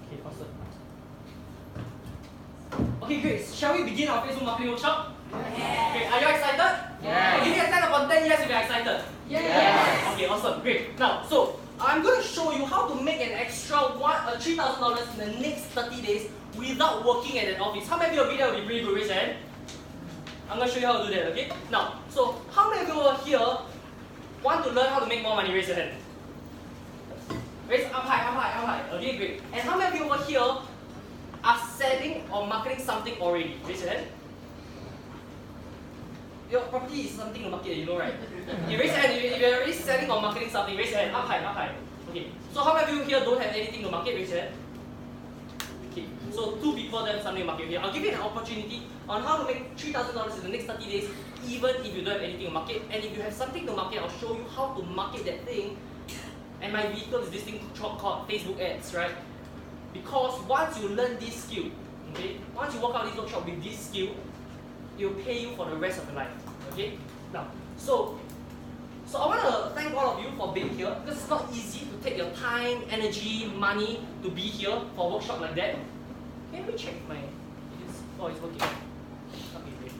Okay, awesome. Okay, great. Shall we begin our Facebook marketing workshop? Yes. Okay, are you excited? Yes. Give me a 10 upon 10 yes if you're excited. Yes. Okay, awesome, great. Now, so I'm going to show you how to make an extra $3,000 in the next 30 days without working at an office. How many of you agree that will be pretty good? Raise your hand. I'm going to show you how to do that, okay? Now, so how many of you over here want to learn how to make more money? Raise your hand. Raise up high, up high, up high. Okay, great. And how many of you over here are selling or marketing something already? Raise your hand. Your property is something to market, you know, right? You raise your hand. If you're already selling or marketing something, raise your hand. Up high, up high. Okay. So how many of you here don't have anything to market? Raise your hand. Okay. So 2 people that have something to market here. I'll give you an opportunity on how to make $3,000 in the next 30 days, even if you don't have anything to market. And if you have something to market, I'll show you how to market that thing. And my vehicle is this thing called Facebook ads, right? Because once you learn this skill, okay, once you walk out of this workshop with this skill, it will pay you for the rest of your life. Okay? Now, so I want to thank all of you for being here, because it's not easy to take your time, energy, money to be here for a workshop like that. Let me check my. It's working. Okay, great.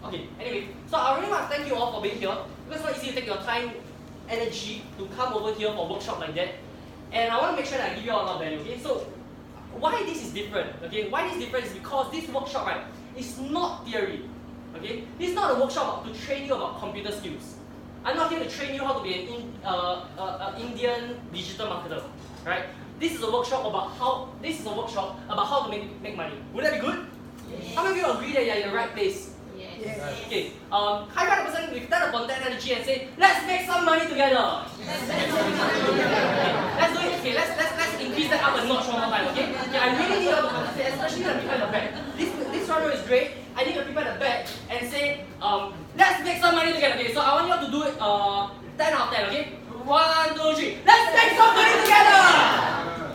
Okay, anyway, so I really want to thank you all for being here, because it's not easy to take your time, energy to come over here for a workshop like that. And I want to make sure that I give you all a lot of value. Okay, so why this is different? Okay, why this is different is because this workshop, right, is not theory. Okay, this is not a workshop to train you about computer skills. I'm not here to train you how to be an Indian digital marketer, right? This is a workshop about how to make money. Would that be good? Yes. How many of you agree that you're in the right place? Yes. Okay. High five the person with 10 upon 10 energy and say, let's make some money together. Let's do it. Okay, let's increase that up a notch one more time. Okay. I really need you to participate, especially the people in the back. This runner is great. I need the people at the back and say, let's make some money together. Okay, so I want you all to do it 10 out of 10, okay? 1, 2, 3. Let's make some money together!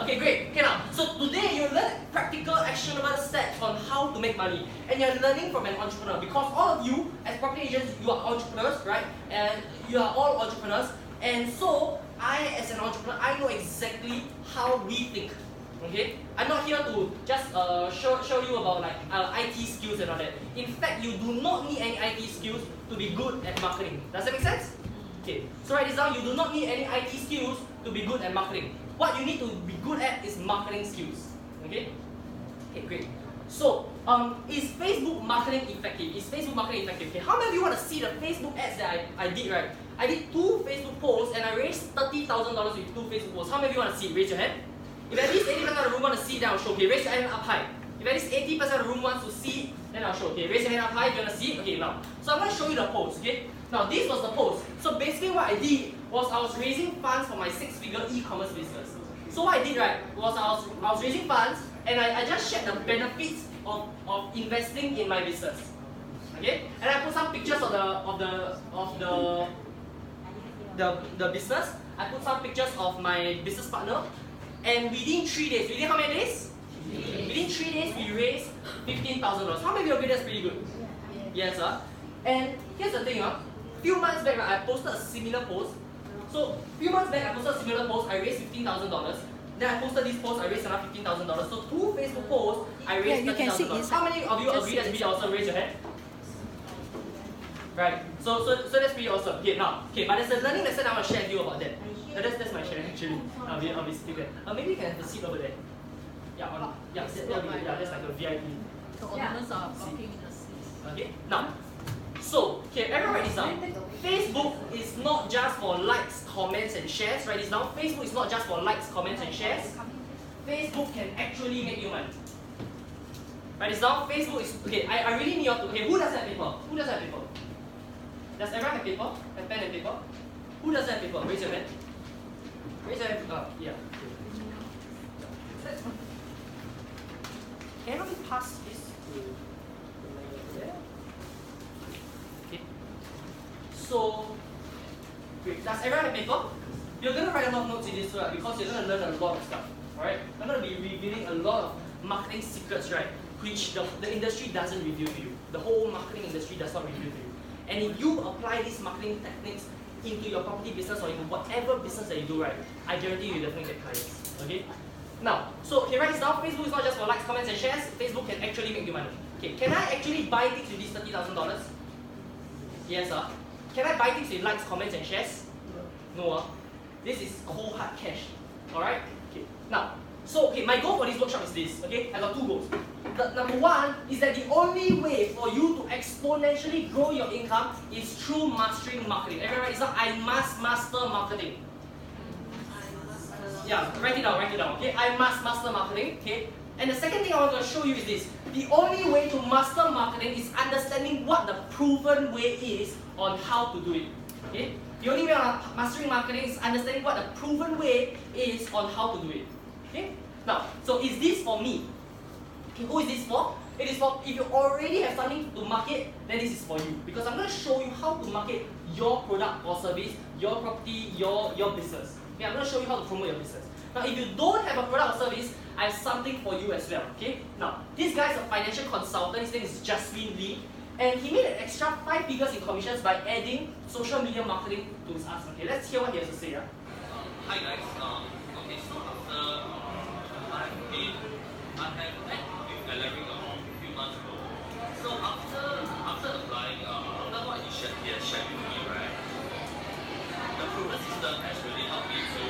Okay, great. Okay, now, so today you learn practical, actionable steps on how to make money. And you're learning from an entrepreneur, because all of you, as property agents, you are entrepreneurs, right? And you are all entrepreneurs. And so, I, as an entrepreneur, I know exactly how we think. Okay? I'm not here to just show you about like IT skills and all that. In fact, you do not need any IT skills to be good at marketing. Does that make sense? Okay. So write this down. You do not need any IT skills to be good at marketing. What you need to be good at is marketing skills. Okay? Okay, great. So, is Facebook marketing effective? Is Facebook marketing effective? Okay, how many of you want to see the Facebook ads that I did, right? I did 2 Facebook posts and I raised $30,000 with 2 Facebook posts. How many of you want to see? Raise your hand. If at least 80% of the room want to see, then I'll show. Okay, raise your hand up high. If at least 80% of the room wants to see, then I'll show. Okay, raise your hand up high if you want to see. Okay, now. So I'm going to show you the post, okay? Now, this was the post. So basically what I did was I was raising funds for my 6-figure e-commerce business. So what I did, right, was I was raising funds and I just shared the benefits of investing in my business. Okay? And I put some pictures of the business. I put some pictures of my business partner. And within 3 days, within how many days? Within 3 days, we raised $15,000. How many of you agree that's pretty good? Yes, sir. And here's the thing, few months back, right, I posted a similar post. So, few months back, I posted a similar post. I raised $15,000. Then I posted this post. I raised another $15,000. So 2 Facebook posts, I raised $30,000. How many of you agree that's pretty awesome? Raise your hand. Right. So that's pretty awesome. Okay, now, but there's a learning lesson I want to share with you about that. That's my share actually. I'll be sitting there. Maybe you can have a seat over there. That's like a VIP. The owners are blocking the seats. Okay. Now, so everyone write this down. Facebook is not just for likes, comments, and shares. Write this down. Facebook is not just for likes, comments, and shares. Facebook can actually make you money. Write this down. Facebook is I really need you to. Who doesn't have paper? Who doesn't have paper? Does everyone have paper? Have pen and paper? Who doesn't have paper? Raise your hand. Raise your hand. Yeah. Can we pass this to there? Okay. So, great. Does everyone have paper? You're going to write a lot of notes in this, right? Because you're going to learn a lot of stuff. Alright? I'm going to be revealing a lot of marketing secrets, right? Which the industry doesn't reveal to you. The whole marketing industry does not reveal to you. And if you apply these marketing techniques into your property business or in whatever business that you do, right, I guarantee you definitely get clients. Okay? Now, so okay, write this down. Facebook is not just for likes, comments, and shares. Facebook can actually make you money. Okay, can I actually buy things with this $30,000? Yes, sir. Can I buy things with likes, comments, and shares? No. This is cold hard cash. Alright? Okay. Now, so okay, my goal for this workshop is this. Okay, I got two goals. The number one is that the only way for you to exponentially grow your income is through mastering marketing. Everyone write this down. I must master marketing. Yeah, write it down, okay? I must master marketing, okay? And the second thing I want to show you is this. The only way to master marketing is understanding what the proven way is on how to do it, okay? The only way of mastering marketing is understanding what the proven way is on how to do it, okay? Now, so is this for me? Okay, who is this for? It is for, if you already have something to market, then this is for you. Because I'm going to show you how to market your product or service, your property, your business. Okay, I'm going to show you how to promote your business. Now, if you don't have a product or service, I have something for you as well. Okay. Now, this guy is a financial consultant. His name is Jasmine Lee, and he made an extra 5 figures in commissions by adding social media marketing to his ask. Okay, let's hear what he has to say. Yeah. Hi guys. Okay, so after I have met with Alaric Ong a few months ago. So after applying, after what he has shared with me, right? The proven system has really helped me to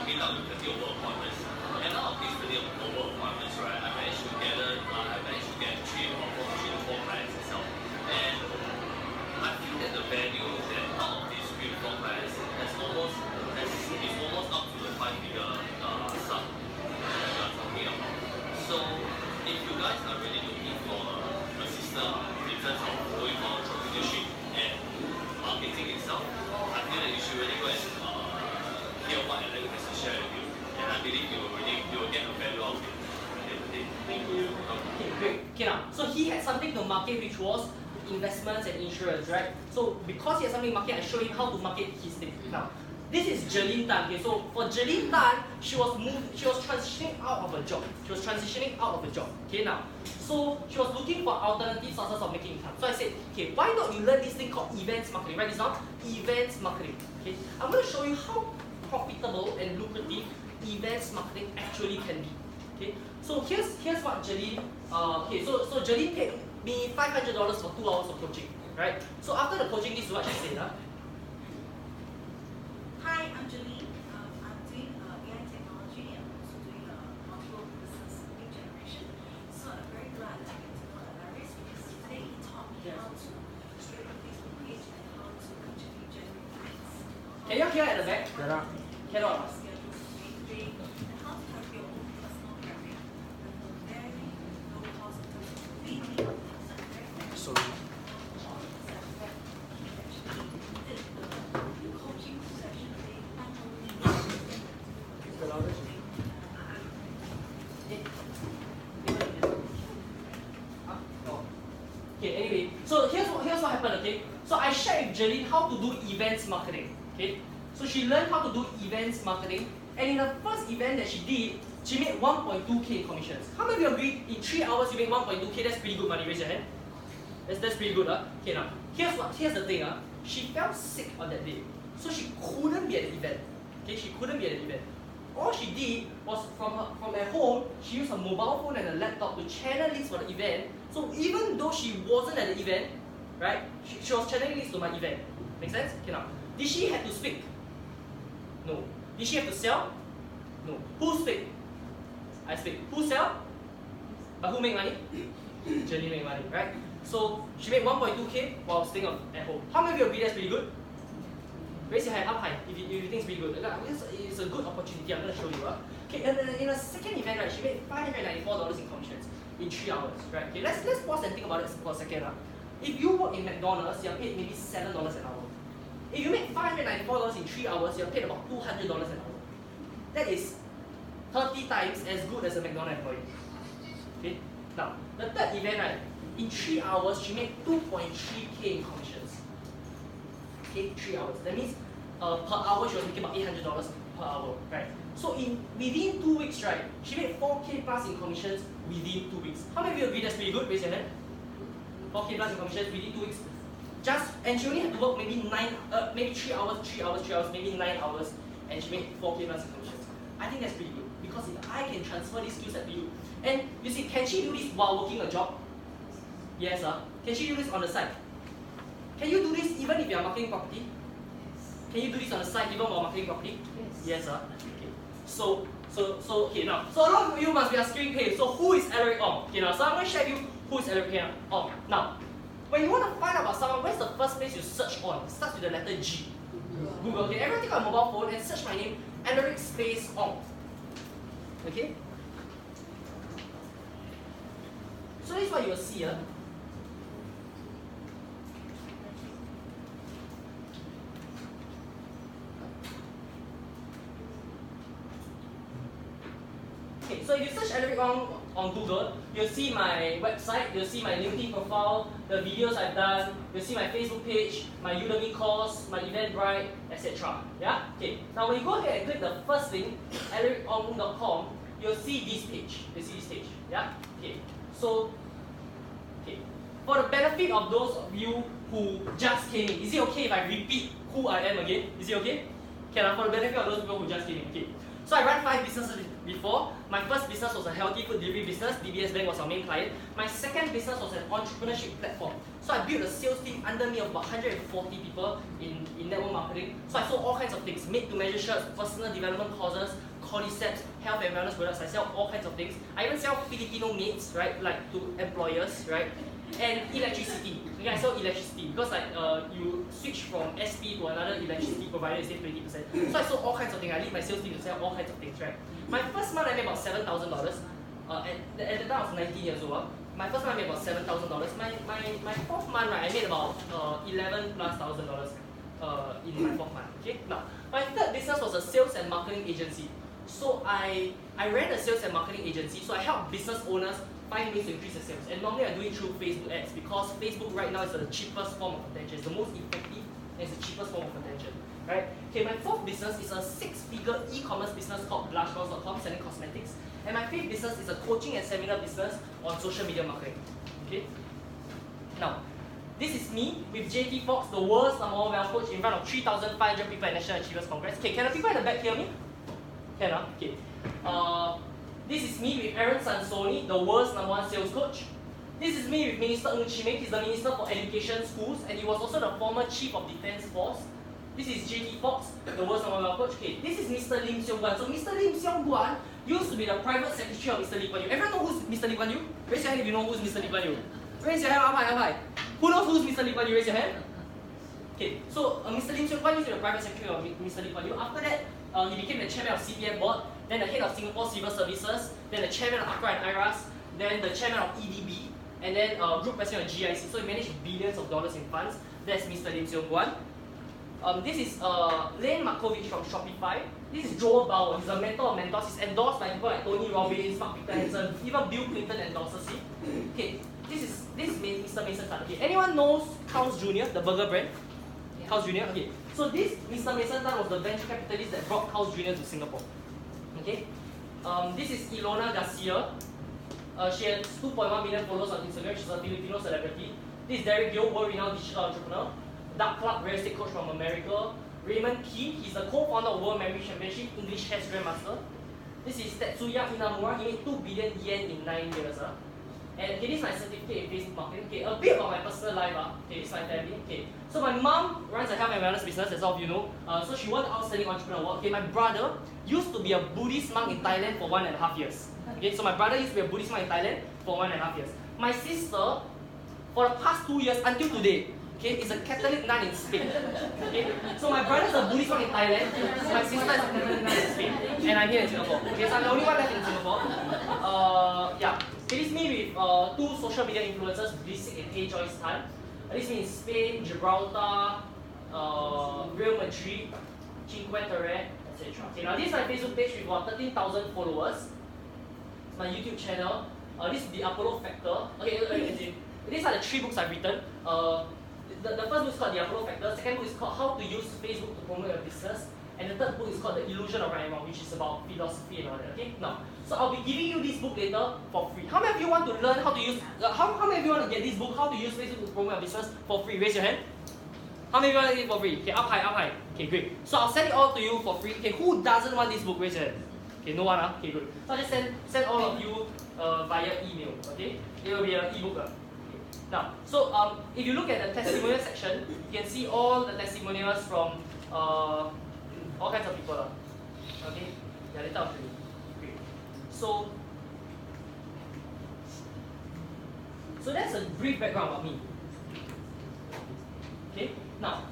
meet up with the deal appointments. And out of these deal appointments, right, I managed to get 3 to 4 clients itself. And I feel that the value that out of these 3 to 4 clients is almost up to the 5-figure sum that we are talking about. So if you guys are really looking for a system in terms of going for entrepreneurship and marketing itself, I feel that you should really go and hear what Alaric has to share with you, and I believe you will get a value out of it. Thank you. Okay, great. Okay, now, so he had something to market which was investments and insurance, right? So because he had something to market, I showed him how to market his thing. Now, this is Jeline Tan. Okay, so for Jeline Tan, she was transitioning out of a job. Okay, now, so she was looking for alternative sources of making income. So I said, okay, why not you learn this thing called events marketing? Write this down. Events marketing. Okay, I'm going to show you how profitable and lucrative events marketing actually can be. Okay, so here's what Jeline. So Jeline paid me $500 for 2 hours of coaching. Right. So after the coaching, this is what she said. Hi, I'm Jeline. I'm doing AI technology and also doing multiple business lead generation. So I'm very glad that I get to know Alaric because today he taught me how to create a Facebook page and how to actually generate leads. Can you hear at the back? Cannot. Cannot. Schedule day, and how to have your own personal branding with a very low cost in terms of lead. Sorry. Okay, anyway, so here's what happened, okay? So I shared with Jeline how to do events marketing, okay? So she learned how to do events marketing, and in the first event that she did, she made 1.2k in commissions. How many of you agree in 3 hours you make 1.2k? That's pretty good money, raise your hand. That's pretty good, huh? Okay, now, here's the thing, she fell sick on that day. So she couldn't be at the event, okay? She couldn't be at the event. All she did was from at home, she used her mobile phone and a laptop to channel leads for the event. So even though she wasn't at the event, right, she was channeling leads to my event. Make sense? Okay, now, did she have to speak? No. Did she have to sell? No. Who speak? I speak. Who sell? But who make money? Jeline make money, right? So she made 1.2k while staying at home. How many of you agree that's pretty good? Raise your hand up high if you think it's pretty good. It's a good opportunity. I'm going to show you. Okay, in the second event, right, she made $594 in commissions in 3 hours. Right? Okay, let's pause and think about it for a second. If you work in McDonald's, you're paid maybe $7 an hour. If you make $594 in 3 hours, you're paid about $200 an hour. That is 30 times as good as a McDonald's employee. Okay. Now, the third event, right, in 3 hours, she made 2.3k in commissions. Okay, 3 hours. That means per hour she was making about $800 per hour, right? So within 2 weeks, right, she made 4k plus in commissions within 2 weeks. How many of you agree that's pretty good? Raise your hand. 4k plus in commissions within 2 weeks. And she only had to work maybe 3 hours, maybe 9 hours, and she made 4k plus in commissions. I think that's pretty good because because if I can transfer this skill set to you. And you see, can she do this while working a job? Yes, Can she do this on the side? Can you do this even if you are marketing property? Can you do this on the side even while marketing property? Yes, Okay. So okay now. So a lot of you must be asking, okay, so who is Alaric Ong? Okay now, so I'm going to share with you who is Alaric Ong. Now, when you want to find out about someone, where's the first place you search on? It starts with the letter G. Google. Okay, everyone take out a mobile phone and search my name, Alaric space Ong. Okay? So this is what you will see here. Okay, so if you search Alaric Ong on Google, you'll see my website, you'll see my LinkedIn profile, the videos I've done, you'll see my Facebook page, my Udemy course, my Eventbrite, etc. Yeah? Okay. Now when you go ahead and click the first link, alaricong.com, you'll see this page. Yeah? Okay. So, okay. For the benefit of those of you who just came in, is it okay if I repeat who I am again? Is it okay? Okay, now for the benefit of those people who just came in. Okay. So I ran 5 businesses before. My first business was a healthy food delivery business. DBS Bank was our main client. My second business was an entrepreneurship platform. So I built a sales team under me of about 140 people in network marketing. So I sold all kinds of things, made-to-measure shirts, personal development courses, cordyceps, health and wellness products. I sell all kinds of things. I even sell Filipino maids, right, like to employers, right? And electricity. Okay, I sell electricity because like you switch from SP to another electricity provider, you save 20%. So I sold all kinds of things. I lead my sales team to sell all kinds of things, right? My first month I made about $7,000. At the time I was 19 years old. My first month I made about $7,000. My fourth month, right, I made about $11,000+ in my fourth month. Okay. Now my third business was a sales and marketing agency. So I ran a sales and marketing agency. So I help business owners find ways to increase their sales. And normally I do it through Facebook ads because Facebook right now is the cheapest form of attention. It's the most effective and it's the cheapest form of attention. Right? Okay, my fourth business is a 6-figure e-commerce business called blushgirls.com selling cosmetics. And my fifth business is a coaching and seminar business on social media marketing. Okay? Now, this is me with JT Fox, the world's #1 wealth coach in front of 3,500 people at National Achievers Congress. Okay, can the people in the back hear me? Can, okay. This is me with Aaron Sansoni, the world's #1 sales coach. This is me with Minister Ng Chee Meng. He's the Minister for Education Schools and he was also the former Chief of Defence Force. This is JT Fox, the world's #1 wealth coach. Okay, this is Mr. Lim Siong Guan. So Mr. Lim Siong Guan used to be the private secretary of Mr. Lee Kuan Yew. Everyone know who's Mr. Lee Kuan Yew? Raise your hand if you know who's Mr. Lee Kuan Yew. Raise your hand, up high, up high. Who knows who's Mr. Lee Kuan Yew? Raise your hand. Okay, so Mr. Lim Siong Guan used to be the private secretary of Mr. Lee Kuan Yew. After that, he became the chairman of CPF board, then the head of Singapore Civil Services, then the chairman of ACRA and IRAS, then the chairman of EDB, and then group president of GIC. So he managed billions of dollars in funds. That's Mr. Lim Siong Guan. This is Lane Markovich from Shopify. This is Joel Bauer. He's a mentor of mentors. He's endorsed by people like Tony Robbins, Mark Peter Hansen, even Bill Clinton endorses him. Okay, this is Mr. Mason Tan. Okay, anyone knows Carl's Jr., the burger brand? Yeah. Carl's Jr. Okay, so this Mr. Mason Tan was the venture capitalist that brought Carl's Jr. to Singapore. Okay, this is Ilona Garcia. She has 2.1 million followers on Instagram. She's a Filipino celebrity. This is Derek Gill, world-renowned digital entrepreneur. Doug Clark, real estate coach from America. Raymond Key, he's the co-founder of World Memory Championship, English Chess Grandmaster. This is Tetsuya Inamura, he made 2 billion yen in 9 years. And okay, this is my certificate in Facebook marketing. Okay, a bit about my personal life. Okay, this is my family. Okay, so my mom runs a health and wellness business, as all of you know. So she won the Outstanding Entrepreneur Award. Okay, my brother used to be a Buddhist monk in Thailand for 1.5 years. Okay, so my brother used to be a Buddhist monk in Thailand for 1.5 years. My sister, for the past 2 years until today, okay, is a Catholic nun in Spain. Okay, so my brother is a Buddhist monk in Thailand, my sister is a Catholic nun in Spain, and I'm here in Singapore. Okay, so I'm the only one left in Singapore. Yeah, it is me with 2 social media influencers, Blisik and Hey Joyce Tan. This is me in Spain, Gibraltar, Real Madrid, Cinque Terre, etc. Okay, now this is my Facebook page with about 13,000 followers. It's my YouTube channel. This is the Apollo Factor. Okay, these are the 3 books I've written. The first book is called The Apollo Factor, second book is called How to Use Facebook to Promote Your Business, and the third book is called The Illusion of Right and Wrong, which is about philosophy and all that. Okay, now, so I'll be giving you this book later for free. How many of you want to learn how to use, how many of you want to get this book, How to Use Facebook to Promote Your Business, for free? Raise your hand. How many of you want it for free? Okay, up high, up high. Okay, great. So I'll send it all to you for free. Okay, who doesn't want this book? Raise your hand. Okay, no one, okay, good. So I'll just send all of you via email, okay? It will be an ebook. Okay. Now, so if you look at the testimonial section, you can see all the testimonials from all kinds of people. Okay? Yeah, later I'll show you. Great. So that's a brief background about me. Okay? Now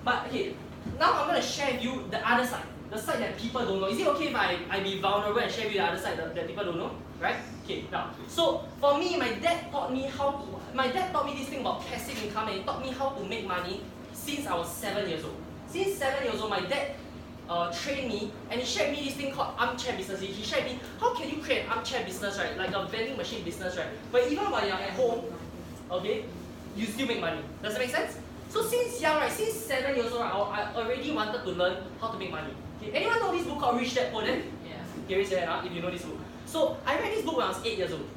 I'm going to share with you the other side. The side that people don't know. Is it okay if I be vulnerable and share with you the other side that people don't know? Right? Okay, now, so for me, my dad taught me this thing about passive income, and he taught me how to make money since I was 7 years old. Since 7 years old, my dad trained me, and he shared me this thing called armchair business. He shared me, how can you create an armchair business, right? Like a vending machine business, right? But even while you're at home, okay, you still make money. Does that make sense? So since young, right, since 7 years old, I already wanted to learn how to make money. Okay, anyone know this book called Rich Dad Poor Dad? Yeah. Here is it, if you know this book. So I read this book when I was 8 years old,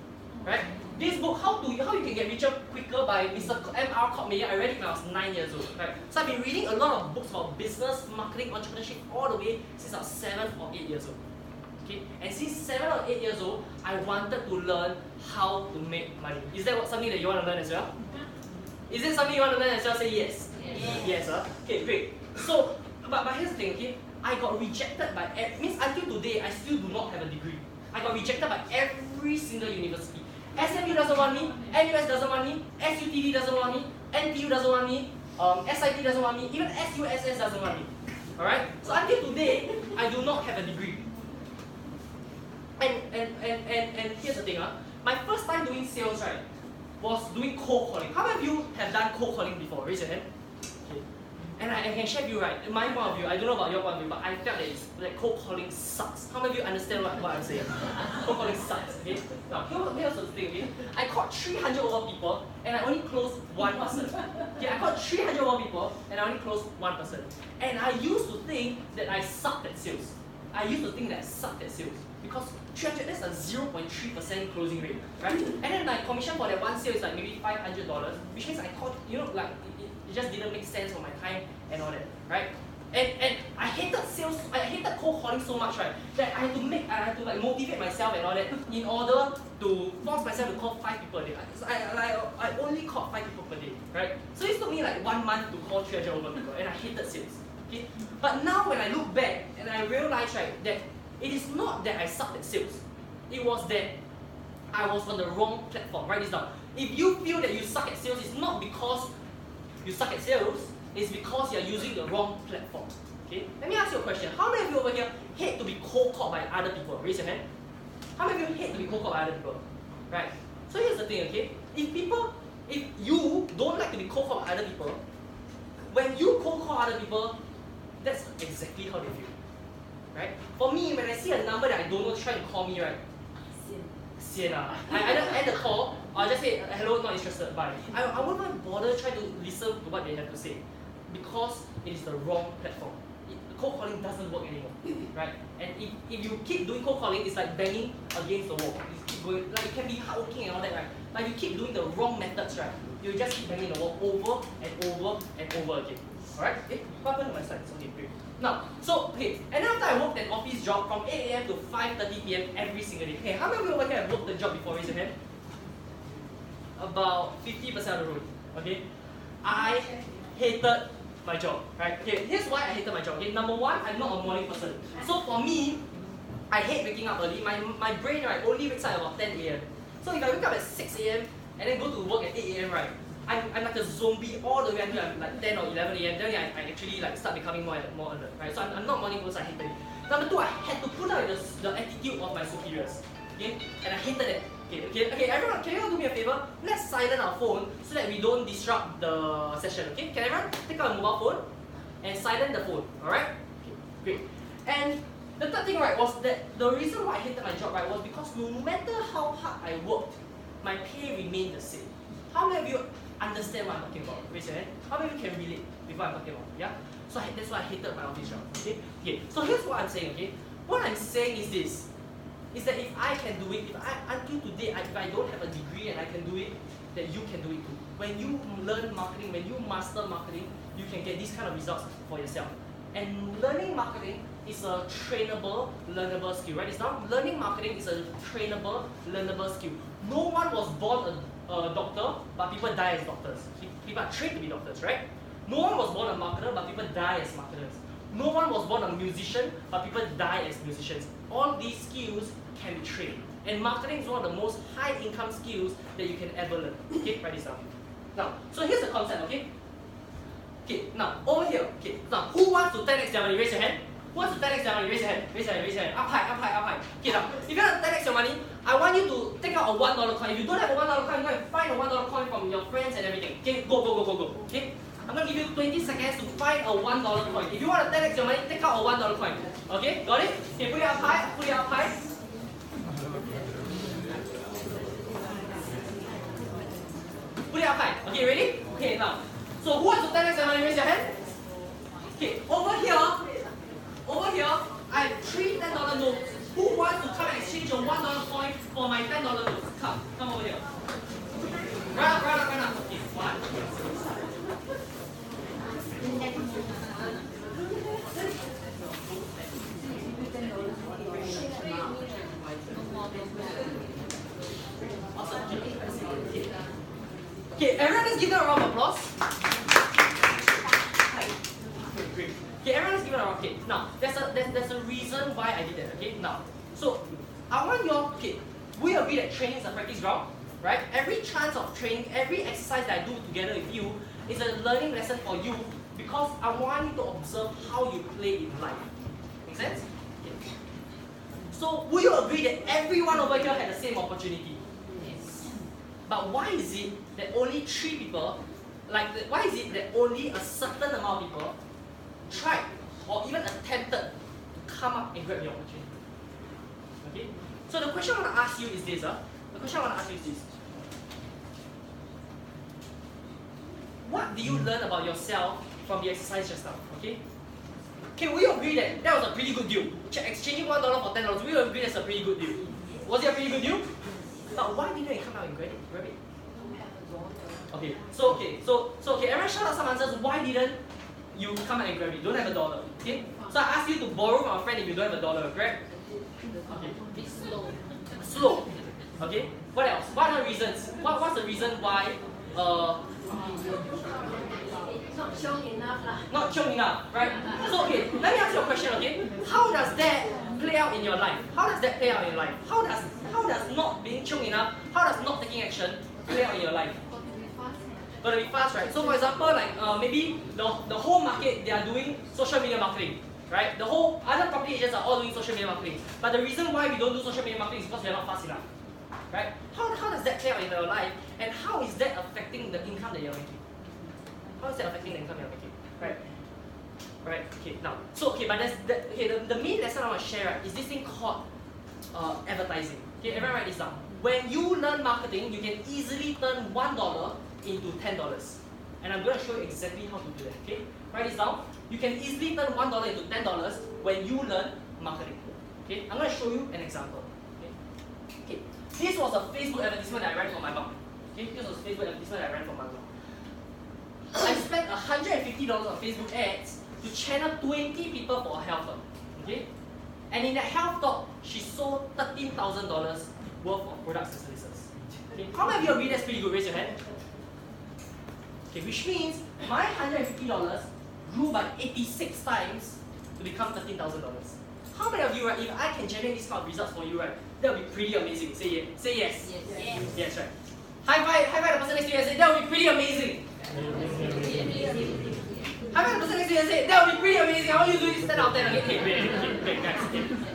right? This book, how you can get richer quicker by Mr. M.R. Courtmeyer. I read it when I was 9 years old, right? So I've been reading a lot of books about business, marketing, entrepreneurship all the way since I was 7 or 8 years old. Okay, and since 7 or 8 years old, I wanted to learn how to make money. Is that something that you want to learn as well? Is it something you want to learn as well? Say yes. Yes, okay, great. So, but here's the thing, okay? I got rejected by, means until today, I still do not have a degree. I got rejected by every single university. SMU doesn't want me, NUS doesn't want me, SUTD doesn't want me, NTU doesn't want me, SIT doesn't want me, even SUSS doesn't want me. Alright? So until today, I do not have a degree. And here's the thing, my first time doing sales, right, was doing cold calling. How many of you have done cold calling before? Raise your hand. Okay. And I can share with you, right, my point of view, I don't know about your point of view, but I felt that cold calling sucks. How many of you understand what I'm saying? Cold calling sucks, okay? Now, here's the thing, okay? I called 300 over people, and I only closed one person. Okay, I called 300 over people, and I only closed one person. And I used to think that I sucked at sales. Because 300, that's a 0.3% closing rate, right? And then my commission for that one sale is like maybe $500, which means I called, like, it just didn't make sense for my time and all that, right? And I hated sales, I hated cold calling so much, right? That I had to like motivate myself and all that in order to force myself to call 5 people a day. I only called 5 people per day, right? So it took me like 1 month to call 300 over people, and I hated sales. Okay? But now when I look back and I realize, right, that it is not that I sucked at sales. It was that I was on the wrong platform. Write this down. If you feel that you suck at sales, it's not because you suck at sales, it's because you're using the wrong platform. Okay? Let me ask you a question. How many of you over here hate to be cold called by other people? Raise your hand. How many of you hate to be cold called by other people? Right? So here's the thing, okay? If you don't like to be cold called by other people, when you cold call other people, that's exactly how they feel. Right? For me, when I see a number that I don't know trying to call me, right? Sian. I either end the call or I just say, hello, not interested, bye. I won't even bother trying to listen to what they have to say because it is the wrong platform. Cold calling doesn't work anymore, right? And if you keep doing cold calling, it's like banging against the wall. You keep going, like it can be hardworking and all that, right? But you keep doing the wrong methods, right? You just keep banging the wall over and over and over again. Alright? What happened to my slides? Okay, great. Now, so, okay, and after I worked an office job from 8 a.m. to 5:30 p.m. every single day. Hey, how many of you over here have worked the job before? Raise your hand. About 50% of the room. Okay? I hated my job. Right? Okay, here's why I hated my job. Okay, number one, I'm not a morning person. So for me, I hate waking up early. My brain, right, only wakes up at about 10 a.m. So if I wake up at 6 a.m. and then go to work at 8 a.m., right, I'm like a zombie all the way until I'm like 10 or 11 a.m. Then I actually like start becoming more alert, right? So I'm not morning person, I hated it. Number two, I had to put out the attitude of my superiors, okay? And I hated it. Okay, everyone, can you all do me a favor? Let's silence our phone so that we don't disrupt the session, okay? Can everyone take out a mobile phone and silence the phone, alright? Okay, great. And the third thing, right, was that the reason why I hated my job, right, was because no matter how hard I worked, my pay remained the same. How many of you understand what I'm talking about? Raise your hand. How many of you can relate with what I'm talking about? Yeah? So that's why I hated my office job. Okay? So here's what I'm saying, okay? What I'm saying is this. Is that if I can do it, until today, if I don't have a degree and I can do it, that you can do it too. When you learn marketing, when you master marketing, you can get these kind of results for yourself. And learning marketing is a trainable, learnable skill. Right? It's now learning marketing is a trainable, learnable skill. No one was born a doctor, but people die as doctors. People are trained to be doctors, right? No one was born a marketer, but people die as marketers. No one was born a musician, but people die as musicians. All these skills can be trained. And marketing is one of the most high income skills that you can ever learn. Okay, write this down. Now, so here's the concept, okay? Okay, now, over here, okay, now, who wants to 10x their money? Raise your hand. Who wants to 10x their money? Raise your hand, raise your hand, raise your hand. Up high, up high, up high. Okay, now, if you want to 10x your money, I want you to take out a $1 coin. If you don't have a $1 coin, go and find a $1 coin from your friends and everything. Okay, go, go, go, go, go. Okay? I'm going to give you 20 seconds to find a $1 coin. If you want to 10x your money, take out a $1 coin. Okay, got it? Okay, put it up high, put it up high. Put it up high. Okay, ready? Okay, now. So who wants to 10x your money? Raise your hand. Okay, over here, I have 3 $10 notes. Who wants to come and exchange your $1 coin for my $10 notes? Come over here. Right up, right up, right up. Okay, 1. Okay, everyone is giving a round of applause. Great. Okay, everyone is giving a round. Okay, now there's a reason why I did that. Okay, now so I want you all. Okay, we agree that training is a practice ground, right? Every chance of training, every exercise that I do together with you is a learning lesson for you because I want you to observe how you play in life. Make sense? Okay. So will you agree that everyone over here had the same opportunity? But why is it that only 3 people, why is it that only a certain amount of people tried or even attempted to come up and grab the opportunity? Okay? So the question I want to ask you is this. What do you learn about yourself from the exercise just now? Okay? Can we agree that that was a pretty good deal? Exchanging $1 for $10, we agree that's a pretty good deal. Was it a pretty good deal? But why didn't you come out and grab it? Okay, so everyone shout out some answers. Why didn't you come out and grab it? Don't have $1. Okay? So I asked you to borrow from a friend if you don't have $1, correct? Okay. Be slow. Slow. Okay? What else? What are the reasons? What's the reason why Not strong enough lah. not strong enough, right? So okay, let me ask you a question, okay? How does that play out in your life? How does that play out in your life? How does not being strong enough, how does not taking action play out in your life? Gotta be fast, right? So for example, like maybe the whole market, they are doing social media marketing, right? The whole other property agents are all doing social media marketing. But the reason why we don't do social media marketing is because we are not fast enough, right? How does that play out in your life, and how is that affecting the income that you're making? How is that affecting the income you're making, right? Right. Okay. Now, so okay, but the main lesson I want to share, right, is this thing called advertising. Okay, everyone write this down. When you learn marketing, you can easily turn $1 into $10, and I'm going to show you exactly how to do that. Okay, write this down. You can easily turn $1 into $10 when you learn marketing. Okay, I'm going to show you an example. Okay, this was a Facebook advertisement that I ran for my mom. Okay, this was a Facebook advertisement that I ran for my mom. I spent $150 on Facebook ads to channel 20 people for a health talk. Okay? And in that health talk, she sold $13,000 worth of products and services. Okay? How many of you agree that's pretty good? Raise your hand. Okay, which means my $150 grew by 86 times to become $13,000. How many of you, right, if I can generate this kind of results for you, right, that would be pretty amazing. Say yes. Say yes. Yes. Yes, right. High five the person next to you and say, that would be pretty amazing. High five the person next to you and say, that would be pretty amazing. I want you to do this 10 out of 10. Okay, guys.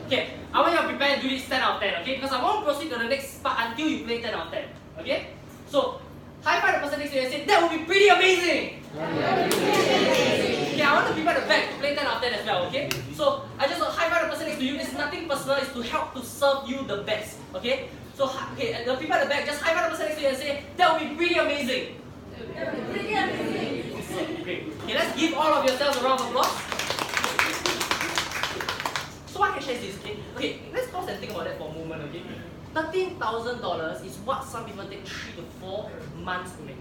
Okay, I want you to prepare and do this 10 out of 10, okay? Because I won't proceed to the next part until you play 10 out of 10. Okay? So, high five the person next to you and say, that would be pretty amazing. Okay, I want the people at the back to play 10 out of 10 as well, okay? So, I just high five the person next to you. It's nothing personal, it's to help to serve you the best, okay? So, okay, the people at the back, just high five the person next to you and say, that would be pretty amazing. Pretty amazing. Great. Okay, let's give all of yourselves a round of applause. So what I can share is this, okay? Okay, let's pause and think about that for a moment, okay? $13,000 is what some people take 3 to 4 months to make.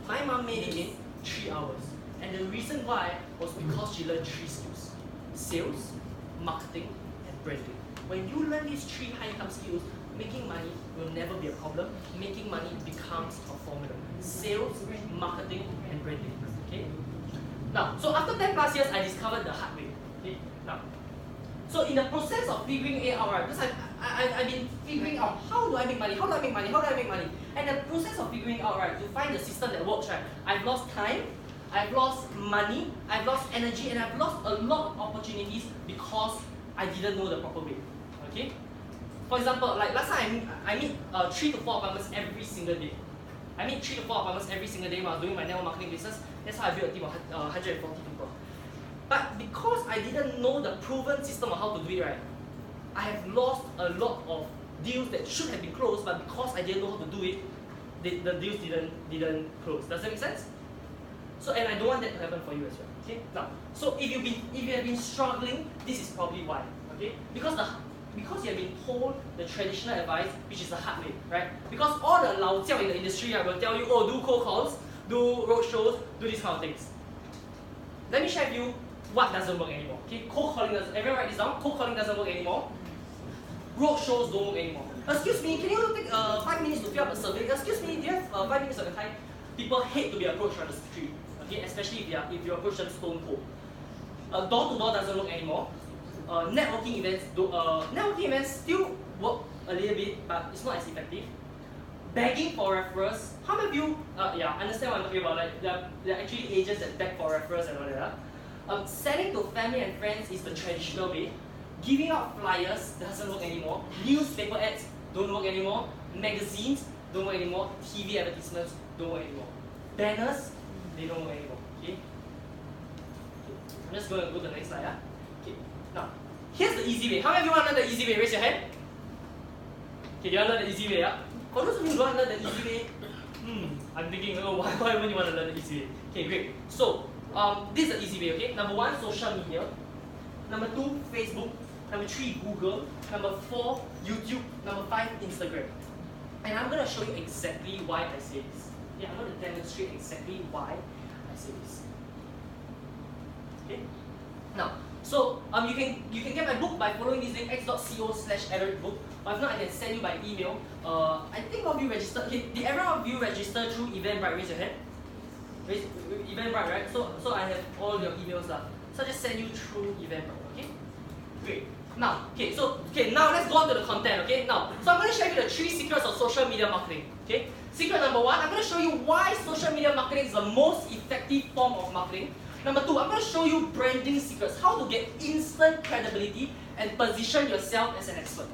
My mom made it in 3 hours. And the reason why was because she learned 3 skills. Sales, marketing, and branding. When you learn these 3 high income skills, making money will never be a problem. Making money becomes a formula. Sales, marketing, and branding. Okay? Now, so after 10 plus years, I discovered the hard way. Okay? Now, so in the process of figuring it out, right, because I've been figuring out how do I make money, how do I make money, how do I make money. And the process of figuring out, right, to find the system that works, right, I've lost time, I've lost money, I've lost energy, and I've lost a lot of opportunities because I didn't know the proper way. Okay? For example, like last time I meet 3 to 4 appointments every single day. I meet 3 to 4 appointments every single day when I was doing my network marketing business. That's how I built a team of 140 people. But because I didn't know the proven system of how to do it right, I have lost a lot of deals that should have been closed, but because I didn't know how to do it, the deals didn't close. Does that make sense? So, and I don't want that to happen for you as well. Okay? Now, so if you have been struggling, this is probably why. Okay? Because you have been told the traditional advice, which is the hard way, right? Because all the lao jiao in the industry will tell you, oh, do cold calls, do roadshows, do these kind of things. Let me share with you what doesn't work anymore. Okay, cold calling doesn't. Everyone write this down. Cold calling doesn't work anymore. Roadshows don't work anymore. Excuse me, can you take 5 minutes to fill up a survey? Excuse me, do you have 5 minutes of your time? People hate to be approached on the street. Okay, especially if you approach them stone cold. Door to door doesn't work anymore. Networking events still work a little bit, but it's not as effective. Begging for referrals. How many of you understand what I'm talking about? Like there are actually agents that beg for referrals and all that. Selling to family and friends is the traditional way. Giving out flyers doesn't work anymore. Newspaper ads don't work anymore. Magazines don't work anymore. TV advertisements don't work anymore. Banners, they don't work anymore. Okay? I'm just going to go to the next slide. Okay. Now, here's the easy way. How many of you want to learn the easy way? Raise your hand. Okay, you want to learn the easy way? For those of you who don't want to learn the easy way, I'm thinking, oh, why would you want to learn the easy way? Okay, great. So, this is the easy way, okay? Number 1, social media. Number 2, Facebook. Number 3, Google. Number 4, YouTube. Number 5, Instagram. And I'm going to show you exactly why I say this. Yeah, I'm going to demonstrate exactly why I say this. Okay? Now, so you can get my book by following this link, x.co/AlaricBook. Or if not, I can send you by email. I think all of you registered. Okay, did everyone of you register through Eventbrite? Raise your hand. Eventbrite, right? So I have all your emails lah. So I just send you through Eventbrite. Okay? Great. Now, now let's go on to the content. Okay? Now, so I'm going to share with you the 3 secrets of social media marketing. Okay? Secret number 1, I'm going to show you why social media marketing is the most effective form of marketing. Number 2, I'm going to show you branding secrets, how to get instant credibility and position yourself as an expert.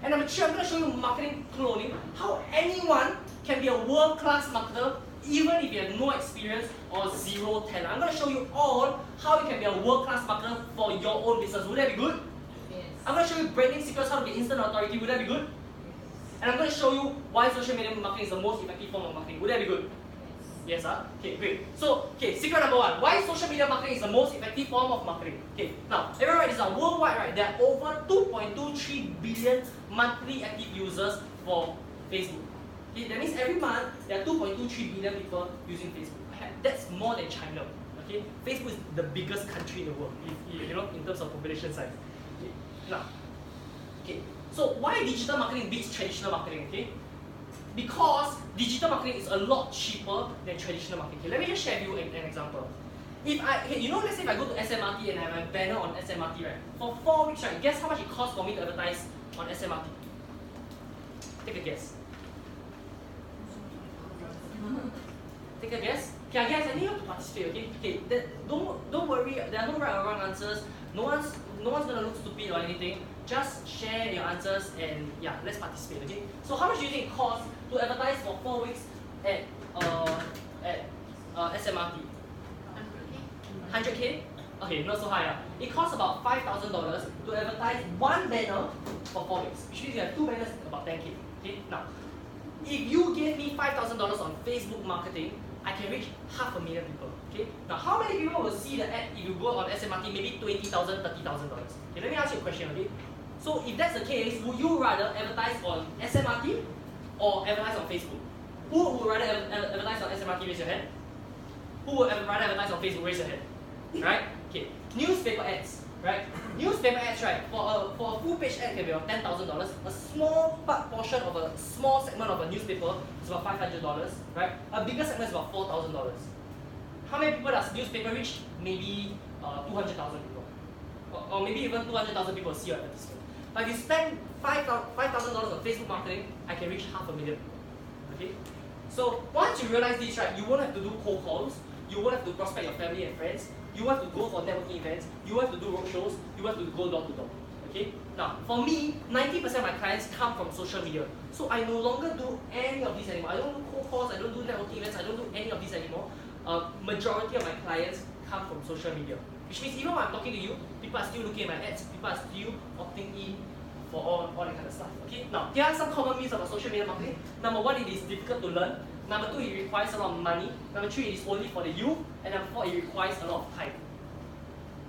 And number 3, I'm going to show you marketing cloning, how anyone can be a world-class marketer even if you have no experience or 0 talent. I'm going to show you all how you can be a world-class marketer for your own business. Would that be good? Yes. I'm going to show you branding secrets, how to get instant authority. Would that be good? And I'm going to show you why social media marketing is the most effective form of marketing. Would that be good? Yes, Okay, great. So, secret number 1. Why social media marketing is the most effective form of marketing? Okay, now, everyone write this down. Worldwide, right, there are over 2.23 billion monthly active users for Facebook. Okay, that means every month, there are 2.23 billion people using Facebook. That's more than China. Okay, Facebook is the biggest country in the world, in terms of population size. Okay, now, so why digital marketing beats traditional marketing? Okay, because digital marketing is a lot cheaper than traditional marketing. Okay, let me just share with you an example. If let's say if I go to SMRT and I have a banner on SMRT, right, for 4 weeks, right, guess how much it costs for me to advertise on SMRT? Take a guess. Take a guess. Okay, I guess I need you to participate. Okay. Don't worry. There are no right or wrong answers. No one's gonna look stupid or anything. Just share your answers and let's participate. Okay. So how much do you think it costs to advertise for 4 weeks at SMRT? 100K. Okay, not so high. It costs about $5,000 to advertise 1 banner for 4 weeks. Which means you have 2 banners at about 10K. Okay. Now, if you gave me $5,000 on Facebook marketing, I can reach 500,000 people. Okay. Now, how many people will see the ad if you go on SMRT? Maybe $20,000, $30,000. Okay. Let me ask you a question. Okay. So, if that's the case, would you rather advertise on SMRT or advertise on Facebook? Who would rather advertise on SMRT? Raise your hand. Who would rather advertise on Facebook? Raise your hand. Right? Okay. Newspaper ads. right? Newspaper ads, right? For a full page ad can be about $10,000. A small portion of a small segment of a newspaper is about $500, right? A bigger segment is about $4,000. How many people does newspaper reach? Maybe 200,000 people, or maybe even 200,000 people see your advertisement. But if you spend $5,000 on Facebook marketing, I can reach 500,000 people. Okay? So once you realize this, right, you won't have to do cold calls, you won't have to prospect your family and friends, you won't have to go for networking events, you won't have to do roadshows, you won't have to go door to door. Okay? Now, for me, 90% of my clients come from social media. So I no longer do any of these anymore. I don't do cold calls, I don't do networking events, I don't do any of these anymore. Majority of my clients come from social media. Which means even when I'm talking to you, people are still looking at my ads, people are still opting in for all that kind of stuff. Okay? Now, here are some common myths about social media marketing. Number one, it is difficult to learn. Number two, it requires a lot of money. Number three, it is only for the youth. And number four, it requires a lot of time.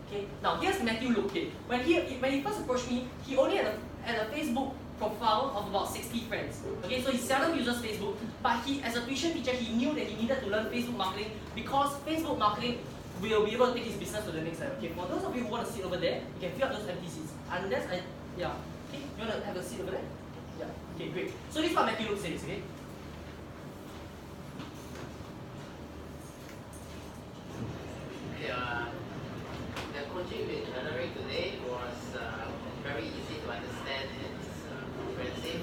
Okay? Now, here's Matthew Luke. Okay? When he first approached me, he only had a Facebook profile of about 60 friends. Okay, so he seldom uses Facebook, but he, as a tuition teacher, he knew that he needed to learn Facebook marketing because Facebook marketing will be able to take his business to the next level. Okay, for those of you who want to sit over there, you can fill up those empty seats. Unless okay, you want to have a seat over there? Yeah, okay, great. So this is what Matthew Luke says, okay? The coaching with Alaric today was very easy to understand and it's comprehensive.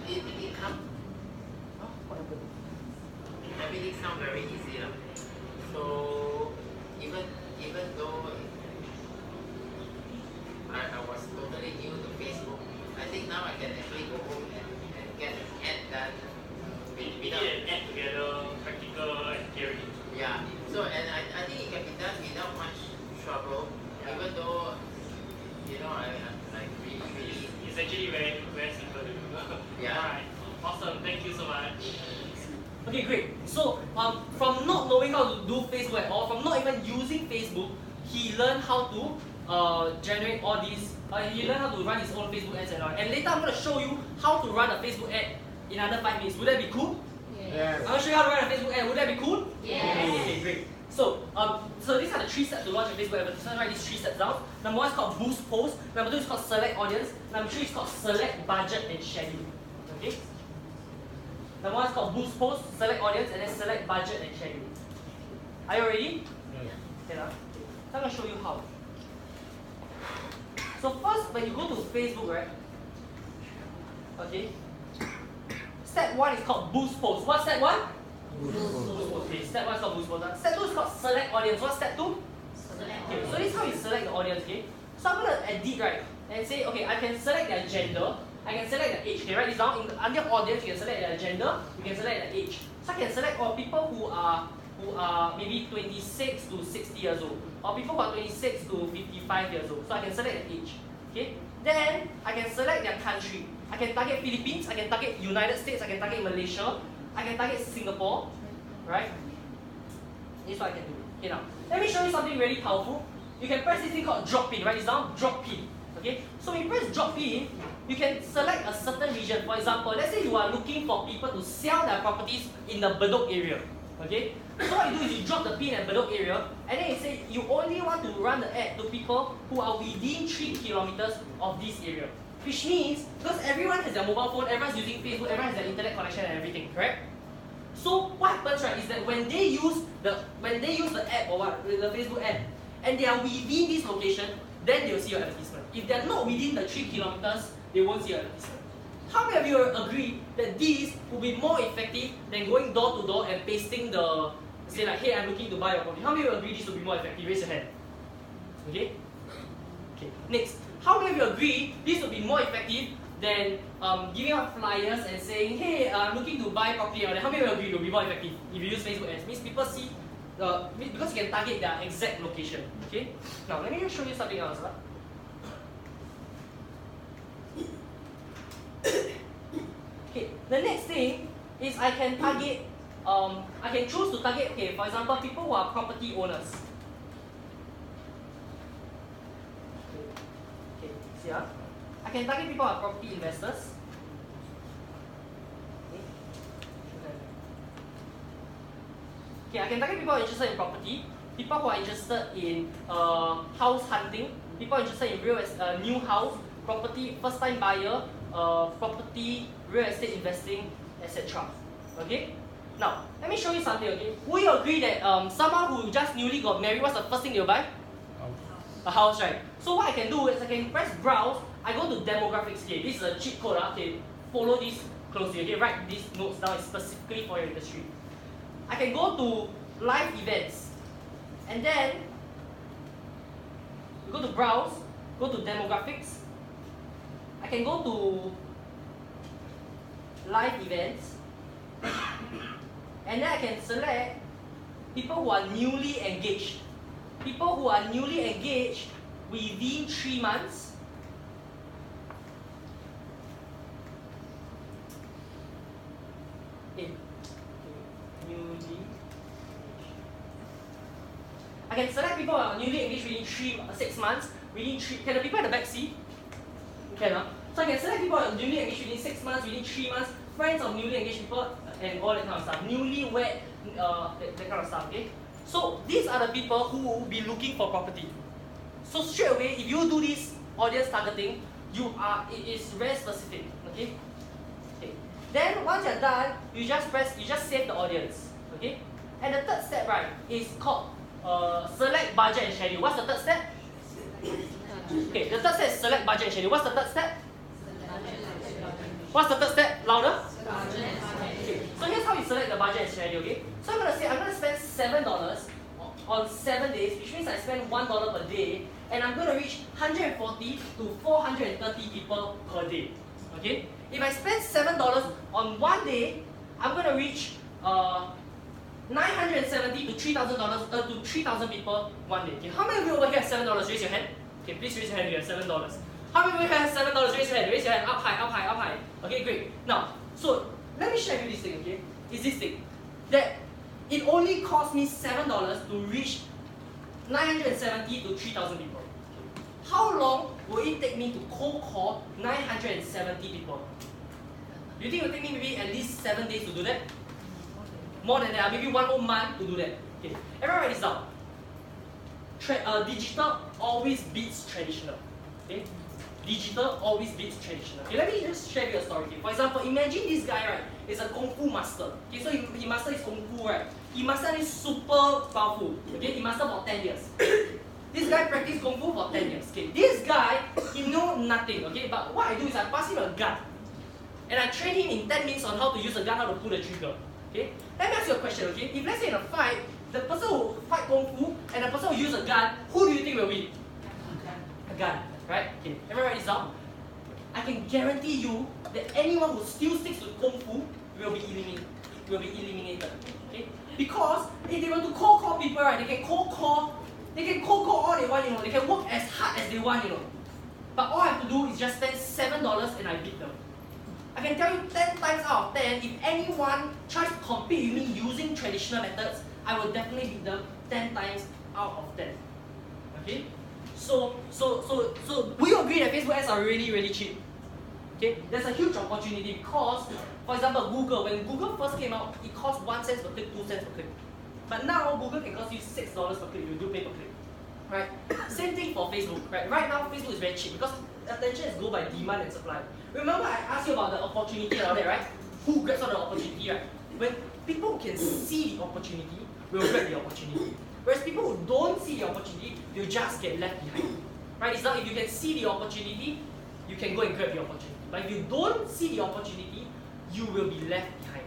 It comes. Everything sounds very easy. So even though I was totally new to Facebook, I think now I can actually go home and get an ad done. We did an ad together, practical and theory. Yeah. So and I think it can be done without much trouble, even though I'm like really. It's actually very simple to do. Yeah. Alright. Awesome. Thank you so much. Okay, great. So from not knowing how to do Facebook at all, from not even using Facebook, he learned how to generate all these. He learned how to run his own Facebook ads and all. And later I'm going to show you how to run a Facebook ad in under 5 minutes. Would that be cool? Yes. I'm going to show you how to run a Facebook ad. Would that be cool? Yes. Okay, great. So these are the 3 steps to launch a Facebook advertisement. Write these 3 steps down. Number 1 is called boost post. Number 2 is called select audience. Number 3 is called select budget and schedule. Okay. Number 1 is called boost post, select audience, and then select budget and schedule. Are you ready? Okay, now. I'm going to show you how. So first, when you go to Facebook, right? Okay. Step 1 is called boost post. What's step 1? Boost post. Okay, step 1 is called boost post. Step 2 is called select audience. What's step 2? Okay, so this is how you select the audience, okay? So I'm going to edit, right? And say, okay, I can select their gender, I can select their age. Okay, write this down. Under audience, you can select their gender, you can select their age. So I can select all people who are maybe 26 to 60 years old, or people who are 26 to 55 years old. So I can select their age. Okay? Then I can select their country. I can target Philippines, I can target United States, I can target Malaysia, I can target Singapore, right? This is what I can do. Okay, now let me show you something really powerful. You can press this thing called drop pin. Write this down, drop pin. Okay? So when you press drop pin, you can select a certain region. For example, let's say you are looking for people to sell their properties in the Bedok area. Okay? So what you do is you drop the pin at Bedok area, and then you say you only want to run the ad to people who are within 3 kilometers of this area. Which means, because everyone has their mobile phone, everyone's using Facebook, everyone has their internet connection and everything, correct? So what happens, right, is that when they use the app or what, the Facebook app, and they are within this location, then they will see your advertisement. If they're not within the 3 kilometers, they won't see your advertisement. How many of you agree that this will be more effective than going door to door and pasting the, say like, hey, I'm looking to buy your property? How many of you agree this will be more effective? Raise your hand. Okay? Okay. Next. How many of you agree this will be more effective than giving out flyers and saying, hey, I'm looking to buy property? How many of you agree it will be more effective if you use Facebook ads? Means people see, because you can target their exact location. Okay? Now, let me just show you something else. Okay, the next thing is I can target, I can choose to target, okay, for example, people who are property owners. Okay, see ya. I can target people who are property investors. Okay, I can target people who are interested in property. people who are interested in house hunting, people interested in new house, property, first time buyer, property, real estate investing, etc. Okay? Now, let me show you something, okay? Will you agree that someone who just newly got married, what's the first thing they'll buy? A house, right? So what I can do is I can press browse, I go to demographics here. This is a cheat code, okay? Follow this closely, okay? Write these notes down specifically for your industry. I can go to live events, and then go to browse, go to demographics. I can go to live events, and then I can select people who are newly engaged. People who are newly engaged within 3 months. I can select people who are newly engaged within 6 months. Can the people in the back see? Can, huh? So I can select people who are newly engaged within 6 months, within 3 months, friends of newly engaged people, and all that kind of stuff. Newlywed, that kind of stuff, okay? So these are the people who will be looking for property. So straight away, if you do this audience targeting, it is very specific, okay? Okay. Then once you're done, you just save the audience, okay? And the third step, right, is called select budget and schedule. What's the third step? Okay, the third step is select budget and schedule. What's the third step? What's the third step? Louder? Okay, so here's how you select the budget and schedule, okay? So I'm gonna spend $7 on 7 days, which means I spend $1 per day, and I'm gonna reach 140 to 430 people per day. Okay? If I spend $7 on 1 day, I'm gonna reach 970 to $3,000 to 3,000 people 1 day. Okay, how many of you over here have $7? Raise your hand. Okay, please raise your hand if you have $7. How many of you have $7? Raise your hand. Raise your hand. Up high, up high, up high. Okay, great. Now, so let me share with you this thing. Okay, is this thing that it only cost me $7 to reach 970 to 3,000 people. How long will it take me to cold call 970 people? Do you think it will take me maybe at least 7 days to do that? More than that, maybe 1 whole month to do that. Okay, everyone write this down. Digital always beats traditional. Okay, digital always beats traditional. Okay, let me just share with you a story. Okay? For example, imagine this guy, right, is a kung fu master. Okay, so he mastered his kung fu, right? He mastered it super powerful. Okay, he mastered for 10 years. This guy practiced kung fu for 10 years. Okay, this guy, he know nothing. Okay, but what I do is I pass him a gun, and I train him in 10 minutes on how to use a gun, how to pull the trigger. Okay, let me ask you a question. Okay, if let's say in a fight, the person who fight kung fu and the person who use a gun, who do you think will win? A gun, right? Okay, everyone write this down. I can guarantee you that anyone who still sticks to kung fu will be eliminated. Okay, because if they want to cold call people, right, they can cold call all they want, you know. They can work as hard as they want, you know. But all I have to do is just spend $7 and I beat them. I can tell you 10 times out of 10, if anyone tries to compete with me using traditional methods, I will definitely beat them 10 times out of 10. Okay? So will you agree that Facebook ads are really, really cheap? Okay? There's a huge opportunity because, for example, Google, when Google first came out, it cost 1 cent per click, 2 cents per click. But now Google can cost you $6 per click, you do pay per click. Right? Same thing for Facebook. Right? Right now Facebook is very cheap because attention is go by demand and supply. Remember I asked you about the opportunity and all that, right? Who grabs on the opportunity, right? When people can see the opportunity, will grab the opportunity. Whereas people who don't see the opportunity, will just get left behind. Right? It's not if you can see the opportunity, you can go and grab the opportunity. But if you don't see the opportunity, you will be left behind.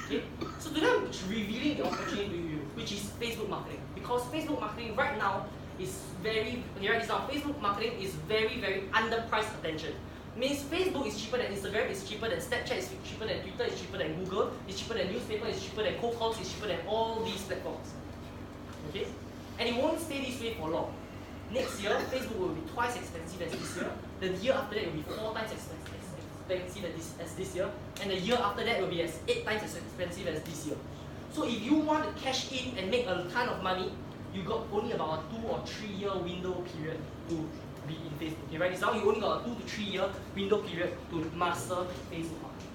Okay? So today I'm revealing the opportunity to you, which is Facebook marketing. Because Facebook marketing right now is very, okay, write this down, Facebook marketing is very, very underpriced attention. Means Facebook is cheaper than Instagram, it's cheaper than Snapchat, it's cheaper than Twitter, it's cheaper than Google, it's cheaper than newspaper, it's cheaper than cold calls, it's cheaper than all these platforms. Okay? And it won't stay this way for long. Next year, Facebook will be twice expensive as this year. The year after that will be 4 times expensive as this year. And the year after that will be 8 times as expensive as this year. So if you want to cash in and make a ton of money, you got only about a 2 or 3 year window period to be in Facebook. Okay, right? It's now you only got a 2 to 3 year window period to master Facebook marketing.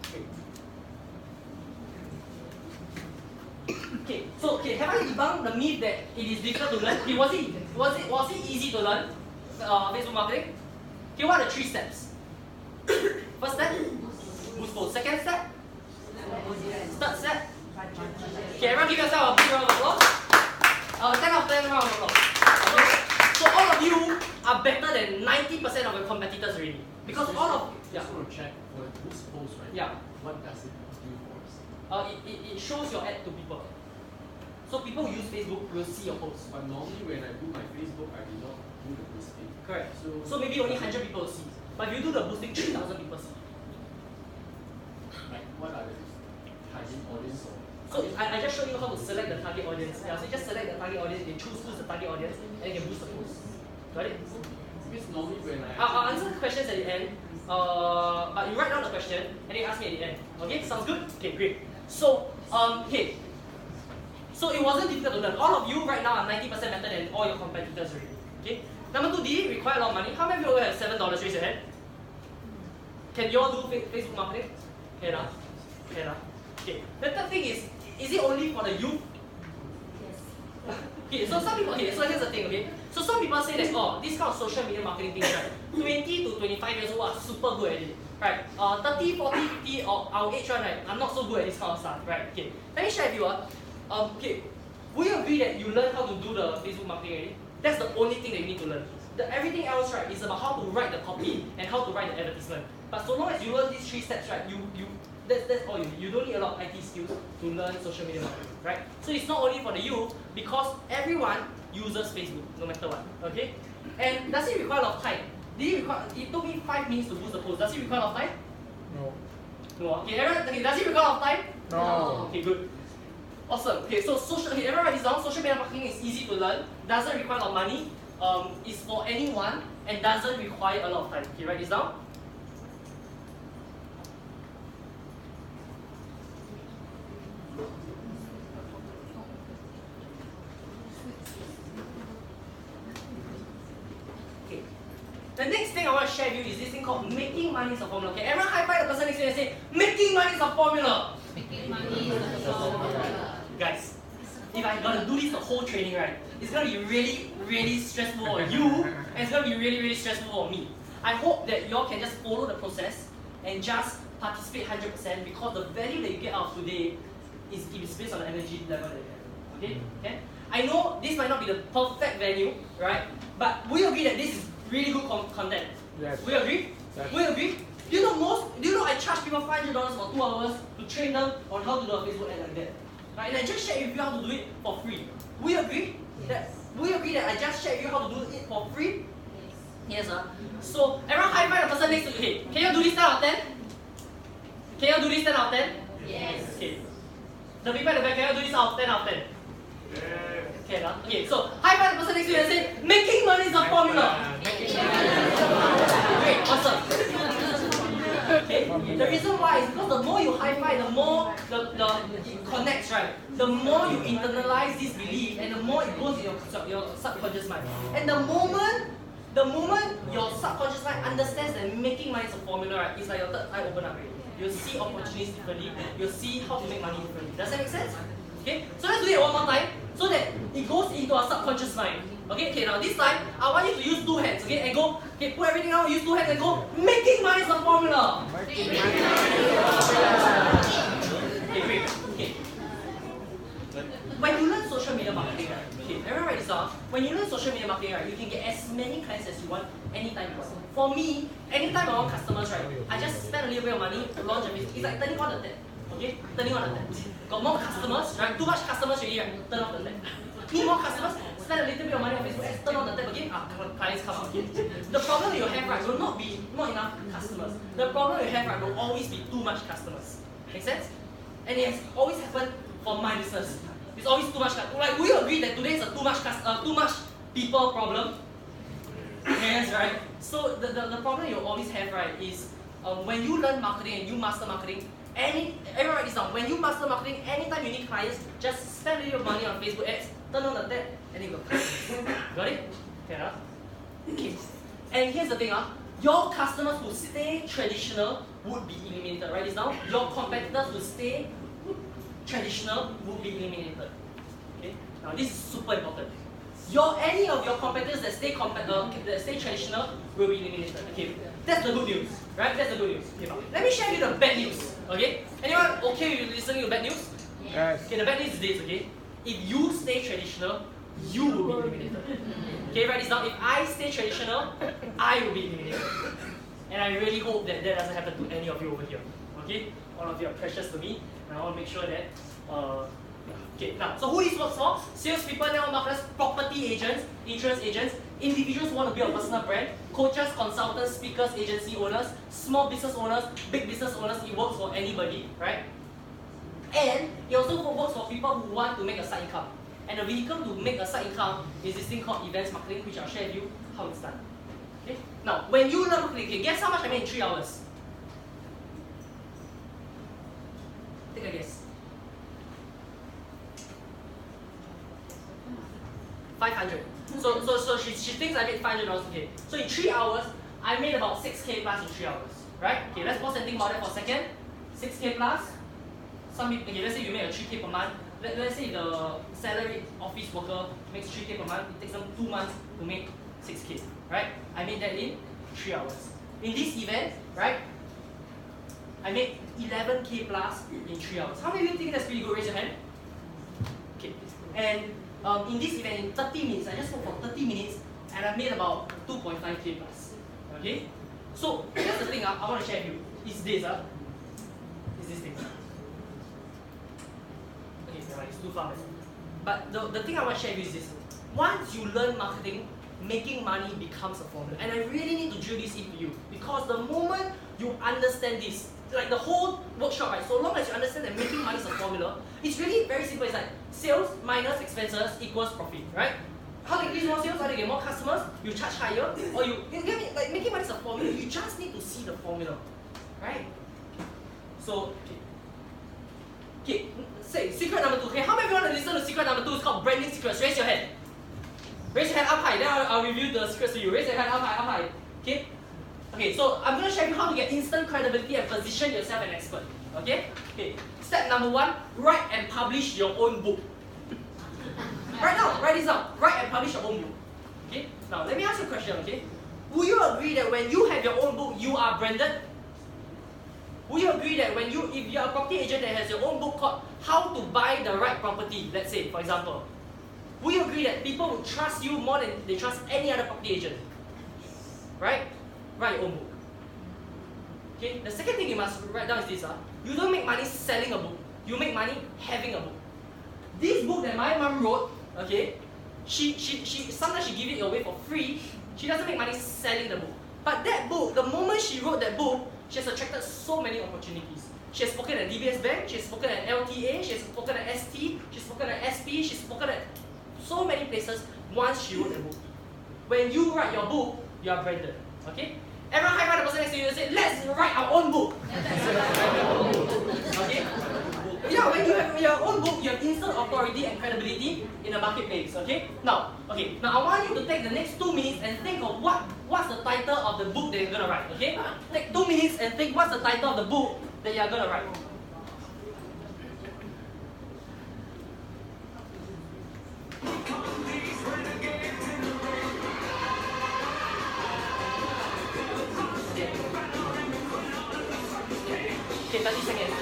Okay. debunk the myth that it is difficult to learn. Okay, was it easy to learn Facebook marketing? Okay, what are the 3 steps? First step, boost post. Second step, third step. Okay, everyone give yourself a big round of applause. 10 out of 10 round of applause. Okay? So all of you are better than 90% of your competitors already. Because all of Just want to check for this post, right? yeah. What does it do for us? It shows your ad to people. So people who use Facebook will see your post. But normally when I do my Facebook, I do not do the boosting. Correct. So Maybe only 100 people will see. But if you do the boosting, 3,000 people see. like what are the target audience or? So I just showed you how to select the target audience. Yeah, so you just select the target audience, you choose who's the target audience, and you can boost the post. Got it? Because normally when I'll answer the questions at the end. But you write down the question and then you ask me at the end. Okay, sounds good? Okay, great. So, okay. So it wasn't difficult to learn. All of you right now are 90% better than all your competitors already. Okay. Number 2, did it require a lot of money? How many of you have $7? Raise your hand. Can you all do Facebook marketing? Can ah? Can ah? Okay. The third thing is it only for the youth? Okay, so some people, okay, so here's the thing, okay? So some people say that, oh, this kind of social media marketing things, right? 20 to 25 years old are super good at it, right? 30, 40, 50, or our age one, right? I'm not so good at this kind of stuff, right? Okay, let me share with you, okay, will you agree that you learn how to do the Facebook marketing already? That's the only thing that you need to learn. Everything else, right, is about how to write the copy and how to write the advertisement. But so long as you learn these 3 steps, right, that's all you need. You don't need a lot of IT skills to learn social media marketing, right? So it's not only for the youth, because everyone uses Facebook, no matter what, okay? And does it require a lot of time? It took me 5 minutes to boost the post. Does it require a lot of time? No. No. Okay, everyone, okay, does it require a lot of time? No. Okay, good. Awesome. Okay, so everyone write this down. Social media marketing is easy to learn, doesn't require a lot of money, is for anyone, and doesn't require a lot of time. Okay, write this down. The next thing I want to share with you is this thing called making money is a formula. Okay, everyone high five the person next to you and say, making money is a formula. Making money is a formula. Guys, if I gotta do this the whole training, right, it's gonna be really, really stressful for you, and it's gonna be really, really stressful for me. I hope that y'all can just follow the process and just participate 100% because the value that you get out of today is based on the energy level that you have. Okay? Okay? I know this might not be the perfect value, right? But we agree that this is really good content. Yes. We agree? Yes. We agree? Do you know I charge people $500 for 2 hours to train them on how to do a Facebook ad like that? Right? And I just shared with you how to do it for free. We agree? Yes. We agree that I just shared with you how to do it for free? Yes. Yes, so everyone high five the person next to you. Hey, can you do this 10 out of 10? Can you do this 10 out of 10? Yes. Okay. The people at the back, can you do this out of 10 out of 10? Okay, okay, so high five the person next to you and say, making money is a formula. Great, awesome. Okay, the reason why is because the more you high five, the more it connects, right? The more you internalize this belief, and the more it goes in your subconscious mind. And the moment your subconscious mind understands that making money is a formula, right, it's like your third eye open up already. You'll see opportunities differently. You'll see how to make money differently. Does that make sense? Okay, so let's do it one more time so that it goes into our subconscious mind. Okay, now this time I want you to use 2 hands, okay, and go, okay, put everything down, use 2 hands and go, making money is a formula. Okay, great. Okay. When you learn social media marketing, right, okay, everyone write this down. When you learn social media marketing, right, you can get as many clients as you want anytime you want. For me, anytime I want customers, right, I just spend a little bit of money to launch a business. It's like turning on the tap. Okay, turning on the tap. Got more customers, right? Too much customers already, right? Turn off the tap. Need more customers? Spend a little bit of money on Facebook ads, turn on the tap again, clients come up again. The problem you have, right, will not be not enough customers. The problem you have, right, will always be too much customers. Make sense? And it has always happened for my business. It's always too much. Like, we agree that today is a too much people problem. Yes, right? So the problem you always have, right, is when you learn marketing and you master marketing, everyone write this down. When you master marketing, anytime you need clients, just spend a little money on Facebook ads, turn on the tap, and then go. Got it? Okay, okay. And here's the thing, your customers who stay traditional would be eliminated. Write this down. Your competitors who stay traditional would be eliminated. Okay? Now this is super important. Any of your competitors that stay traditional will be eliminated. Okay, that's the good news, right? That's the good news. Okay, let me share with you the bad news. Okay, anyone okay with listening to bad news? Yes. Okay, the bad news is this. Okay, if you stay traditional, you will be eliminated. Okay, write this down. If I stay traditional, I will be eliminated. And I really hope that that doesn't happen to any of you over here. Okay, all of you are precious to me, and I want to make sure that. Okay, now, so who this works for? Salespeople, network marketers, property agents, insurance agents, individuals who want to build a personal brand, coaches, consultants, speakers, agency owners, small business owners, big business owners. It works for anybody, right? And it also works for people who want to make a side income. And the vehicle to make a side income is this thing called events marketing, which I'll share with you how it's done. Okay? Now, when you learn marketing, okay, guess how much I made in 3 hours? Take a guess. 500. So she thinks I made $500. Okay. So in 3 hours, I made about 6K plus in 3 hours. Right? Okay, let's pause and think about that for a second. 6K plus. Some people, okay, let's say you make a 3K per month. Let's say the salary office worker makes 3K per month. It takes them 2 months to make 6K. Right? I made that in 3 hours. In this event, right? I made 11K plus in 3 hours. How many of you think that's pretty good? Raise your hand. Okay. And in this event, in 30 minutes, I just worked for 30 minutes and I made about 2.5K plus. Okay? So, here's the thing I want to share with you. Is this, is this thing. Okay, it's too far. But the thing I want to share with you is this. Once you learn marketing, making money becomes a formula. And I really need to drill this into you. Because the moment you understand this, like the whole workshop, right? So long as you understand that making money is a formula, it's really very simple. It's like sales minus expenses equals profit, right? How do you increase more sales? How do you get more customers? You charge higher, or you get me? Like making money is a formula. You just need to see the formula, right? So, okay, say secret number 2. Okay, how many of you want to listen to secret number 2? It's called branding secrets. Raise your hand. Raise your hand up high. Then I'll review the secrets to you. Raise your hand up high, up high. Okay. Okay, so I'm going to show you how to get instant credibility and position yourself as an expert. Okay? Okay. Step number 1, write and publish your own book. Right now, write this down. Write and publish your own book. Okay? Now, let me ask you a question, okay? Will you agree that when you have your own book, you are branded? Will you agree that if you're a property agent that has your own book called How to Buy the Right Property, let's say, for example, will you agree that people will trust you more than they trust any other property agent? Right? Write your own book. Okay? The second thing you must write down is this. You don't make money selling a book. You make money having a book. This book that my mom wrote, okay, she sometimes she give it away for free. She doesn't make money selling the book. But that book, the moment she wrote that book, she has attracted so many opportunities. She has spoken at DBS Bank, she has spoken at LTA, she has spoken at ST, she's spoken at SP, she's spoken at so many places once she wrote the book. When you write your book, you are branded. Okay? Everyone high five the person next to you and say, let's write our own book. Okay? Yeah, when you have your own book, you have instant authority and credibility in the marketplace. Okay? Now I want you to take the next 2 minutes and think of what's the title of the book that you're gonna write. Okay? Take 2 minutes and think what's the title of the book that you're gonna write. Okay, 30 seconds.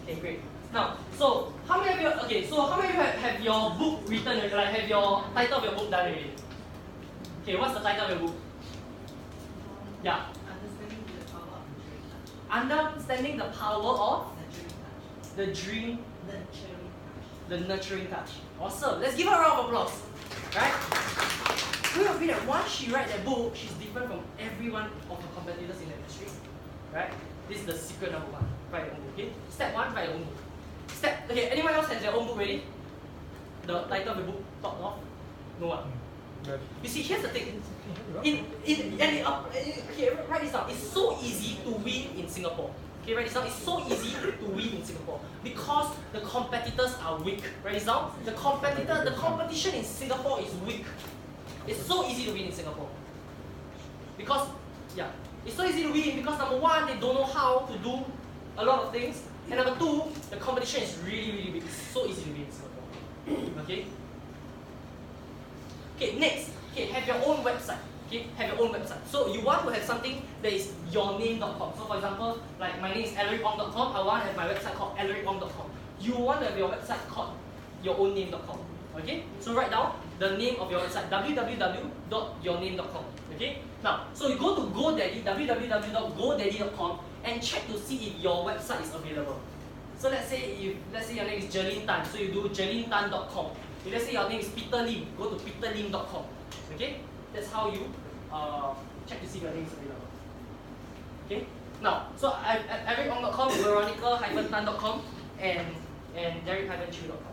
Okay, great. Now, so how many of you have your book written, like have your title of your book done already? Okay, what's the title of your book? Yeah. Understanding the power of the dream, the nurturing touch. Awesome. Let's give her a round of applause. Right? We agree that once she writes that book, she's different from every one of her competitors in the industry. Right? This is the secret number 1. Write your own book. Okay? Step 1, write your own book. Okay, anyone else has their own book ready? The title of the book thought of? No one. You see, here's the thing. Okay, write this down. It's so easy to win in Singapore. Okay, write this down. It's so easy to win in Singapore because the competitors are weak. Write this down. The competition in Singapore is weak. It's so easy to win in Singapore. Because, yeah, it's so easy to win because number one, they don't know how to do a lot of things. And number two, the competition is really, really big. It's so easy to win in Singapore. Okay? Okay, next. Okay, have your own website. Okay, have your own website. So you want to have something that is yourname.com. So for example, like my name is alaricong.com. I want to have my website called alaricong.com. You want to have your website called yourowname.com. Okay, so write down the name of your website, www.yourname.com. Okay, now so you go to GoDaddy, www.godaddy.com, and check to see if your website is available. So let's say your name is Jerlyn Tan, so you do jerlyntan.com. If let's say your name is Peter Lim, go to peterlim.com. Okay, that's how you check to see if your name is available. Okay, now so alaricong.com, veronica-tan.com, and derek-chiu.com.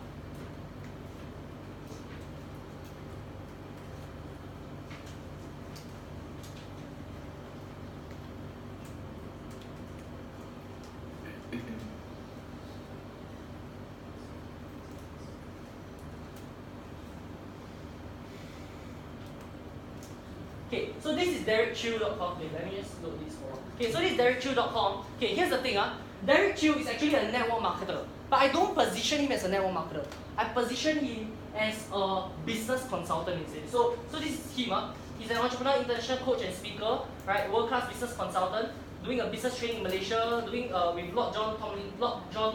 Okay, so this is derek-chiu.com. Okay, let me just load this for. Okay, so this is derek-chiu.com. Okay, here's the thing. Derek Chiu is actually a network marketer, but I don't position him as a network marketer. I position him as a business consultant instead. So this is him. He's an entrepreneur, international coach and speaker, right? World-class business consultant, doing a business training in Malaysia, doing with Lord John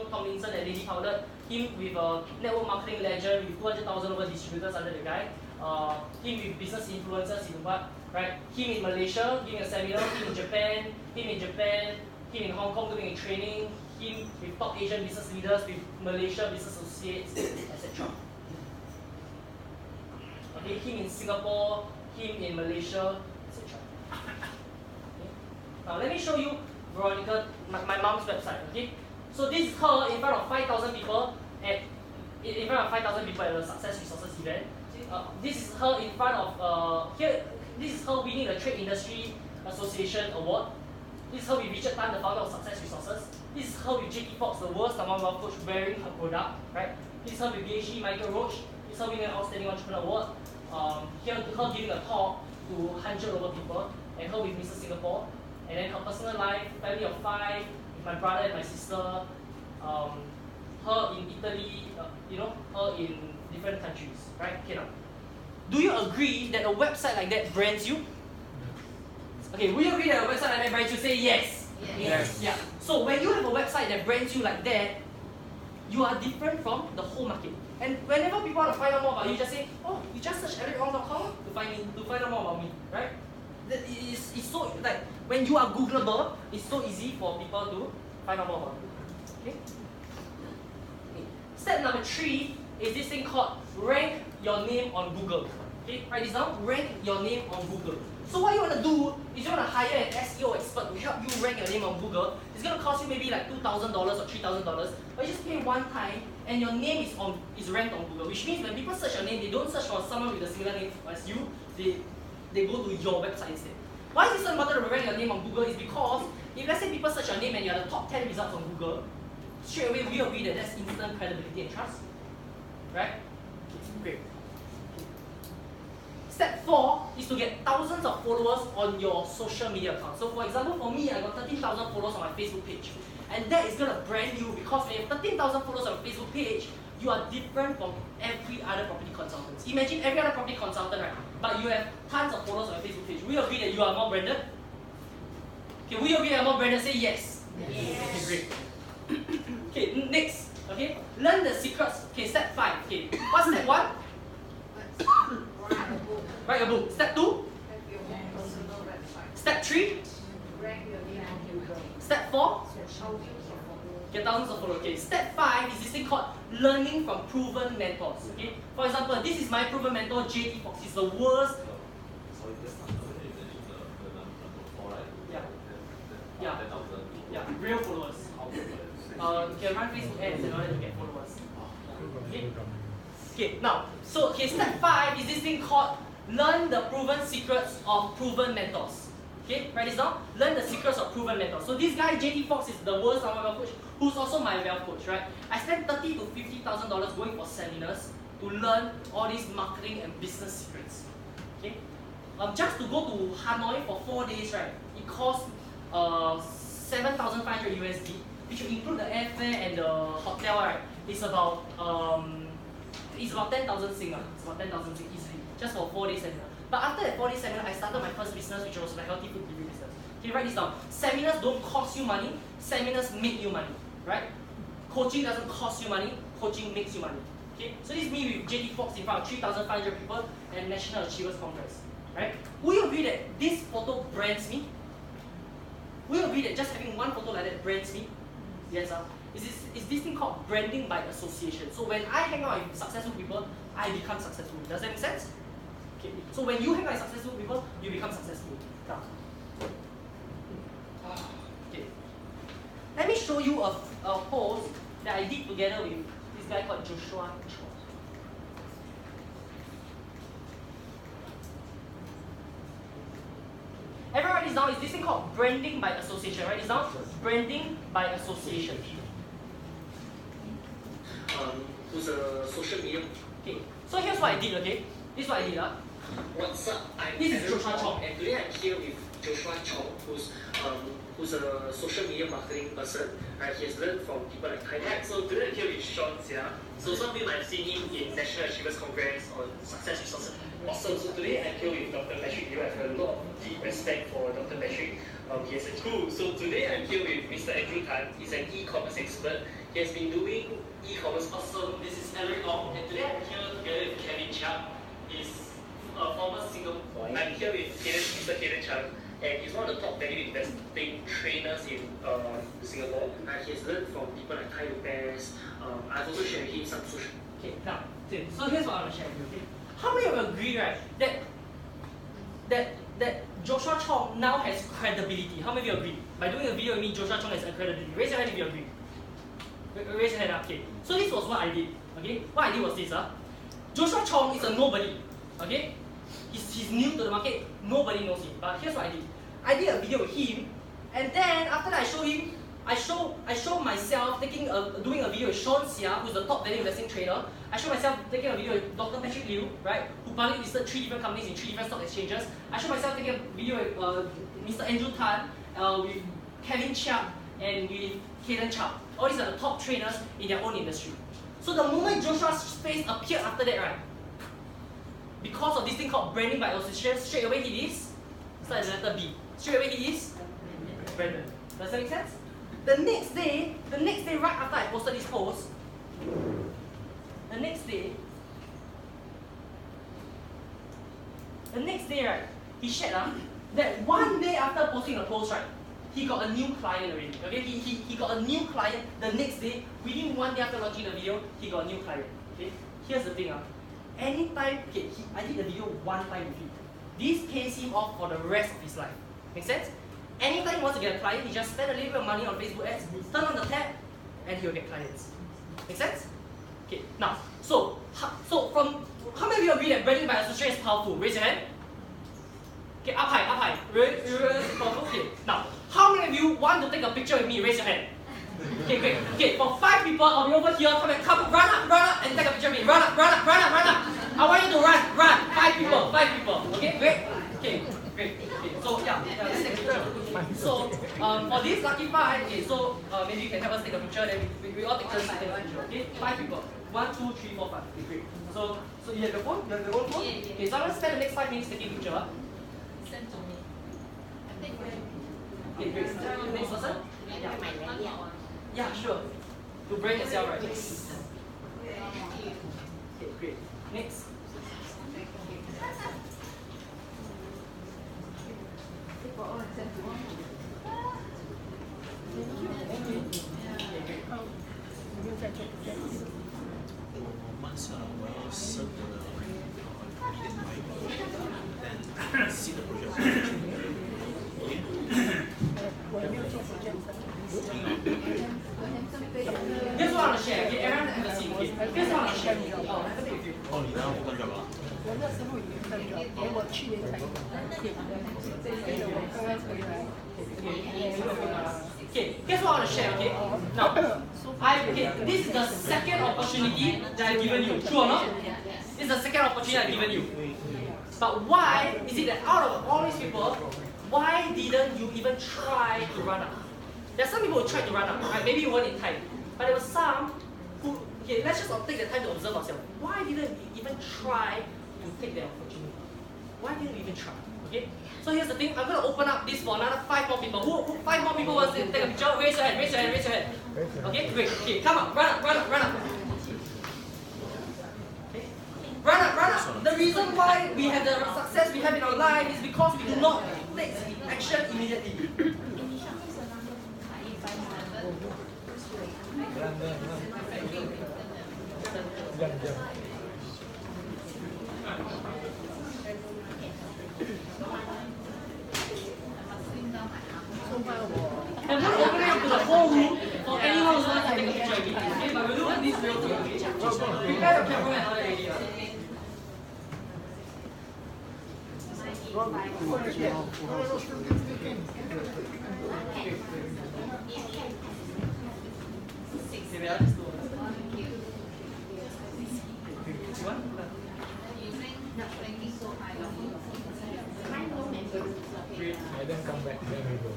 Tomlinson and Lady Powder. Him with a network marketing legend with 200,000 over distributors under the guy. Him with business influencers in what, right? Him in Malaysia giving a seminar, him in Japan, him in Hong Kong doing a training, him with top Asian business leaders, with Malaysia business associates, etc. Okay, him in Singapore, him in Malaysia, etc. Okay. Now let me show you Veronica, my mom's website. Okay, so this is her in front of 5,000 people at the Success Resources event. This is her in front of This is her winning the Trade Industry Association award. This is her with Richard Tan, the founder of Success Resources. This is her with JT Fox, the world's #1 wealth coach, wearing her product, right? This is her with PhD Michael Roach. This is her winning an Outstanding Entrepreneur Award. Here, her giving a talk to 100 over people, and her with Mr. Singapore. And then her personal life, family of 5, with my brother and my sister. Her in Italy, her in different countries, right? Okay, now, do you agree that a website like that brands you? Okay, will you agree that a website like that brands you? Say yes. Yes. Yeah. So when you have a website that brands you like that, you are different from the whole market. And whenever people want to find out more about you, just say, oh, you just search alaricong.com to find out more about me, right? It's so, like, when you are Googleable, it's so easy for people to find out more about you. Okay? Step number 3 is this thing called rank your name on Google. Okay, write this down. Rank your name on Google. So what you want to do is you want to hire an SEO expert to help you rank your name on Google. It's going to cost you maybe like $2,000 or $3,000, but you just pay one time and your name is ranked on Google. Which means when people search your name, they don't search for someone with a similar name as you. They go to your website instead. Why is it so important to rank your name on Google? Is because if let's say people search your name and you're the top 10 results on Google, straight away we agree that that's instant credibility and trust. Right? Okay, great. Step 4 is to get thousands of followers on your social media account. So for example, for me, I got 13,000 followers on my Facebook page. And that is going to brand you because when you have 13,000 followers on your Facebook page, you are different from every other property consultant. Imagine every other property consultant, right? But you have tons of followers on your Facebook page. We agree that you are more branded? Okay, we agree that you are more branded? Say yes. Yes. Okay, great. Okay, next. Okay, learn the secrets. Okay, step 5. Okay, what's step 1? Write a book. Step 2? Step 3? Step 4? Get thousands of followers. Okay, step 5 is this thing called learning from proven mentors. Okay, for example, this is my proven mentor, JT Fox. He's the worst. Yeah, real followers. You can run Facebook ads in order to get followers. Okay, now, so step 5 is this thing called learn the proven secrets of proven mentors. Okay, write this down. Learn the secrets of proven mentors. So this guy, JT Fox, is the world's wealth coach, who's also my wealth coach, right? I spent $30,000 to $50,000 going for seminars to learn all these marketing and business secrets. Okay, just to go to Hanoi for 4 days, right? It costs 7,500 USD, which will include the airfare and the hotel, right? It's about 10,000 Sing. It's about 10,000 Sing easily, just for 4 days seminar. But after that 4 days seminar, I started my first business, which was the healthy food delivery business. Okay, write this down. Seminars don't cost you money. Seminars make you money, right? Coaching doesn't cost you money. Coaching makes you money. Okay, so this is me with JT Fox in front of 3,500 people and National Achievers Congress, right? Will you agree that this photo brands me? Will you agree that just having one photo like that brands me? Yes, It's this thing called branding by association. So when I hang out with successful people, I become successful. Does that make sense? Okay. So when you hang out with successful people, you become successful. Now, okay. Let me show you a post that I did together with this guy called Joshua Cho. Everyone write this down. Is this thing called branding by association? Write this down. Branding by association. Who's a social media? Okay. So here's what I did. Okay. This is what I did. What's up? I'm This is Alaric Joshua Ong, Chong. and today I'm here with Joshua Chong, who's a social media marketing person. Right, he has learned from people like Hypnosis. So today I'm here with Sean Xia. So some of you might have seen him in National Achievers Congress on Success Resources. Awesome. So today I'm here with Dr. Patrick. You have a lot of deep respect for Dr. Patrick. He has a cool. So today I'm here with Mr. Andrew Tan. He's an e-commerce expert. He has been doing e-commerce. Awesome. This is Alaric Ong, and today I'm here together with Kevin Chia. He's a former single. I'm here with Mr. Kevin Chan, and he's one of the top value investing trainers in Singapore. He has learned from people like Ty Lopez. I've also shared with him some social. Okay. Now, so here's what I want to share with you. Okay. How many of you agree, right, that Joshua Chong now has credibility? How many of you agree? By doing a video with me, Joshua Chong has credibility. Raise your hand if you agree. Raise your hand up. Okay. So this was what I did. Okay. What I did was this. Joshua Chong is a nobody. Okay. He's new to the market. Nobody knows him. But here's what I did. I did a video with him, and then after that I show him. I show myself doing a video with Sean Xia, who's the top value investing trader. I show myself taking a video with Dr. Patrick Liu, right, who publicly listed 3 different companies in 3 different stock exchanges. I show myself taking a video with Mr. Andrew Tan, with Kevin Chia, and with Kaden Chow. All these are the top trainers in their own industry. So the moment Joshua's face appeared after that, right, because of this thing called branding by association, straight away he is, start with the letter B. Straight away he is Brandon. Does that make sense? The next day, right after I posted this post, the next day, right, he shared that 1 day after posting the post, right, he got a new client already. Okay, he got a new client the next day. Within 1 day after launching the video, he got a new client. Okay, here's the thing. Anytime, okay, I did the video 1 time with him. This pays him off for the rest of his life. Make sense? Anytime he wants to get a client, he just spend a little bit of money on Facebook ads, turn on the tab, and he'll get clients. Make sense? Okay, now, so from how many of you agree that branding by association is powerful? Raise your hand. Okay, up high. Really powerful. Okay, now, how many of you want to take a picture with me? Raise your hand. Okay, great. Okay, for 5 people, I'll be over here. Come, run up, and take a picture of me. Run up. I want you to run. 5 people. Okay, great. Okay, great. Okay, so yeah, let's take a picture. So for this lucky 5, okay, so maybe you can help us take a picture. Then we all take turns to take a picture. Okay, 5 people. 1, 2, 3, 4, 5. Okay, great. So you have the phone. You have your own phone. Okay, so I'm gonna spend the next 5 minutes taking a picture. Send to me. I think Okay, great. Next person. Yeah, sure. To brand yourself, right? Okay, great. Next. Once well served the needed by then see the project. Here's what I want to share. Okay, everyone have a seat. Okay, here's what I want to share. Oh, have a seat with you. 哦，你那我跟着吧。我那时候已经分了，因为我去年才这一届我刚刚回来。Okay, here's what I want to share. Okay, now, this is the second opportunity that I've given you. True or not? This is the second opportunity I've given you. But why is it that out of all these people, why didn't you even try to run up? There are some people who tried to run up, right? Maybe you weren't in time. But there were some who, okay, let's just take the time to observe ourselves. Why didn't we even try to take the opportunity? Why didn't we even try? Okay? So here's the thing, I'm going to open up this for another 5 more people. Who 5 more people wants to take a picture? Raise your hand, raise your hand, raise your hand. Okay, great. Okay, come on, run up, run up, run up. Okay. Run up, run up. The reason why we have the success we have in our life is because we do not take action immediately. I'm going to open it up to the whole room for anyone who wants to take a picture of me. Okay, but we'll look at this real quick. Prepare your camera and all that already. And then come back, then we go.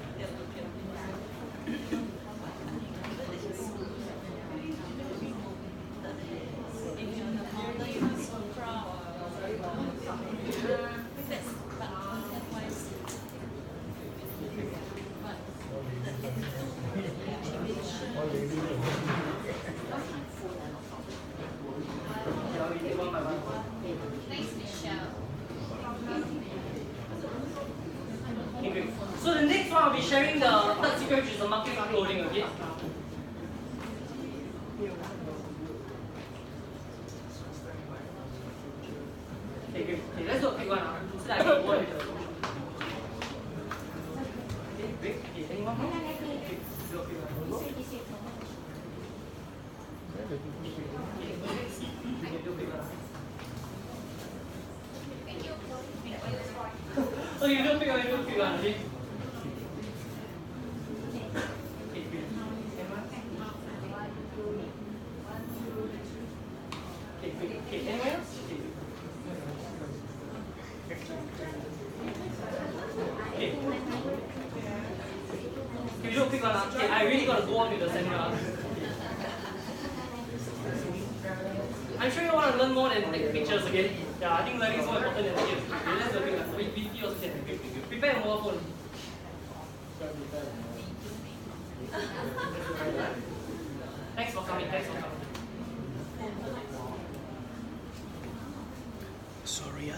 So the next one I'll be sharing the third secret, which is the marketing uploading, okay? Okay, great. Okay, let's do a quick one. So that I can go on with the... Okay, great. Okay, anyone more? Okay, do a quick one. Okay, do a quick one. Okay, do a quick one, do a quick one, okay? I really got to go on with the seminar. I'm sure you want to learn more than take pictures again. Yeah, I think learning is more important than taking pictures. Okay, let's do it. VP also can take pictures. Prepare your mobile phone. Thanks for coming. Thanks for coming. Sorry,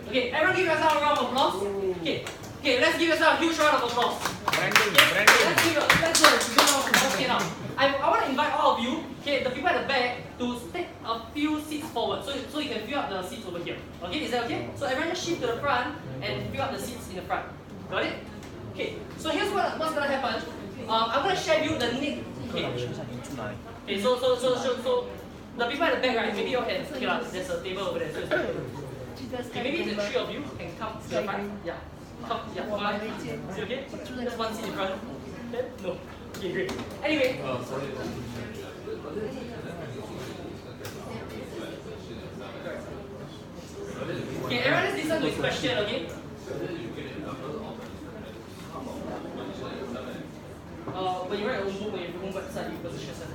Okay, everyone give yourself a round of applause. Okay, let's give yourself a huge round of applause. Branding. Let's do a big round of applause. Okay, now, I want to invite all of you, okay, the people at the back, to take a few seats forward, so you can fill up the seats over here. Okay, is that okay? So everyone just shift to the front and fill up the seats in the front. Got it? Okay, so here's what's gonna happen. I'm gonna share you the next. Okay, so the people at the back, right? Maybe you can. Okay, there's a table over there. So okay, maybe the three of you can come to the front. Yeah. Come. Yeah. One. Is it okay? Just one seat in front. Okay? No. Okay, great. Anyway. Okay, everyone let's listen to this question, okay? When you write your own book, when you have your own website, you position yourself.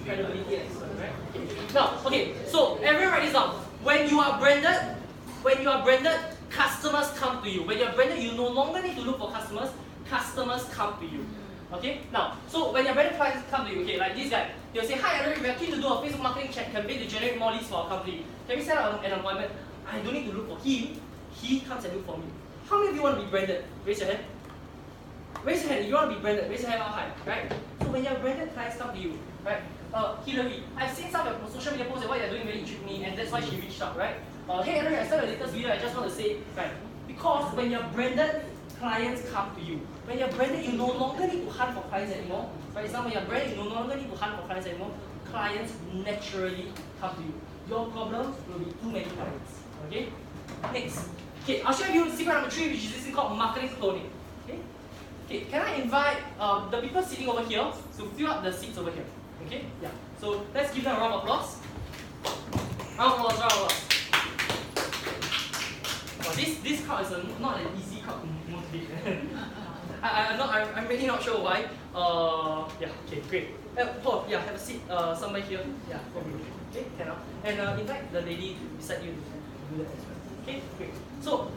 Credibility expert, right? Now, okay, so everyone write this down. When you are branded, customers come to you. When you are branded, you no longer need to look for customers. Customers come to you. Okay? Now, so when your branded clients come to you, okay, like this guy, he'll say, "Hi, Alaric, we are keen to do a Facebook marketing campaign to generate more leads for our company. Can we set up an appointment?" I don't need to look for him. He comes and look for me. How many of you want to be branded? Raise your hand. Raise your hand if you want to be branded. Raise your hand up high, right? So when your branded clients come to you, right? Hillary, I've seen some of your social media posts and what you're doing really intrigued me, and that's why she reached out, right? Hey, Alaric, I saw your latest video. I just want to say, right? Because when you're branded, clients come to you. When you're branded, you no longer need to hunt for clients anymore. For example, when you're branded, you no longer need to hunt for clients anymore. Clients naturally come to you. Your problem will be too many clients. Okay? Next. Okay, I'll share with you secret number 3, which is this thing called marketing cloning. Okay? Okay, can I invite the people sitting over here to fill up the seats over here? Okay? Yeah. So let's give them a round of applause. Round of applause, round of applause. Well, this crowd is not an easy crowd to motivate. I'm really not sure why. Yeah, okay, great. Paul, yeah, have a seat somewhere here. Yeah, over here. Okay, can I? And invite the lady beside you to do that as well. Okay, great. So,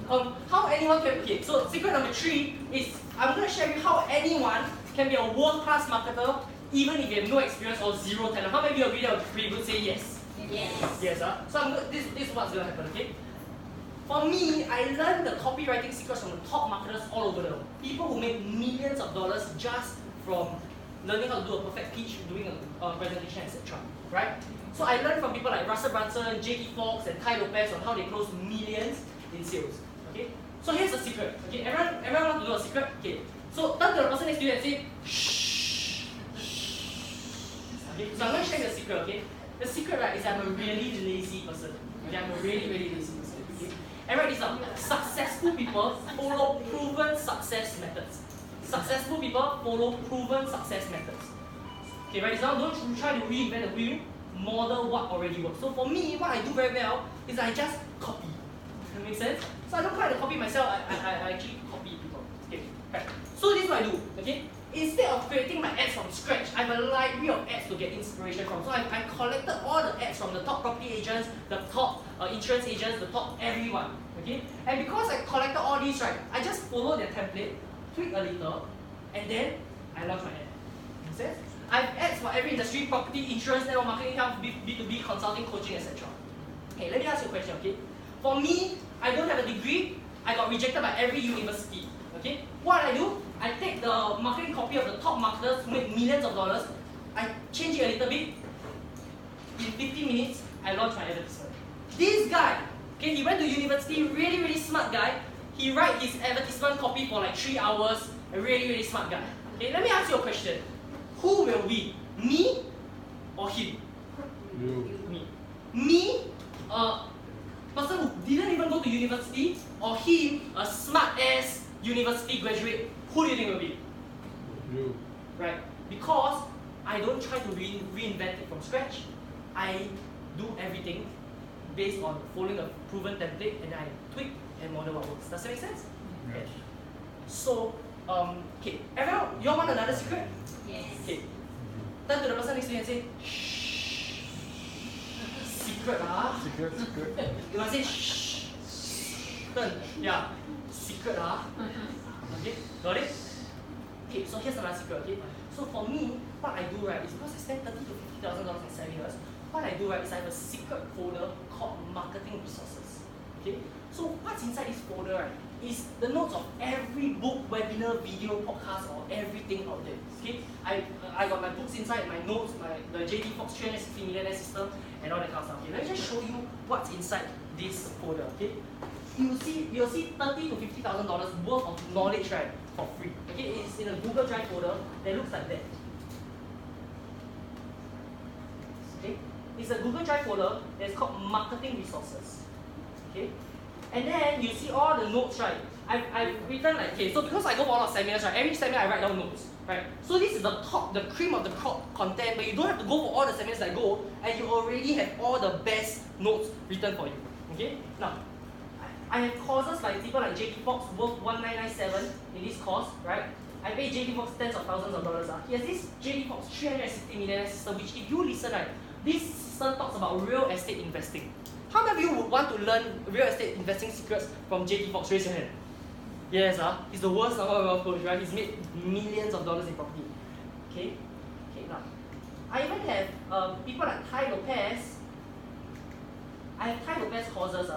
how anyone can, okay, so secret number 3 is, I'm going to share with you how anyone can be a world-class marketer even if you have no experience or zero talent. How many of you agree that we would say yes? Yes. Yes, so this is what's going to happen, okay? For me, I learned the copywriting secrets from the top marketers all over the world. People who make millions of dollars just from learning how to do a perfect pitch, doing a presentation, etc. Right? So I learned from people like Russell Brunson, J.T. Fox, and Tai Lopez on how they close millions in sales. Okay? So here's the secret. Okay, everyone wants to know a secret? Okay. So turn to the person next to you and say, shh. Okay, so I'm going to share the secret, okay? The secret, right, is I'm a really lazy person. Okay, I'm a really lazy person. Okay? And write this down. Successful people follow proven success methods. Successful people follow proven success methods. Okay, write this down. Don't try to reinvent the wheel. Model what already works. So for me, what I do very well is I just copy. Does that make sense? So I don't try to copy myself. I actually copy people. Okay, right. So this is what I do. Okay. Instead of creating my ads from scratch, I have a library of ads to get inspiration from. So I collected all the ads from the top property agents, the top insurance agents, the top everyone. Okay? And because I collected all these, right, I just follow their template, tweak a little, and then I launch my ad. Make sense? I have ads for every industry: property, insurance, network marketing, health, B2B, consulting, coaching, etc. Okay, let me ask you a question, okay? For me, I don't have a degree. I got rejected by every university. Okay? What I do? I take the marketing copy of the top marketers who make millions of dollars, I change it a little bit. In 15 minutes, I launch my advertisement. This guy, okay, he went to university, really smart guy. He write his advertisement copy for like 3 hours, a really smart guy. Okay, let me ask you a question. Who will win? Me or him? You. Me, a person who didn't even go to university, or him, a smart ass university graduate? Who do you think will be? You. Right? Because I don't try to reinvent it from scratch. I do everything based on following a proven template, and I tweak and model what works. Does that make sense? Yes. Okay. So, okay, everyone, you all want another secret? Yes. Okay. Turn to the person next to you and say, shh. Secret, ah. Secret. You must say, shh. Turn. Yeah. Secret, ah. Okay, got it? Okay, so here's another secret, okay? So for me, what I do, right, is because I spend $30,000 to $50,000 in seminars, what I do, right, is I have a secret folder called marketing resources. Okay? So what's inside this folder, right, is the notes of every book, webinar, video, podcast, or everything out there. Okay? I got my books inside, my notes, the J.T. Fox 360 Millionaire system, and all that kind of stuff. Okay? Let me just show you what's inside this folder. Okay? You'll see $30,000 to $50,000 worth of knowledge, right, for free. Okay, it's in a Google Drive folder that looks like that. Okay, it's a Google Drive folder that's called marketing resources. Okay, and then you see all the notes, right? I've written like, okay, so because I go for a lot of seminars, right? Every seminar I write down notes, right? So this is the top, the cream of the crop content, but you don't have to go for all the seminars I go, and you already have all the best notes written for you. Okay, now. I have courses by people like J.T. Fox worth $1997 in this course, right? I pay J.T. Fox tens of thousands of dollars. He has this J.T. Fox 360 Millionaire system, which if you listen, right, this system talks about real estate investing. How many of you would want to learn real estate investing secrets from J.T. Fox? Raise your hand. Yes, he's the worst number one coach, right? He's made millions of dollars in property. Okay, now. I even have people like Tai Lopez. I have Tai Lopez courses.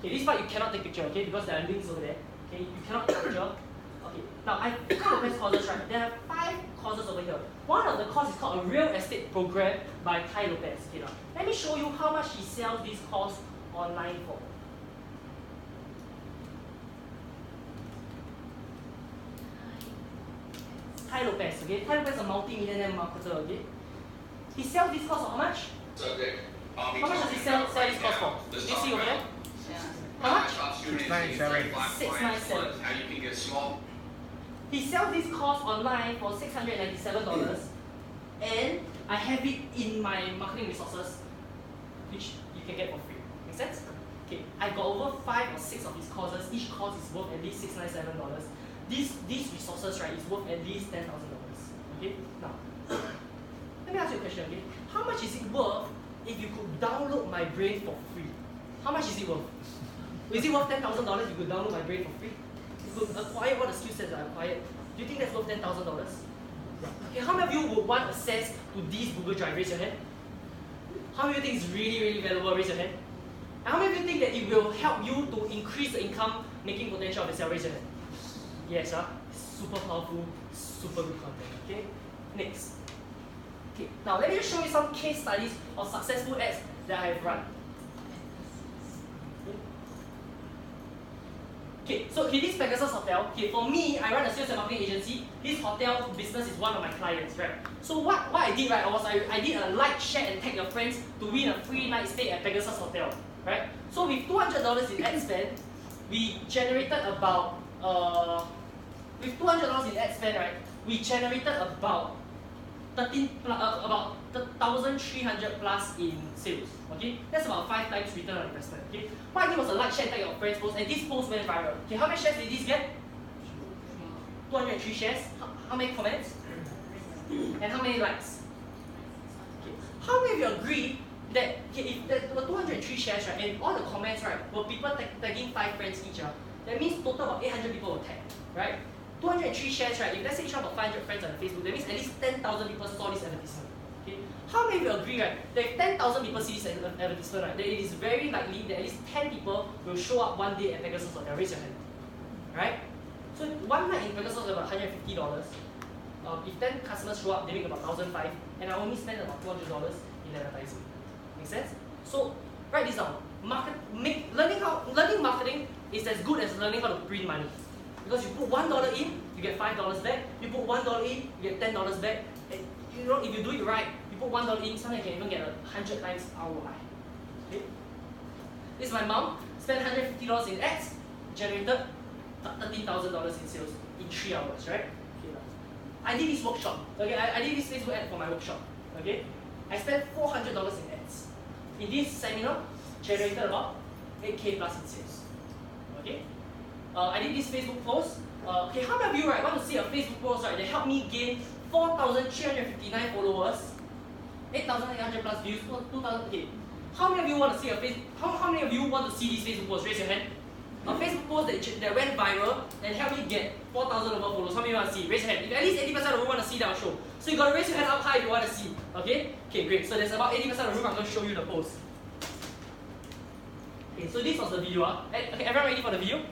Okay, this part you cannot take picture, okay, because there are links over there. Okay, you cannot capture. Okay, now I have Tai Lopez courses, right? There are 5 courses over here. One of the courses is called a real estate program by Tai Lopez. Okay, now let me show you how much he sells this course online for. Tai Lopez, okay? Tai Lopez is a multi-millionaire marketer, okay? He sells this course for how much? How much does he sell this course for? Do you see over there? How much? 697. 697. How you can get small. He sells this course online for $697, and I have it in my marketing resources, which you can get for free. Make sense? Okay, I got over 5 or 6 of his courses. Each course is worth at least $697. These resources, right, is worth at least $10,000. Okay, now let me ask you a question. Okay, how much is it worth if you could download my brain for free? How much is it worth? Is it worth $10,000 if you could download my brain for free? You could acquire all the skill sets I acquired. Do you think that's worth $10,000? Okay, how many of you would want access to these Google Drive? Raise your hand. How many of you think it's really, really valuable? Raise your hand. And how many of you think that it will help you to increase the income making potential of yourself? Raise your hand. Yes, super powerful, super good content. Okay, next. Okay, now let me just show you some case studies of successful ads that I have run. Okay, so this Pegasus Hotel. Okay, for me, I run a sales and marketing agency. This hotel business is one of my clients, right? So what I did, right, was I did a like, share, and tag your friends to win a free night stay at Pegasus Hotel, right? So with $200 in ad spend, we generated about with $200 in ad spend, right, we generated about 1,300 plus in sales. Okay, that's about 5 times return on investment. Okay, what I did was a like, share, tag your friends post, and this post went viral. Okay, how many shares did this get? 203 shares. How many comments? And how many likes? Okay, how many of you agree that if there were 203 shares, right, and all the comments, right, were people tagging 5 friends each, that means total about 800 people were tagged, right? 203 shares, right? If let's say each one got 500 friends on Facebook, that means at least 10,000 people saw this advertisement. Okay, how many of you agree, right? That if 10,000 people see this advertisement, right, then it is very likely that at least 10 people will show up one day at Pegasus Hotel. Raise your hand. Right? So one night in Pegasus is about $150. If 10 customers show up, they make about $1,500, and I only spend about $200 in advertising. Make sense? So write this down. Learning marketing is as good as learning how to print money. Because you put $1 in, you get $5 back. You put $1 in, you get $10 back. And you know, if you do it right, you put $1 in, sometimes you can even get 100 times ROI. Okay? This is my mom. Spent $150 in ads, generated $13,000 in sales in 3 hours, right? Okay. I did this workshop. Okay, I did this Facebook ad for my workshop. Okay, I spent $400 in ads. In this seminar, generated about 8K plus in sales. Okay. I did this Facebook post. Okay, how many of you, right, want to see a Facebook post, right, that helped me gain 4,359 followers, 8,800 plus views, 2,000. Okay, how many of you want to see a Facebook? How many of you want to see this Facebook post? Raise your hand. A Facebook post that went viral and helped me get 4,000 over followers. How many want to see? Raise your hand. If at least 80% of you want to see that, I'll show. So you gotta raise your hand up high if you want to see. Okay? Okay, great. So there's about 80% of the room. I'm gonna show you the post. Okay, so this was the video. Okay, everyone ready for the video?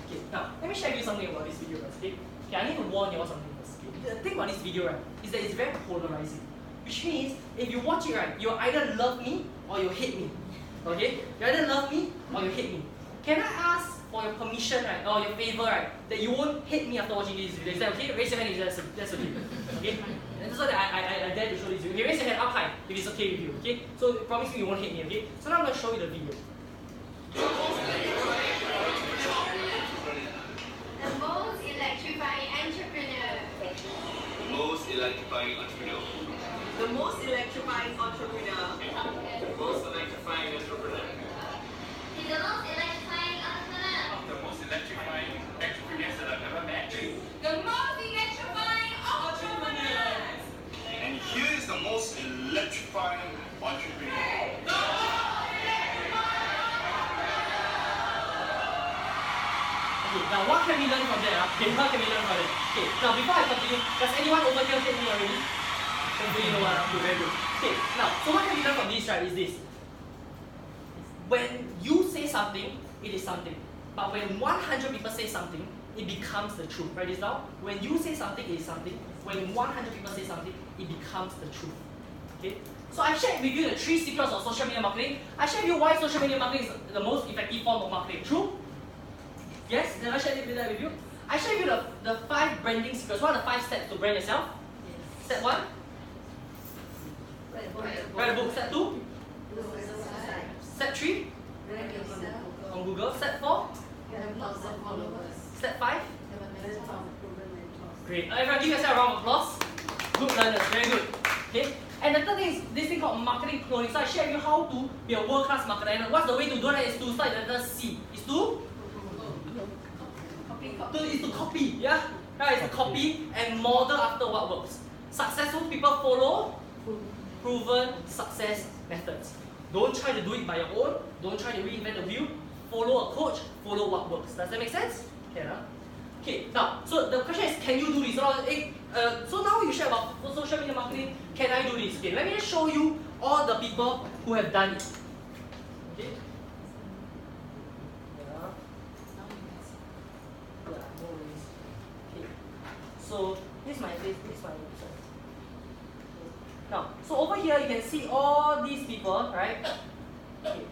Okay, now let me share with you something about this video first. Okay, I need to warn you all something first. Okay, the thing about this video, right, is that it's very polarizing. Which means if you watch it, right, you'll either love me or you hate me. Okay, you either love me or you hate me. Can I ask for your permission, right, or your favor, right, that you won't hate me after watching this video? Is that okay? Raise your hand if that's okay. Okay? And that's why I dare to show this video. Okay, raise your hand up high if it's okay with you. Okay? So promise me you won't hate me. Okay? So now I'm gonna show you the video. The most electrifying entrepreneur. The most electrifying entrepreneur. The most electrifying entrepreneur. The most electrifying entrepreneur. He's the most electrifying entrepreneur. The most electrifying entrepreneurs that I've ever met. The most electrifying entrepreneur. And here is the most electrifying entrepreneur. Okay, now what can we learn from that? Okay, what can we learn from it? Okay, now before I continue, does anyone over here hate me already? Hopefully no one. Okay, very good. Okay, now, so what can we learn from this, right, is this. When you say something, it is something. But when 100 people say something, it becomes the truth. Write this down. When you say something, it is something. When 100 people say something, it becomes the truth. Okay? So I shared with you the 3 secrets of social media marketing. I shared with you why social media marketing is the most effective form of marketing. True? Yes? Did I share that with you? I shared with you the 5 branding secrets. What are the 5 steps to brand yourself? Yes. Step 1? Write a book. Step 2? Step 3? On Google. Step 4? Great. Everyone give yourself a round of applause. Good learners, very good. Okay. And the third thing is this thing called marketing cloning. So I share with you how to be a world-class marketer. And what's the way to do that is to start the letter C. Is to copy. Yeah? Right, it's to copy and model after what works. Successful people follow proven success methods. Don't try to do it by your own. Don't try to reinvent the wheel. Follow a coach. Follow what works. Does that make sense? Yeah. Okay. Now, so the question is, can you do this? So now you share about social media marketing. Can I do this? Okay. Let me just show you all the people who have done it. Okay. Yeah. Yeah. No worries. Okay. So this is my face. This is my website. Now, so over here you can see all these people, right? Okay.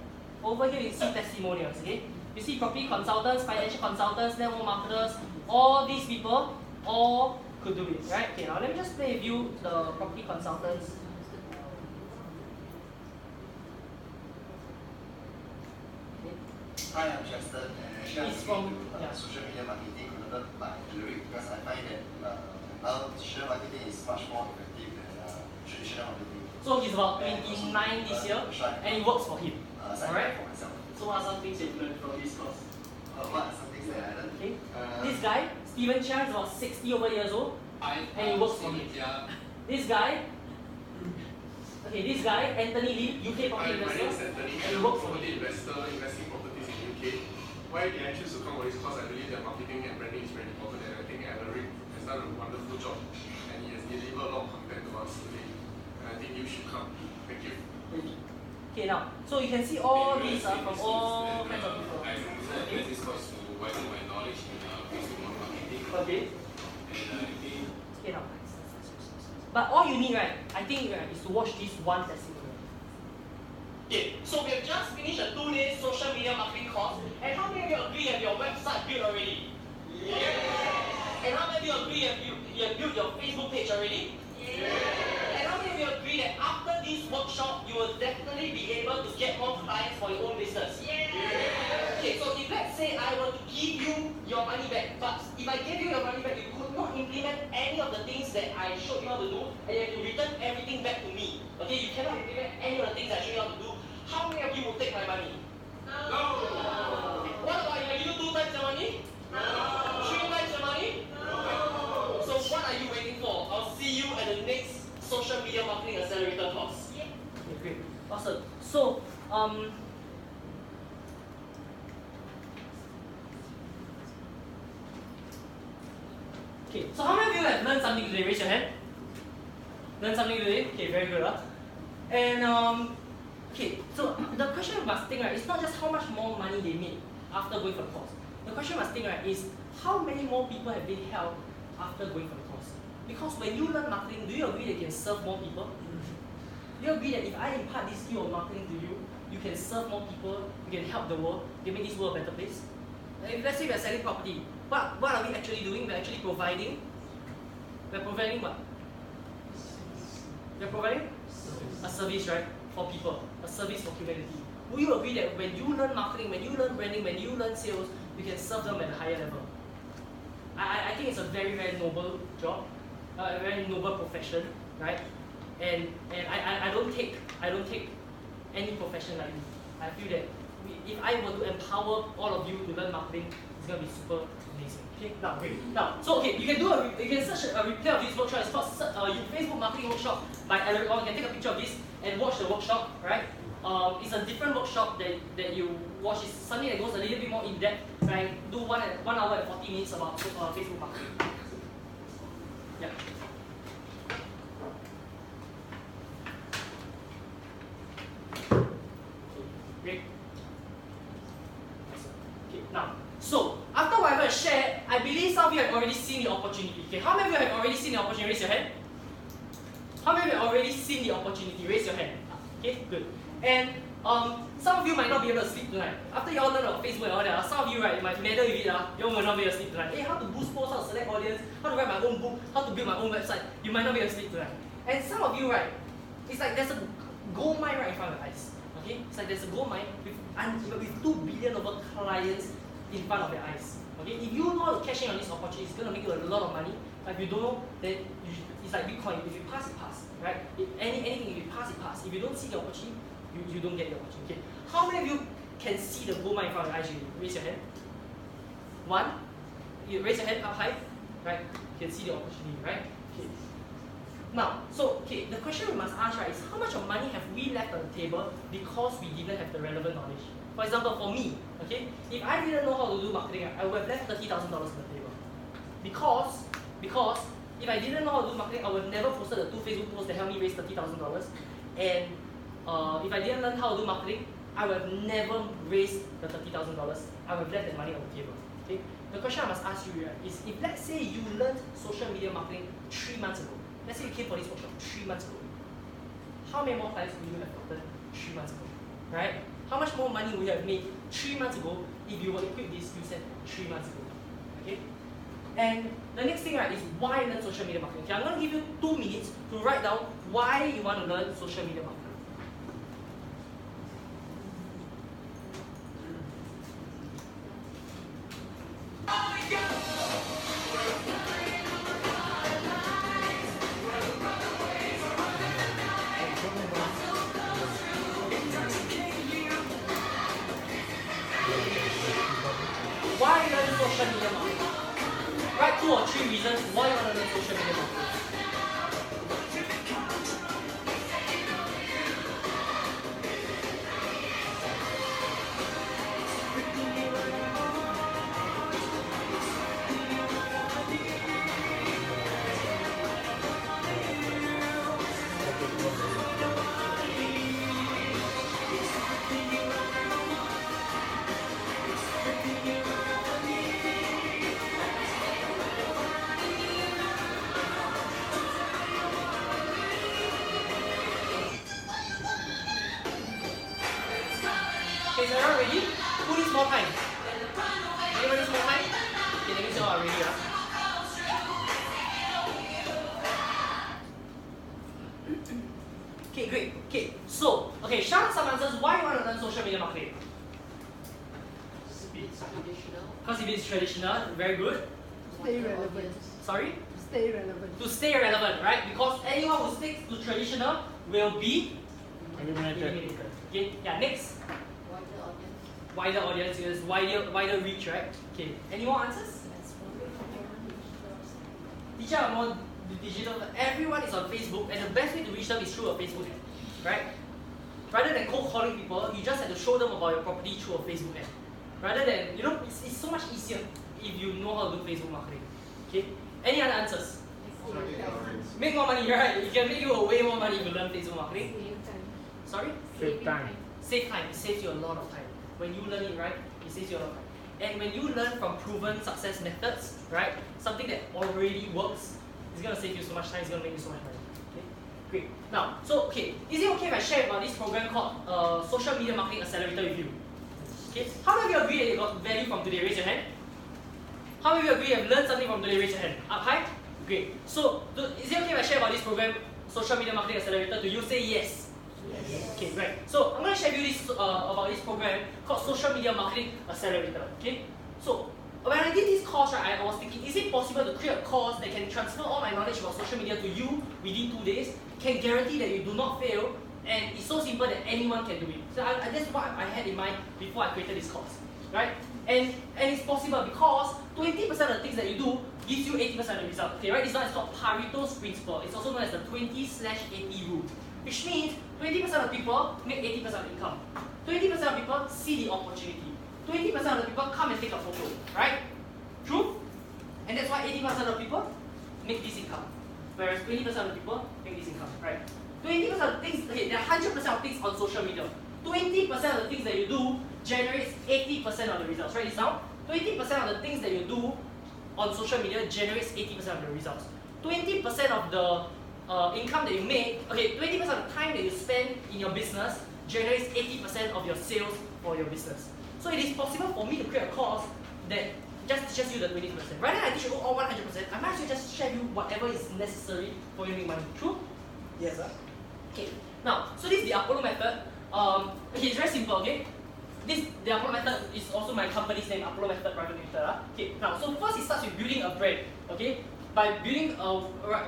Over here you see testimonials, okay? You see property consultants, financial consultants, network marketers, all these people, all could do it, right? Okay, now let me just play with you the property consultants. Okay. Hi, I'm Justin, and actually I'm from social media marketing conducted by Alaric because I find that now digital marketing is much more effective than traditional marketing. So he's about 29 this year, and it works for him. Alright? For myself. So what are some things you've learned from this course? What are some things that I learned? Okay. This guy, Steven Chia, is about 60 over years old, and it works for him. This guy, Anthony Lee, UK property investor, My name is Anthony, and it I'm a works for property him. investor investing properties in UK. Why did I choose to come for this course? I believe that marketing and branding is very important, and I think Alaric has done a wonderful job, and he has delivered a lot of content to us today. And I think you should come. Thank you. Okay, now, so you can see all these are from all kinds of people. I attend this course to widen my knowledge in Facebook marketing. Okay. And I think Okay, now. But all you need, right, I think, right, is to watch this one testimonial. Okay, so we have just finished a 2-day social media marketing course. And how many of you agree you have your website built already? Yeah. And how many of you agree you have built your Facebook page already? Yeah. And how many of you agree that after this workshop, you will definitely be able to get more clients for your own business? Yeah. Okay, so if let's say I were to give you your money back, but if I gave you your money back, you could not implement any of the things that I showed you how to do, and you have to return everything back to me. Okay, you cannot implement any of the things I showed you how to do. How many of you will take my money? No. What about if I give you 2 times your money? No. 3 times your money? No. So what are you waiting for? I'll see you at the next social media marketing accelerator course. Yeah. Okay, great. Awesome. So, okay, so how many of you have learned something today? Raise your hand. Learned something today? Okay, very good. And okay, so the question you must think, right, it's not just how much more money they made after going for the course. The question you must think, right, is how many more people have been helped after going for the course? Because when you learn marketing, do you agree that you can serve more people? Do you agree that if I impart this skill of marketing to you, you can serve more people, you can help the world, you can make this world a better place? If let's say we are selling property, what are we actually doing? We're actually providing. We're providing what? We're providing a service, right? For people, a service for humanity. Will you agree that when you learn marketing, when you learn branding, when you learn sales, you can serve them at a higher level? I think it's a very, very noble job, a very noble profession, right? And I don't take any profession lightly. I feel that if I were to empower all of you to learn marketing, it's gonna be super amazing. Okay, now great. Now, so okay, you can search a replay of this workshop. It's called Facebook Marketing Workshop by Alaric Ong. You can take a picture of this and watch the workshop, right? It's a different workshop that you watch. It's something that goes a little bit more in depth. Right? Do 1 hour and 40 minutes about Facebook marketing. Yeah. Great. Okay, now, so after whatever I shared, I believe some of you have already seen the opportunity. Okay, how many of you have already seen the opportunity? Raise your hand. How many of you have already seen the opportunity? Raise your hand. Okay, good. And some of you might not be able to sleep tonight. After you all learn about Facebook and all that, some of you, right, might meddle with it, you will not be able to sleep tonight. Hey, how to boost posts, how to select audience, how to write my own book, how to build my own website. You might not be able to sleep tonight. And some of you, right, it's like there's a gold mine right in front of your eyes. Okay? It's like there's a gold mine with 2 billion over clients in front of your eyes. Okay, if you know how to cash in on this opportunity, it's going to make you a lot of money. But if you don't know, then it's like Bitcoin. If you pass, it pass, right? If anything, if you pass, it pass. If you don't see the opportunity, you don't get the opportunity. Okay. How many of you can see the gold mine in front of your eyes? Raise your hand. One. You raise your hand up high, right? You can see the opportunity, right? Okay. Now, so okay, the question we must ask, right, is how much of money have we left on the table because we didn't have the relevant knowledge? For example, for me, okay, if I didn't know how to do marketing, I would have left $30,000 on the table. Because if I didn't know how to do marketing, I would have never posted the 2 Facebook posts that helped me raise $30,000. And if I didn't learn how to do marketing, I would have never raised the $30,000. I would have left that money on the table. Okay? The question I must ask you is, if let's say you learned social media marketing 3 months ago, let's say you came for this workshop 3 months ago, how many more times would you have gotten 3 months ago, right? How much more money would you have made 3 months ago if you were equipped this skill set 3 months ago, okay? And the next thing, right, is why learn social media marketing. Okay, I'm going to give you 2 minutes to write down why you want to learn social media marketing. Why learn social media marketing? Write 2 or 3 reasons why you want to learn social media marketing. Okay, is everyone ready? Who needs more time? Anyone needs more time? Okay, that means you all are ready, huh? Okay, great. Okay, so, shout out some answers. Why you want to learn social media marketing? It's traditional. Because it is traditional, very good. Stay relevant. Sorry? Stay relevant. To stay relevant, right? Because anyone who sticks to traditional will be eliminated. Okay, yeah, next. Wider audience is wider reach, right? Okay, any more answers? Teacher are more digital. Everyone is on Facebook, and the best way to reach them is through a Facebook ad, right? Rather than cold calling people, you just have to show them about your property through a Facebook ad. Rather than, it's so much easier if you know how to do Facebook marketing. Okay? Any other answers? Make more money, right? It can make you way more money if you learn Facebook marketing. Sorry? Save time. Save time. It saves you a lot of time. When you learn it, right, it saves you a lot of time. And when you learn from proven success methods, right, something that already works, it's going to save you so much time, it's going to make you so much money. Okay? Great. Now, is it okay if I share about this program called Social Media Marketing Accelerator with you? Okay. How many of you agree that you got value from today? Raise your hand. How many of you agree you have learned something from today? Raise your hand. Up high? Great. So, is it okay if I share about this program, Social Media Marketing Accelerator, to you? Say yes. Yes. Okay, right. So I'm going to share with you this about this program called Social Media Marketing Accelerator. Okay. So when I did this course, right, I was thinking, is it possible to create a course that can transfer all my knowledge about social media to you within 2 days? Can guarantee that you do not fail, and it's so simple that anyone can do it. So that's what I had in mind before I created this course, right? And it's possible because 20% of the things that you do gives you 80% of the result. Okay, right? It's called Pareto's principle. It's also known as the 20/80 rule. Which means 20% of people make 80% of income. 20% of people see the opportunity. 20% of the people come and take a photo, right? True? And that's why 80% of people make this income. Whereas 20% of the people make this income, right? 20% of the things, there are 100% of things on social media. 20% of the things that you do generates 80% of the results. Write this down. 20% of the things that you do on social media generates 80% of the results. 20% of the income that you make, 20% of the time that you spend in your business generates 80% of your sales for your business. So it is possible for me to create a course that just teaches you the 20%. Rather than I teach you all 100%, I might as well just share you whatever is necessary for you to make money. True? Yes, sir. Okay. Now, so this is the Apollo method. It's very simple, okay? the upload method is also my company's name, upload method private limited. Okay, now so first it starts with building a brand. Okay, by building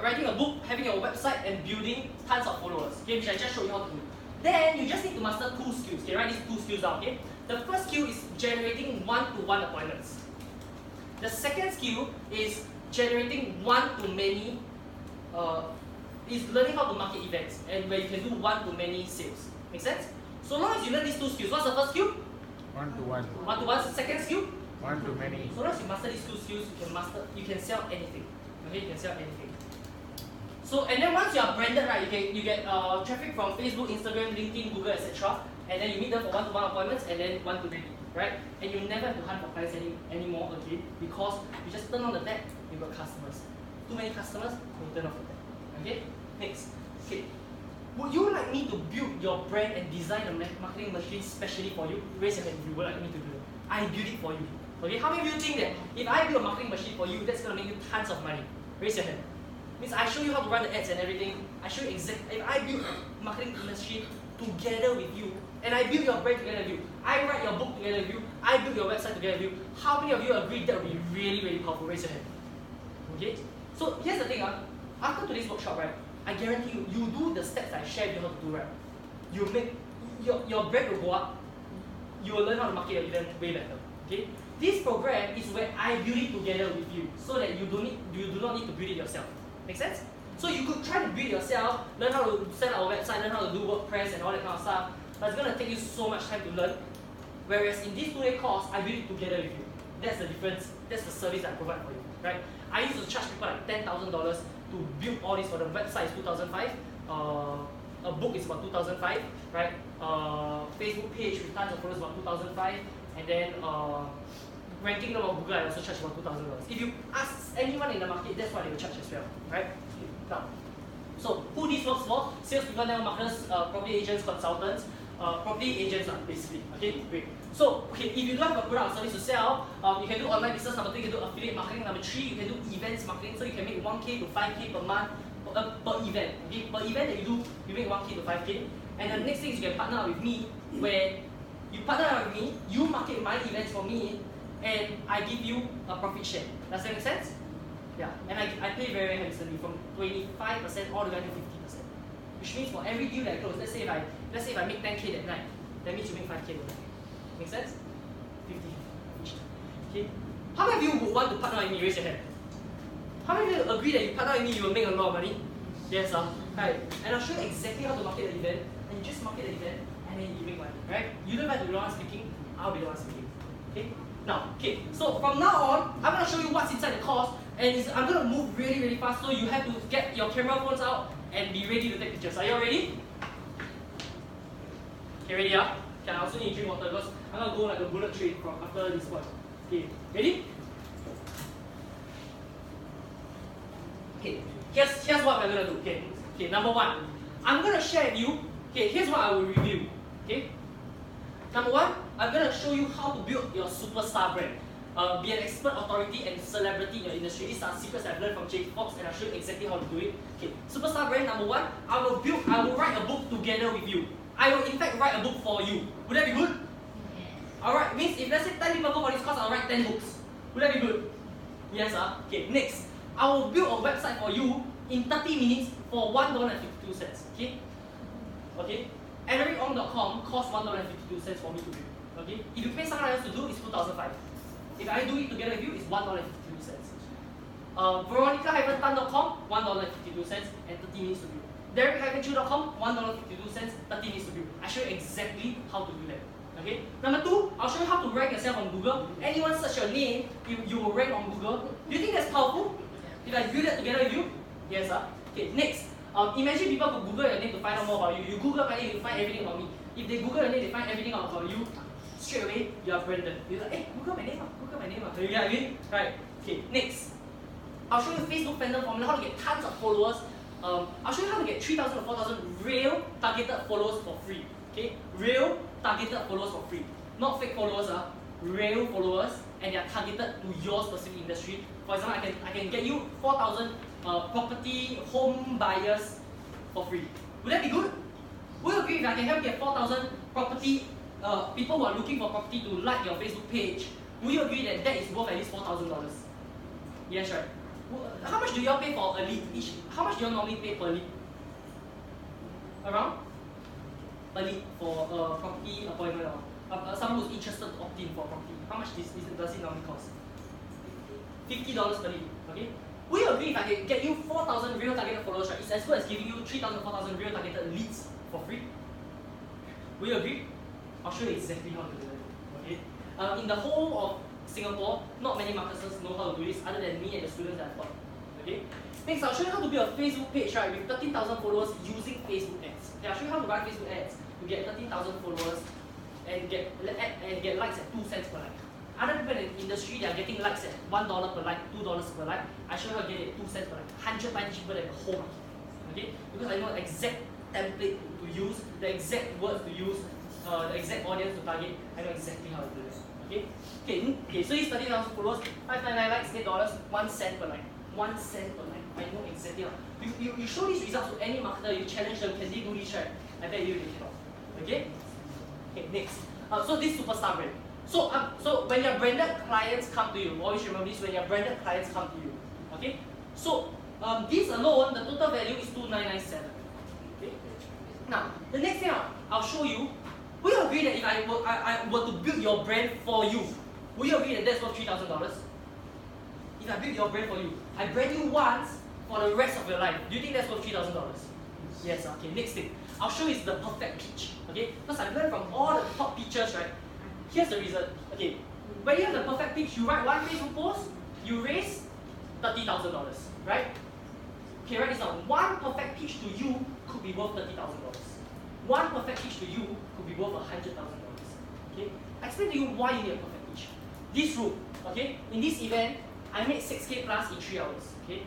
writing a book, having your website, and building tons of followers. Okay, which I just showed you how to do. Then you just need to master 2 skills. Okay, write these 2 skills down. Okay, the first skill is generating one-to-one appointments. The second skill is generating one-to-many. Is learning how to market events and where you can do one-to-many sales. Make sense? So long as you learn these 2 skills, what's the first skill? One-to-one. One-to-one. Second skill? One-to-many. So long as you master these 2 skills, you can sell anything. Okay, you can sell anything. So and then once you are branded, right, you get traffic from Facebook, Instagram, LinkedIn, Google, etc. And then you meet them for one-to-one appointments and then one-to-many, right? And you never have to hunt for clients anymore again because you just turn on the tap, you got customers. Too many customers, you turn off the tap. Okay, next. Okay, would you like me to build your brand and design a marketing machine specially for you? Raise your hand if you would like me to do it. I build it for you. Okay, how many of you think that if I build a marketing machine for you, that's gonna make you tons of money? Raise your hand. Means I show you how to run the ads and everything. I show you exactly. If I build a marketing machine together with you, and I build your brand together with you, I write your book together with you, I build your website together with you, how many of you agree that will be really, really powerful? Raise your hand. Okay? So here's the thing. After today's workshop, right, I guarantee you, you do the steps I shared you how to do, right, you make your brand will go up, you will learn how to market your event way better. Okay? This program is where I build it together with you so that you do not need to build it yourself. Make sense? So you could try to build it yourself, learn how to set up our website, learn how to do WordPress and all that kind of stuff, but it's gonna take you so much time to learn. Whereas in this 2-day course, I build it together with you. That's the difference, that's the service I provide for you. Right? I used to charge people like $10,000 to build all this. For the website is 2005, a book is about 2005, right? Facebook page with tons of followers about 2005, and then ranking them on Google I also charge about $2,000. If you ask anyone in the market, that's what they will charge as well, right? Now, so who this works for? Salespeople, network marketers, property agents, consultants, property agents basically. Okay, great. So, okay, if you don't have a product or service to sell, you can do online business. Number 2, you can do affiliate marketing. Number 3, you can do events marketing. So you can make 1K to 5K per month per event. Okay, per event that you do, you make 1K to 5K. And the next thing is you can partner with me, where you partner with me, you market my events for me, and I give you a profit share. Does that make sense? Yeah, and I pay very handsomely from 25% all the way to 50%. Which means for every deal that I close, let's say if I make 10K that night, that means you make 5K that night. Make sense? 50 each. Okay. How many of you would want to partner with me? Raise your hand. How many of you agree that you partner with me, you will make a lot of money? Yes, right. And I'll show you exactly how to market the event, and you just market the event, and then you make money, right? You don't have to be the one speaking, I'll be the one speaking. Okay? Now, okay, so from now on, I'm gonna show you what's inside the course, and I'm gonna move really, really fast, so you have to get your camera phones out and be ready to take pictures. Are you all ready? Okay, ready? Okay, I also need to drink water because I'm gonna go like a bullet train from after this one. Okay, ready? Okay, here's what we're gonna do. Okay, number 1, I'm gonna share with you. Okay, here's what I will review. Okay, number 1, I'm gonna show you how to build your superstar brand. Be an expert, authority, and celebrity in your industry. These are secrets I've learned from Jake Fox, and I'll show you exactly how to do it. Okay, superstar brand number 1. I will write a book together with you. I will in fact write a book for you. Would that be good? Alright, means if let's say 10 people go for this course, I'll write 10 books. Would that be good? Yes, Okay, next. I will build a website for you in 30 minutes for $1.52. Okay? AlaricOng.com costs $1.52 for me to build. Okay? If you pay someone else to do, it's $2,500. If I do it together with you, it's $1.52. Veronica-tan.com, $1.52 and 30 minutes to build. Derek-chu.com, $1.52, 30 minutes to build. I show you exactly how to do that. Okay? Number 2, I'll show you how to rank yourself on Google. Anyone search your name, you will rank on Google. Do you think that's powerful? If I build that together with you? Yes, Okay, next. Imagine people could Google your name to find out more about you. You Google my name, you find everything about me. If they Google your name, they find everything out about you. Straight away, you are branded. You're like, hey, Google my name, Google my name. You get what I mean? Right. Okay, next. I'll show you Facebook Fandom formula, how to get tons of followers. I'll show you how to get 3,000 or 4,000 real targeted followers for free. Okay? Real targeted followers for free. Not fake followers, real followers, and they are targeted to your specific industry. For example, I can get you 4,000 property home buyers for free. Would that be good? Would you agree if I can help you get 4,000 property people who are looking for property to like your Facebook page, would you agree that that is worth at least $4,000? Yes, right. How much do you all pay for a lead each? How much do you all normally pay per lead? Around? A lead for a property appointment or someone who's interested to opt in for property. How much does it normally cost? $50 per lead. Okay. Would you agree if I can get you 4,000 real targeted followers, right? It's as good as giving you 3,000, 4,000 real targeted leads for free. Will you agree? I'll show you exactly how to do it. Okay. In the whole of Singapore, not many marketers know how to do this other than me and the students that I've taught. Okay. Next, I'll show you how to build a Facebook page, right, with 13,000 followers using Facebook ads. Okay, I'll show you how to run Facebook ads to get 13,000 followers and get likes at 2 cents per like. Other people in the industry, they are getting likes at $1 per like, $2 per like. I show you how to get it at 2 cents per like, 100 times cheaper than the whole market. Okay? Because I know the exact template to use, the exact words to use, the exact audience to target. I know exactly how to do this. Okay, so these 13,000 followers, 599 likes, $8, 1 cent per like. 1 cent per like. I know exactly how. You show these results to any marketer, you challenge them, can they do this right? I bet you they cannot. Okay? Okay, next. So this superstar brand. So when your branded clients come to you, always remember this, when your branded clients come to you. Okay? So this alone, the total value is 2,997. Okay? Now, the next thing I'll show you, will you agree that if I were to build your brand for you, will you agree that that's worth $3,000? If I build your brand for you, I brand you once for the rest of your life. Do you think that's worth $3,000? Yes, okay. Next thing, I'll show you is the perfect pitch. Okay? Because I've learned from all the top pitchers, right? Here's the reason. Okay, when you have the perfect pitch, you write one Facebook post, you raise $30,000, right? Okay, write this down. One perfect pitch to you could be worth $30,000. One perfect pitch to you could be worth $100,000. Okay, I explain to you why you need a perfect pitch. This room, okay, in this event, I made 6K plus in 3 hours. Okay,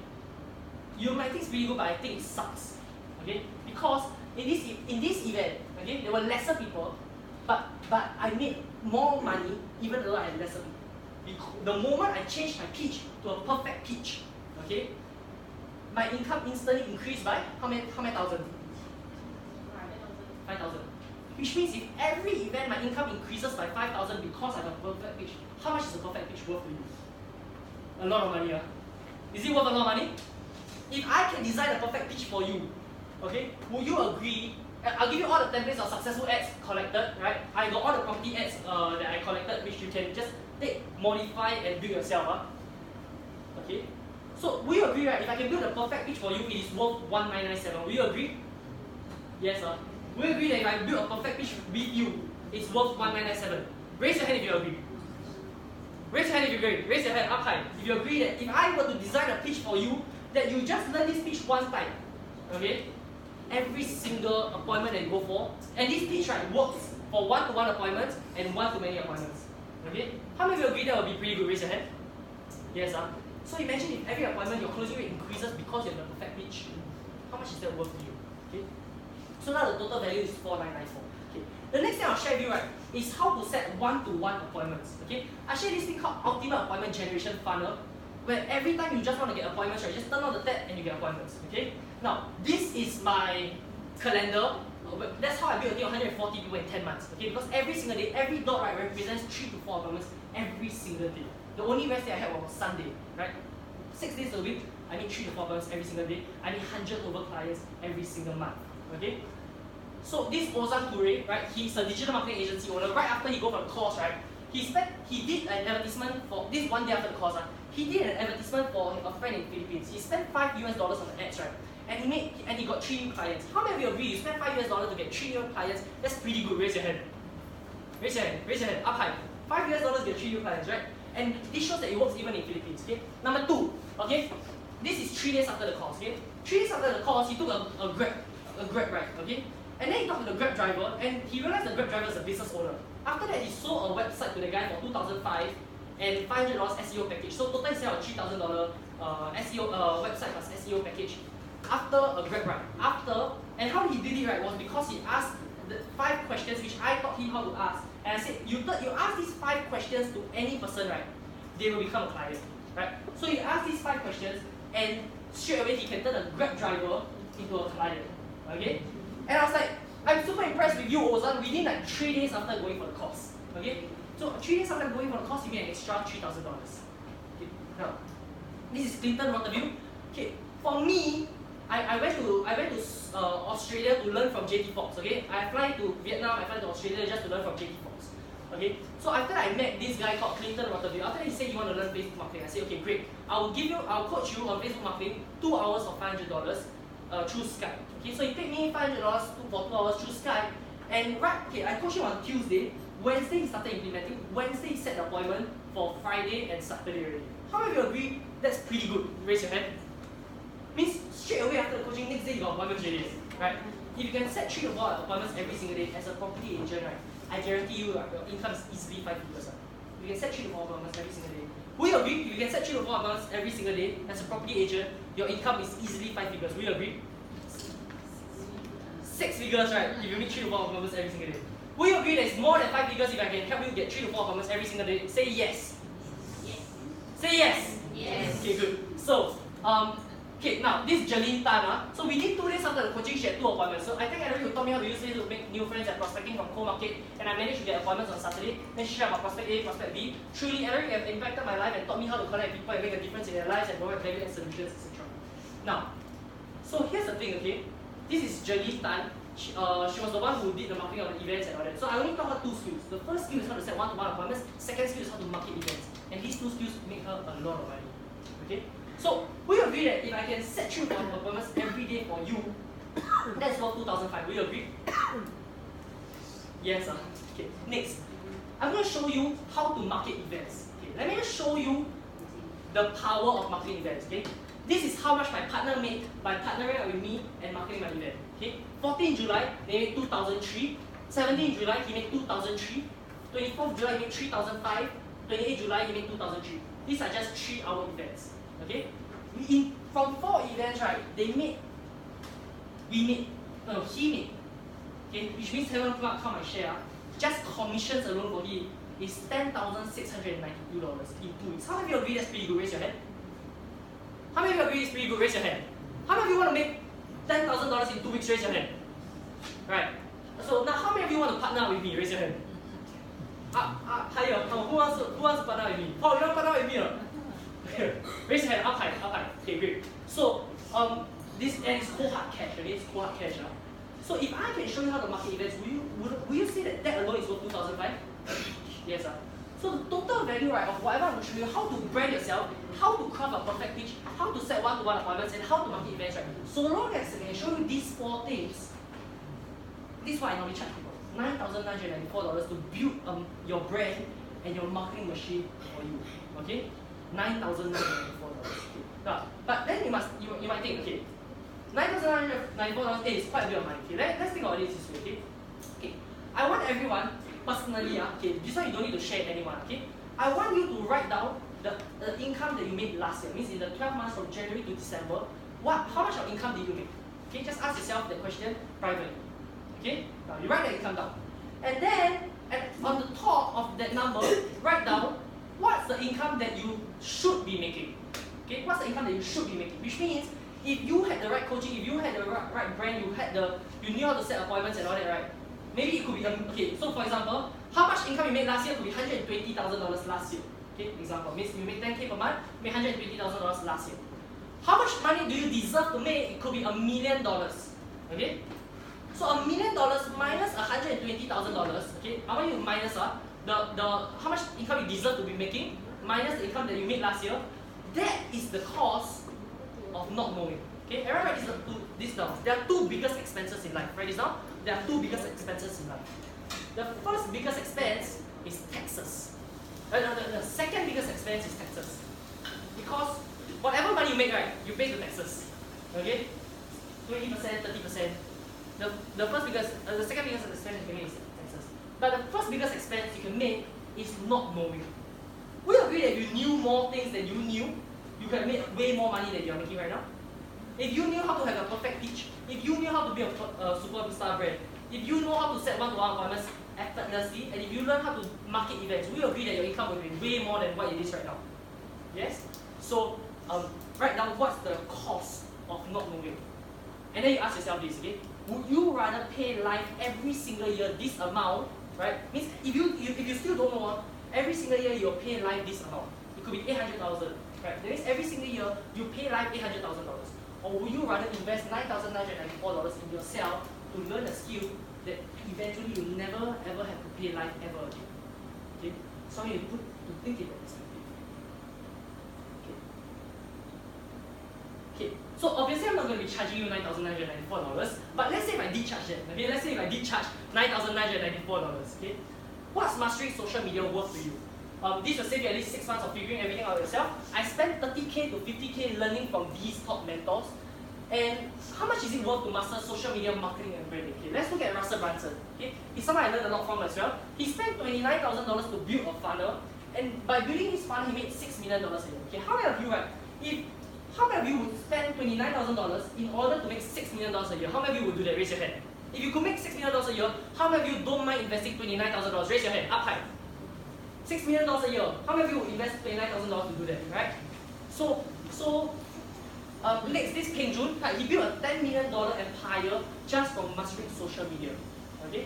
you might think it's pretty good, but I think it sucks. Okay, because in this event, okay, there were lesser people, but I made more money even though I had lesser people. The moment I changed my pitch to a perfect pitch, okay, my income instantly increased by how many thousand? 5,000. Which means if every event my income increases by 5,000 because I have a perfect pitch, how much is a perfect pitch worth to you? A lot of money, Is it worth a lot of money? If I can design a perfect pitch for you, okay, would you agree? I'll give you all the templates of successful ads collected, right? I got all the property ads that I collected, which you can just take, modify, and build yourself. Okay? So, will you agree, right? If I can build a perfect pitch for you, it is worth 1,997. Will you agree? Yes, Will you agree that if I build a perfect pitch with you, it's worth 1,997? Raise your hand if you agree. Raise your hand if you agree. Raise your hand up high. If you agree that if I were to design a pitch for you, that you just learn this pitch one time. Okay? Every single appointment that you go for, and this pitch right works for one-to-one appointments and one-to-many appointments. Okay? How many of you agree that will be pretty good? Raise your hand. Yes, So imagine if every appointment your closing rate increases because you have the perfect pitch. How much is that worth to you? Okay? So now the total value is 4,994. Okay. The next thing I'll share with you, right, is how to set one-to-one appointments. Okay? I share this thing called Ultimate Appointment Generation Funnel, where every time you just want to get appointments, right, just turn on the tab and you get appointments. Okay? Now, this is my calendar. That's how I built a team of 140 people in 10 months. Okay? Because every single day, every dot right represents 3 to 4 appointments every single day. The only rest day I had was Sunday, right? 6 days a week, I made 3 to 4 appointments every single day. I made 100 over clients every single month. Okay? So this Ozan Ture, right? He's a digital marketing agency owner. Right after he go for the course, right? He did an advertisement for this one day after the course. He did an advertisement for a friend in the Philippines. He spent $5 on the ads, right? And he got 3 new clients. How many of you agree? You spend $5 to get 3 new clients? That's pretty good. Raise your hand. Raise your hand. Raise your hand. Up high. $5 to get 3 new clients, right? And this shows that it works even in the Philippines. Okay. Number 2. Okay. This is 3 days after the course. Okay. 3 days after the course, he took a Grab ride. Okay. And then he talked to the Grab driver, and he realized the Grab driver is a business owner. After that, he sold a website to the guy for $2,500 and $500 SEO package. So total he sell a $3,000 SEO website plus SEO package. After a Grab ride. And how he did it right was because he asked the 5 questions which I taught him how to ask. And I said, you ask these 5 questions to any person, right? They will become a client, right? So he asked these 5 questions, and straight away he can turn a Grab driver into a client. Okay? And I was like, I'm super impressed with you, Ozan, within like 3 days after going for the course. Okay? So 3 days after going for the course, you get an extra $3,000. Okay. Now, this is Clinton Waterview. Okay, for me, I went to Australia to learn from JT Fox. Okay, I fly to Vietnam, I fly to Australia just to learn from JT Fox. Okay, so after I met this guy called Clinton Waterview, after he said you want to learn Facebook marketing, I said okay, great. I'll coach you on Facebook marketing 2 hours of $500 through Skype. Okay, so he paid me $500 for 2 hours through Skype, and I coached him on Tuesday. Wednesday he started implementing. Wednesday he set the appointment for Friday and Saturday already. How many of you agree that's pretty good? Raise your hand. Means straight away after the coaching, next day you got appointments already, right? If you can set 3 to 4 appointments every single day as a property agent, right, I guarantee you your income is easily 5 figures. You can set 3 to 4 appointments every single day. Will you agree? If you can set 3 to 4 appointments every single day as a property agent, your income is easily 5 figures. Will you agree? 6 figures, right? If you meet 3 to 4 appointments every single day. Will you agree that it's more than 5 figures if I can help you get 3 to 4 appointments every single day? Say yes. Yes. Say yes. Yes. Okay, good. So, okay, now this is Jeline Tan. So within 2 days after the coaching, she had 2 appointments. So I think Alaric taught me how to use Facebook to make new friends and prospecting from cold market, and I managed to get appointments on Saturday. Then she shared about prospect A, prospect B. Truly, Alaric have impacted my life and taught me how to connect people and make a difference in their lives and provide value and solutions, etc. Now, so here's the thing, okay? This is Jeline Tan. She was the one who did the marketing of the events and all that. So I only taught her 2 skills. The first skill is how to set one-to-one appointments. Second skill is how to market events. And these 2 skills make her a lot of money. Okay? So we agree that if I can set 3 appointments every day for you, that's worth $2,500. Will you agree? Yes. Okay. Next, I'm going to show you how to market events. Okay. Let me just show you the power of marketing events. Okay. This is how much my partner made by partnering with me and marketing my event. Okay. 14 July, they made 2003. 17 July, he made 2003. 24th July, he made 3005. 28 July, he made 2003. These are just 3-hour events. Okay? From 4 events, right, he made, okay, which means haven't count my share, just commissions alone for him is $10,692 in 2 weeks. How many of you agree that's pretty good? Raise your hand. How many of you agree it's pretty good? Raise your hand. How many of you want to make $10,000 in 2 weeks? Raise your hand. Right. So now, how many of you want to partner with me? Raise your hand. Who wants to partner with me? Oh, you want to partner with me? Raise your hand. Up high. Okay, great. So this is cold hard cash. Okay, it's cold hard cash. So if I can show you how to market events, will you say that alone is worth $2,500? Yes, sir. So the total value, right, of whatever I'm going to show you, how to brand yourself, how to craft a perfect pitch, how to set one-to-one appointments, and how to market events, right? So long as I can show you these 4 things, this is what I normally charge people. $9,994 to build your brand and your marketing machine for you. Okay? $9,994. But then you might think, okay, $9,994 is quite a bit of money. Okay, let's think about this way. Okay, I want everyone personally. Okay, this one you don't need to share with anyone. Okay, I want you to write down the income that you made last year. Means in the 12 months from January to December, how much of income did you make? Okay, just ask yourself that question privately. Okay, now you write the income down, and then on the top of that number, write down what's the income that you should be making. Okay, what's the income that you should be making? Which means if you had the right coaching, if you had the right brand, you knew how to set appointments and all that, right? Maybe it could be okay. So for example, how much income you made last year could be $120,000 last year. Okay, example means you made 10K per month, made $120,000 last year. How much money do you deserve to make? It could be $1 million. Okay, so $1 million minus $120,000. Okay, I want you to minus how much income you deserve to be making minus the income that you made last year. That is the cost of not knowing. Okay, everyone write this down. There are 2 biggest expenses in life. Write this down. There are 2 biggest expenses in life. The first biggest expense is taxes. The second biggest expense is taxes. Because whatever money you make, right, you pay the taxes. Okay, 20%, 30%. The second biggest expense you can make is taxes. But the first biggest expense you can make is not knowing. We agree that if you knew more things than you knew, you can make way more money than you are making right now. If you knew how to have a perfect pitch, if you knew how to be a superstar brand, if you know how to set one-to-one appointments effortlessly, and if you learn how to market events, we agree that your income will be way more than what it is right now. Yes? So, write down what's the cost of not knowing. And then you ask yourself this, okay? would you rather pay life every single year this amount, right? Means if you still don't know, every single year you'll pay life this amount. It could be 800,000, right? That means every single year you pay life $800,000. Or would you rather invest $9,994 in yourself to learn a skill that eventually you'll never ever have to pay life ever again? Okay? So you put to think about this. Okay, so obviously I'm not going to be charging you $9,994, but let's say if I did charge that, okay, let's say if I did charge $9,994, okay, what's mastering social media worth to you? This will save you at least 6 months of figuring everything out yourself. I spent 30K to 50K learning from these top mentors, and how much is it worth to master social media marketing and branding? Okay, let's look at Russell Brunson. Okay, he's someone I learned a lot from as well. He spent $29,000 to build a funnel, and by building his funnel, he made $6 million a year. Okay, how many of you, right? How many of you would spend $29,000 in order to make $6 million a year? How many of you would do that? Raise your hand. If you could make $6 million a year, how many of you don't mind investing $29,000? Raise your hand, up high. $6 million a year. How many of you would invest $29,000 to do that, right? So next, this Peng Joon, he built a $10 million empire just from mastering social media. Okay?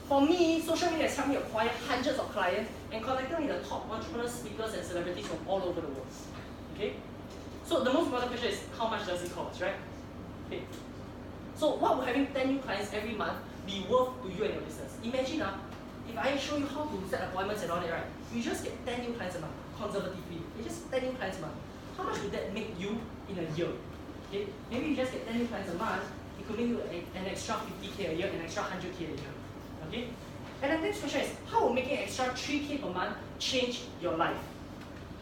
For me, social media has helped me acquire hundreds of clients and connected me with the top entrepreneurs, speakers, and celebrities from all over the world. Okay? So the most important question is, how much does it cost, right? Okay. So what would having 10 new clients every month be worth to you and your business? Imagine if I show you how to set appointments and all that, right? You just get 10 new clients a month, conservatively. You just 10 new clients a month. How much would that make you in a year? Okay? Maybe you just get 10 new clients a month, it could make you an extra 50K a year, an extra 100K a year. Okay? And the next question is, how will making an extra 3K per month change your life?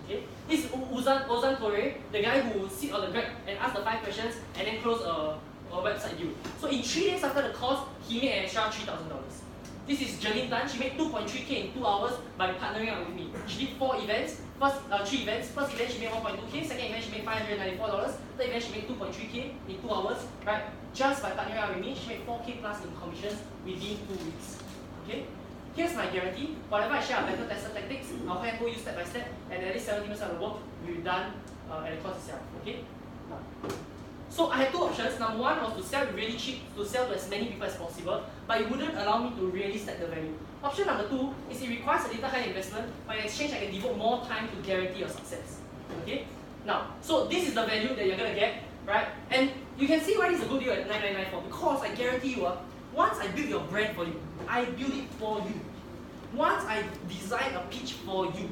Okay? This is Ozan Torre, the guy who will sit on the Grab and ask the 5 questions and then close a website deal. So in 3 days after the course, he made an extra $3,000. This is Jeline Tan. She made 2.3K in 2 hours by partnering up with me. She did 3 events. First event she made 1.2K. Second event she made $594. Third event she made 2.3K in 2 hours. Right? Just by partnering up with me, she made 4K plus in commissions within 2 weeks. Okay? Here's my guarantee. Whatever I share our better tested tactics, I'll handle you step by step, and at least 70% of the work will be done at the course itself. Okay? So I had 2 options. Number 1 was to sell it really cheap, to sell to as many people as possible, but it wouldn't allow me to really stack the value. Option number 2 is it requires a little higher investment, but in exchange I can devote more time to guarantee your success. Okay? Now, so this is the value that you're gonna get, right? And you can see why this is a good deal at $9,994, because I guarantee you, once I build your brand for you, I build it for you. Once I design a pitch for you,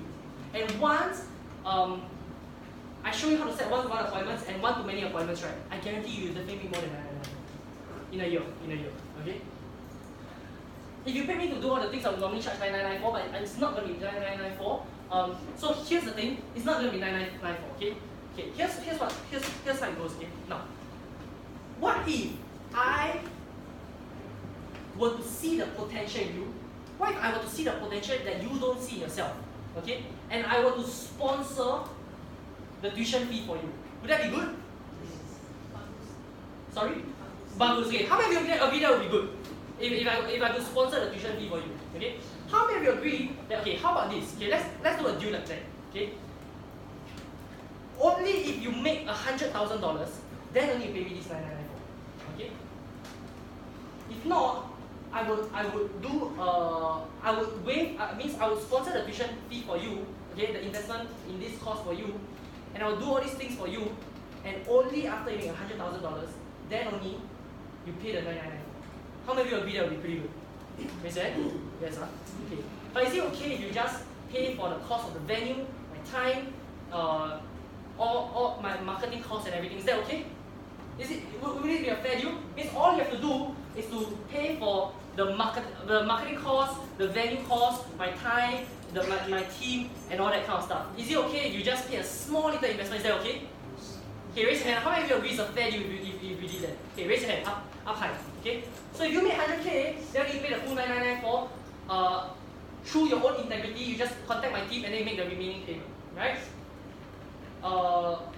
and once I show you how to set one-to-one appointments and one-to-many appointments, right? I guarantee you definitely make more than $9,994 in a year. Okay? If you pay me to do all the things I would normally charge $9,994, but it's not going to be $9,994. So here's the thing: it's not going to be $9,994. Okay? Okay. Here's how it goes. Okay. Now, what if I were to see the potential in you? What if I were to see the potential that you don't see in yourself? Okay? And I were to sponsor the tuition fee for you. Would that be good? Sorry? Bagus. Okay. How many of you agree that would be good? If I could sponsor the tuition fee for you. Okay? How many of you agree that, okay, how about this? Okay, let's do a deal like that. Okay? Only if you make $100,000, then only you pay me this $9,994. Okay? If not, I would waive, means I would sponsor the tuition fee for you, okay, the investment in this course for you, and I will do all these things for you, and only after you make $100,000, then only you pay the $9,994. How many of you agree that would be pretty good? Raise your hand? Yes, huh? Okay. But is it okay if you just pay for the cost of the venue, my time, all my marketing costs and everything? Is that okay? Would it be a fair deal? Means all you have to do is to pay for the marketing cost, the venue cost, my time, my team, and all that kind of stuff. Is it okay if you just pay a small little investment? Is that okay? Okay, raise your hand. How many of you agree it's a fair deal if you did that? Okay, raise your hand. Up high. Okay? So if you made 100K, then you pay the full $9,994 through your own integrity. You just contact my team and then you make the remaining payment. Right?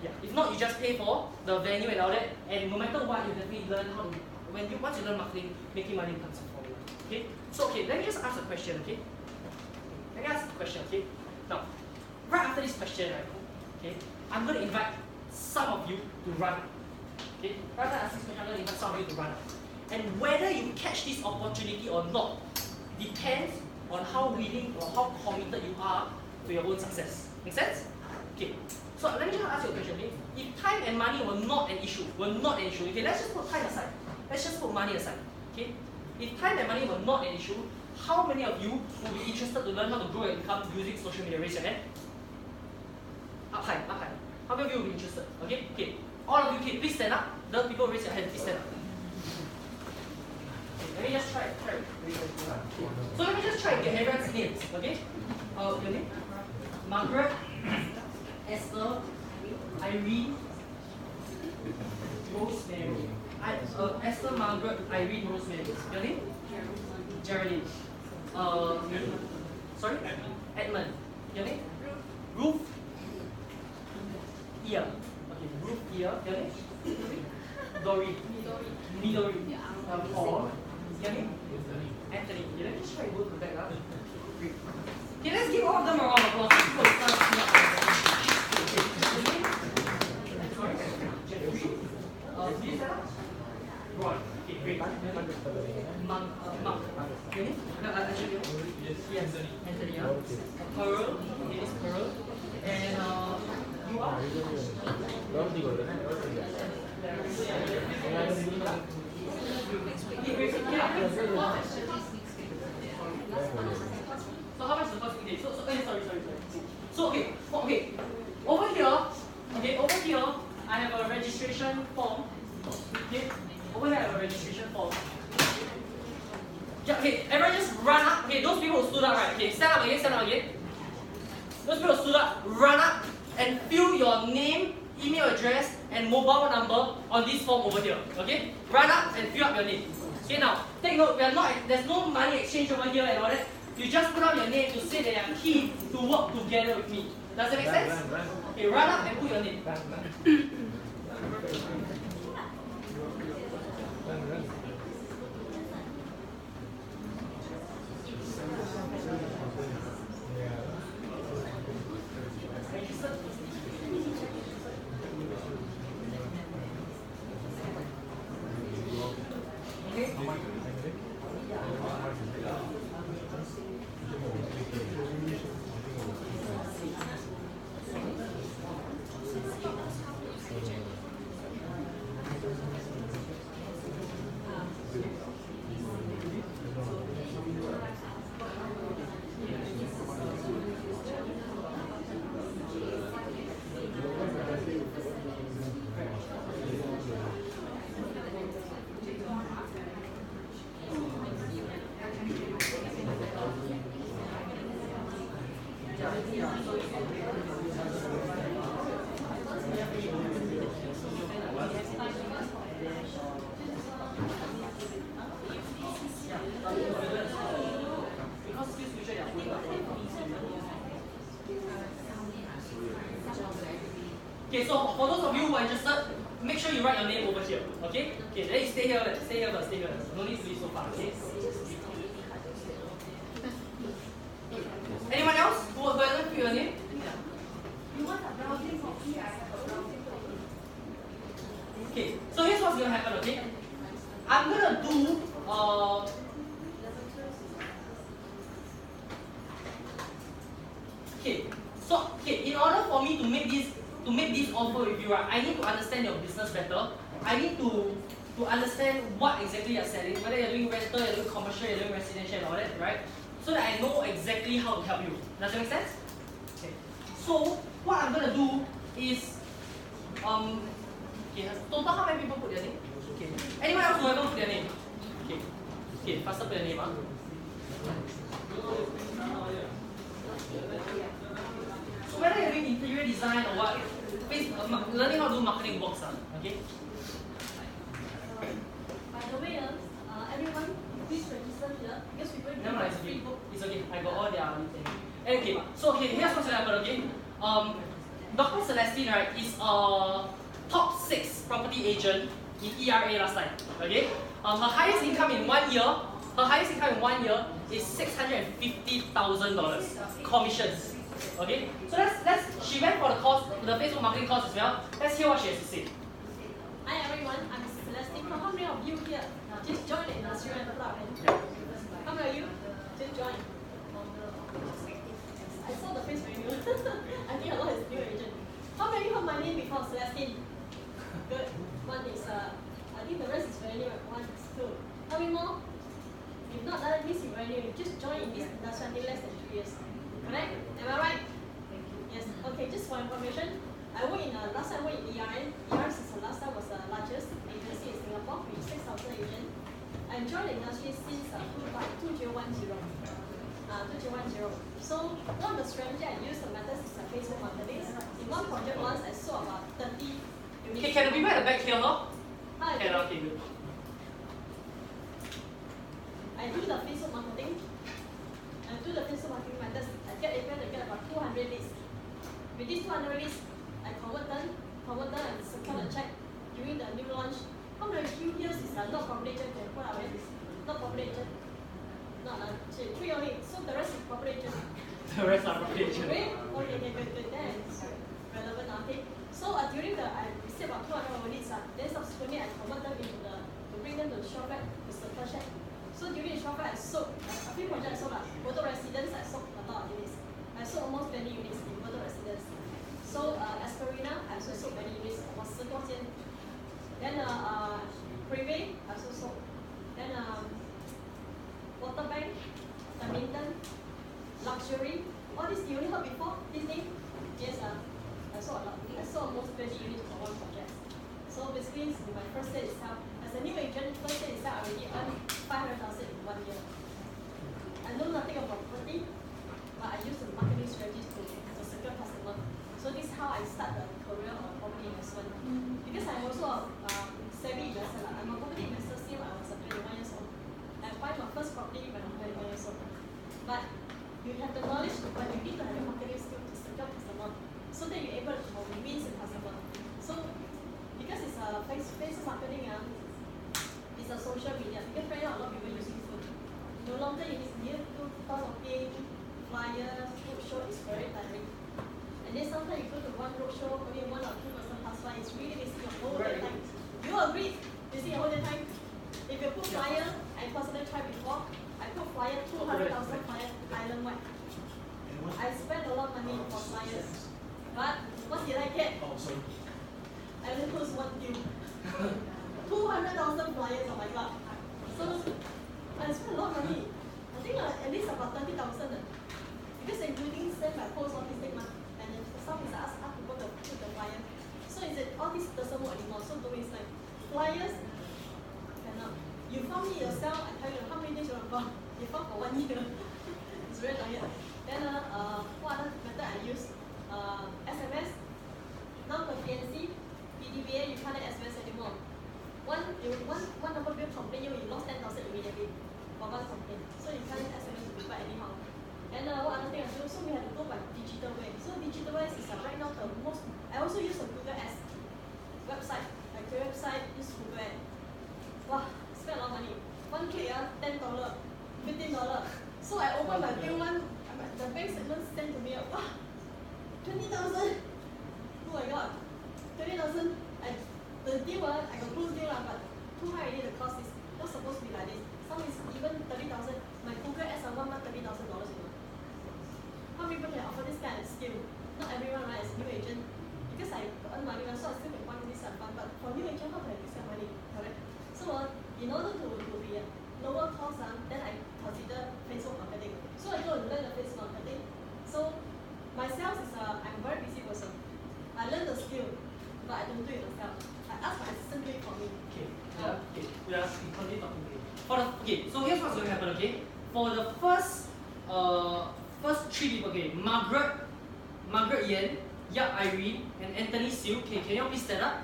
Yeah. If not, you just pay for the venue and all that, and no matter what, you definitely learn how to. Once you learn marketing, making money becomes a formula. Okay. So let me just ask a question. Okay. Let me ask a question. Okay. Now, right after this question, right? Okay, I'm going to invite some of you to run. Okay. Right after I ask this question, I'm going to invite some of you to run. And whether you catch this opportunity or not depends on how willing or how committed you are to your own success. Make sense? Okay. So let me just ask you a question, okay? If time and money were not an issue, okay, let's just put time aside. Let's just put money aside. Okay? If time and money were not an issue, how many of you would be interested to learn how to grow your income using social media? Raise your hand. Up high, up high. How many of you would be interested? Okay? Okay. All of you, okay, please stand up. The people raise your hand, please stand up. Okay, let me just try. So let me just try and get everyone's names, okay? Your name? Margaret, Esther, Irene, Rosemary. Esther, Margaret, Irene, Rosemary. Your name? Geraldine. Sorry? Edmund. Your name? Ruth. Ia. Okay, Ruth Ia. Your name? Dory. Midori. Paul. Your name? Anthony. Let me just try and go to the back. Great. Okay, let's give all of them a round of applause. Do you stand up? Ron. Okay, great. Monk. Your name? Yes. Anthony. Pearl. Okay, it's Pearl. And you are? So how much is the first day? Sorry. So okay. Over here, I have a registration form. Okay, over here I have a registration form. Yeah, okay, everyone just run up. Okay, those people who stood up, right? Okay, stand up again. Those people who stood up, run up and fill your name, email address, and mobile number on this form over here. Okay? Run up and fill up your name. Okay, now take note, there's no money exchange over here and all that. You just put out your name to say that you are keen to work together with me. Does that make sense? Okay, run up and put your name. Okay, so for those of you who are interested, make sure you write your name over here. Okay? Okay, then you stay here first. No need to be so far, okay? Anyone else who would like to put your name? Okay, so here's what's gonna happen, okay? I'm gonna do in order for me to make this offer with you, right, I need to understand your business better. I need to understand what exactly you're selling, whether you're doing rental, you're doing commercial, you're doing residential and all that, right? So that I know exactly how to help you. Does that make sense? Okay. So what I'm gonna do is okay, total how many people put their name? Okay. Anyone else who haven't put their name? Okay. Okay, faster put your name, huh? So whether you're doing interior design or what, learning how to do marketing works, okay? By the way, everyone, please register here because we're going to No, it's okay. It's okay. I got all their things. Okay, so here's what's gonna happen, okay? Dr. Celestine, right, is a top 6 property agent in ERA last time. Okay? Her highest income in 1 year, is $650,000 commissions. Okay? So she went for the Facebook marketing course as well. Let's hear what she has to say. Hi everyone, I'm Celestine. How many of you here just joined the industry and put out hand? How many of you just joined? I saw the face very new. I think a lot is new agent. How many heard my name before? Celestine. Good. One is I think the rest is very new. One is two. How many more? If not, that means you're very new. You just joined in this industry until less than 3 years. Correct? Am I right? Yes. Okay, just for information, I work in last time I worked in ERN. ERN since the last time was the largest agency in Singapore with 6,000 agents. I joined the industry since 2010. 2010. So one of the strategy I use the methods is Facebook marketing. In one project once I saw about 30 unique. Okay, can the people at the back hear her? Hi. Can, okay, good. I do the Facebook marketing. Methods. I get able to get about 200 leads. With these 200 leads, I convert them and secure the check during the new launch. How many of you here is not property agent? Can put our hands? Not property agent. Not 3 only. So the rest is property agent. The rest are property agent. Okay, good. Then it's relevant. Okay. So during the I received about 200 leads. Then subsequently I convert them into to bring them to the shop back to secure check. So during the shop I sold a few projects. I sold Photo Residence. I sold a lot of units. I sold almost 20 units in Photo Residence. So Asperina, I also sold many units. Was 10多间. Then Privé, I also sold. Then Water Bank, Badminton, Luxury. All these you only heard before. This name? Yes. I sold a lot. I sold almost 20 units for one project. So basically, in my first day itself, as a new agent, first day itself, I already earned 500,000 in 1 year. I know nothing about property, but I use the marketing strategies to secure customer. So this is how I start the career of property investment. Because I'm also a savvy investor. I'm a property investor since I was 21 years old. I buy my first property when I'm 21 years old. But you have the knowledge, but you need to have the marketing skill to secure customer, so that you're able to convince the customer. So because it's a Facebook marketing, it's a social media. You can find out a lot of people using phone. No longer you need to talking, flyers, roadshow is very tiring. And then sometimes you go to one roadshow, only 1 or 2 person pass by, it's really wasting your whole day time. You agree? Wasting your whole day time? If you put flyer, I personally tried before, I put flyer 200,000 flyer island-wide. I spent a lot of money for flyers. But what did I get? I only closed one deal. 200,000 flyers, oh my god. So I spent a lot of money. I think at least about 30,000. Because including send my post office statement, and then some is ask people to put the flyer. So is it all this doesn't work anymore? So don't waste time. Flyers cannot. You found me yourself. I tell you how many days you have gone. You found for 1 year. It's very tired. Then what other method I use? SMS. Now the PNC, PDBA, you can't have SMS anymore. One number will complain you lost 10,000 immediately for one complaint. So you can't SMS to people anyhow. And what other thing I do? So we have to go by digital way. So digital way is right now the most. I also use a Google Ads website. Like the website, use Google Ads. Wow, spend a lot of money. 1 click, $10, $15. So I open my bill the bank statement sent to me. Wow, 20,000. Oh my god, 20,000. The deal, I got close deal, but too high already. The cost is not supposed to be like this. Some is even 30,000. My Google Ads are 1 month $30,000. How many people can offer this kind of skill? Not everyone, right? As a new agent, because I earn money, so I still can find this and fun. But for new agent, how can I get some money? Correct. So in order to be lower cost, then I consider Facebook marketing. So I go and learn the Facebook marketing. So myself is I'm a very busy person. I learn the skill, but I don't do it myself. I ask my assistant to do it for me. Okay. Okay. We are continue talking to you. Okay. So here's what's going to happen. Okay. For the first 3 people. Okay. Margaret Yen, Yap Irene, and Anthony Siu. Okay. Can you all please stand up?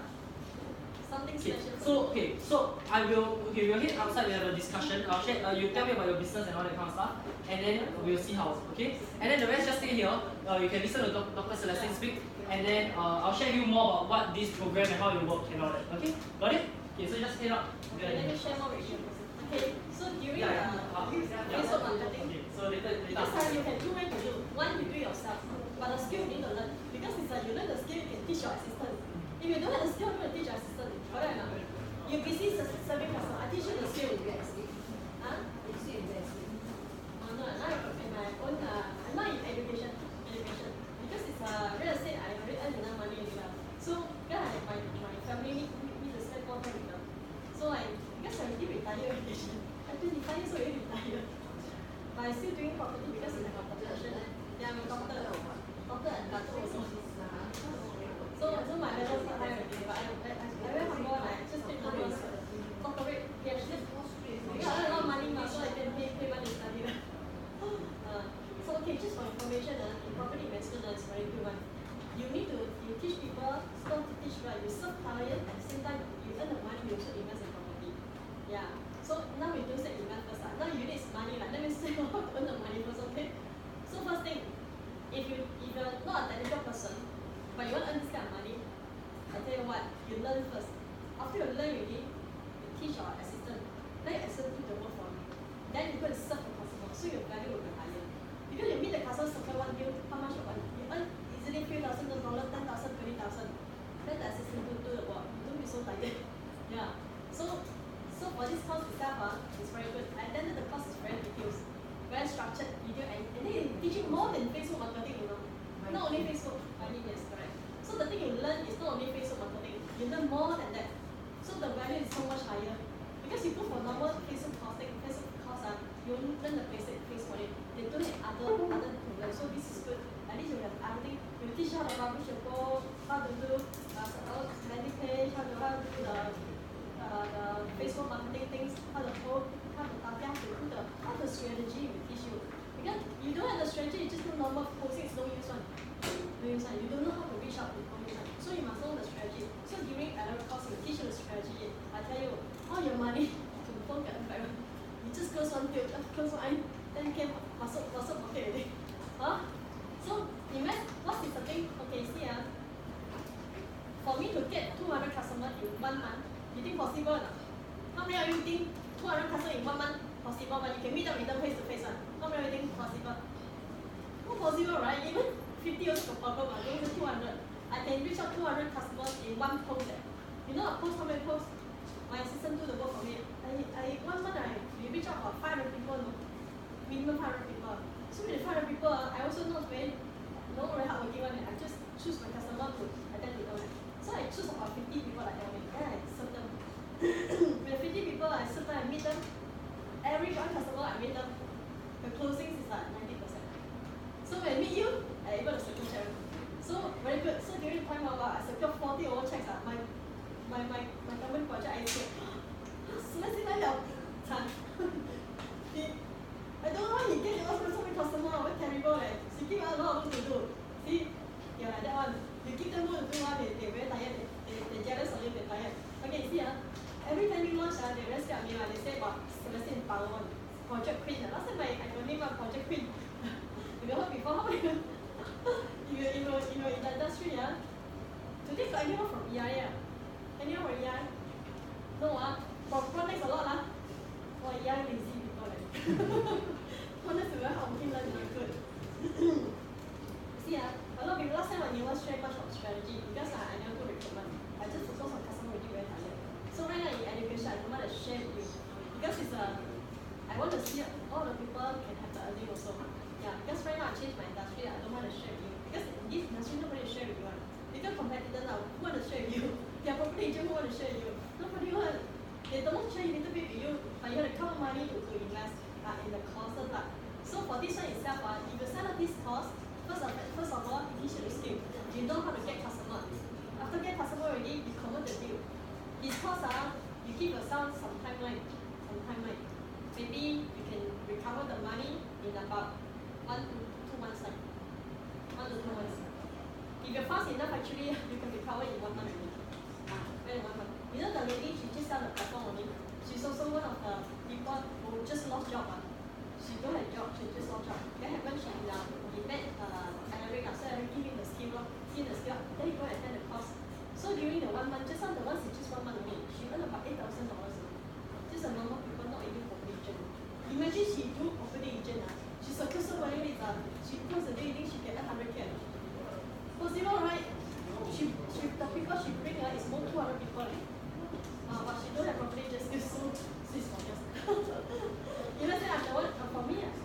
Something Okay. special. So we'll head outside. We have a discussion. I'll share. You tell me about your business and all that kind of stuff, and then we'll see how. Okay. And then the rest just stay here. You can listen to Dr. Celestine speak, and then I'll share you more about what this program and how it works and all that. Okay. Got it? Okay. So just head up. Okay, let me share more with you. Okay. So during Facebook marketing. Okay. So later. This time you have 2 ways to do. One, you do it yourself, but the skill you need to learn. Because it's you learn the skill, you can teach your assistant. If you don't have the skill, you can teach your assistant. Correct or not? You're busy marketing because it's my profession. Yeah, I'm a doctor and doctor also. So my level is not high already, but I very humble and I just take numbers, doctorate, PhD. Because I earn a lot of money now, so I can pay money to study. So okay, just for information, in property investment is very good one. You teach people, start to teach right, you serve client at the same time you earn the money, you also invest in property. Yeah. So now we do say invest first. Now you need money, let me say how to earn the money first, okay? So first thing, if you're not a technical person, but you want to earn this kind of money, I tell you what, you learn first. After you learn already, you teach your assistant. Let your assistant do the work for you. Then you go and serve the customer, so your value will be higher. Because you meet the customer, supply one deal, how much you earn? You earn easily $3,000, $10,000, $20,000. Let the assistant do the work. You don't be so tired. Yeah. So for this course itself, it's very good. And then the course is very detailed, very structured video, and then you teach you more than Facebook marketing, you know. Not only Facebook, I mean yes, correct. So the thing you learn is not only Facebook marketing, you learn more than that. So the value is so much higher. Because you go for normal Facebook course, you learn the basic things for it. They don't have other to learn. So this is good. At least you have everything. You teach how to publish a book, how to do landing page, how to do the Facebook marketing things, how to post, how to do the strategy we teach you. Because you don't have the strategy, you just do normal posting, it's no use one. You don't know how to reach out to people. So you must know the strategy. So during another course, you teach you the strategy. I tell you, all your money to phone get back. You just close one deal, close one eye, then you can masuk pocket already. So invest, what is the thing? Okay, see for me to get 200 customers in 1 month, you think possible or not? How many of you think 200 customers in 1 month possible, but you can meet up with them face to face? How many of you think possible? Not possible, right? Even 50 also got problem, don't even 200. I can reach out 200 customers in 1 post. You know a post, how many posts? My assistant do the work for me. 1 month we reach out about 500 people, no? Minimum 500 people. So with the 500 people, I also not very hardworking one. I just choose my customer to attend to them. So I choose about 50 people like that. Then I serve them. With the 50 people, I serve them, I meet them. Every one customer, I meet them. The closings is like 90%. So when I meet you, I'm able to secure check. So very good. So during the time I secure 40 over checks. My government project, I said, I don't know how he get so many customers, very terrible. She give us a lot of things to do. See, yeah, that one. You give them more to do, they very tired. They jealous of you, they're tired. Okay, see, every time you launch, they very scared of me. They say about Celestine Power one, Project Queen. Last time I got name of Project Queen. You know her before? How you in the industry, today got anyone from EI? Anyone from EI? No, from Pronex a lot, for EI lazy people. Pronex is very hardworking, good. See, a lot of people last time I never share much of strategy because I never do recruitment. I just focus on customer really very tired. So right now in education, I don't want to share with you because it's I want to see all the people can have the earning also. Yeah, because right now I changed my industry, I don't want to share with you because in this industry nobody share with you. Because competitors now, who want to share with you? Their property agent who want to share with you? Nobody want. They don't share a little bit with you, but you have to count money to invest in the courses. So for this one itself, if you sign up this course, first of all, initial skill. You know how to get customer. After get customer already, you convert the deal. This course, you give yourself some timeline. Maybe you can recover the money in about 1 to 2 months time. 1 to 2 months. If you're fast enough, actually, you can recover in 1 month already. In 1 month. You know the lady, she just started the platform only. She's also one of the people who just lost job. She don't have job, she just lost job. Then happened she met Alaric, so Alaric give him the skill, then he go and attend the course. So during the 1 month, just on the ones it's just 1 month only, she earned about $8,000. Just a normal people, not even property agent. Imagine she do property agent, she secures so many leads, she close the day, she get 100K. Possible, right? The people she bring is more 200 people. But she don't have property agent skills, so she's for just. You know, I'm the one, for me, it's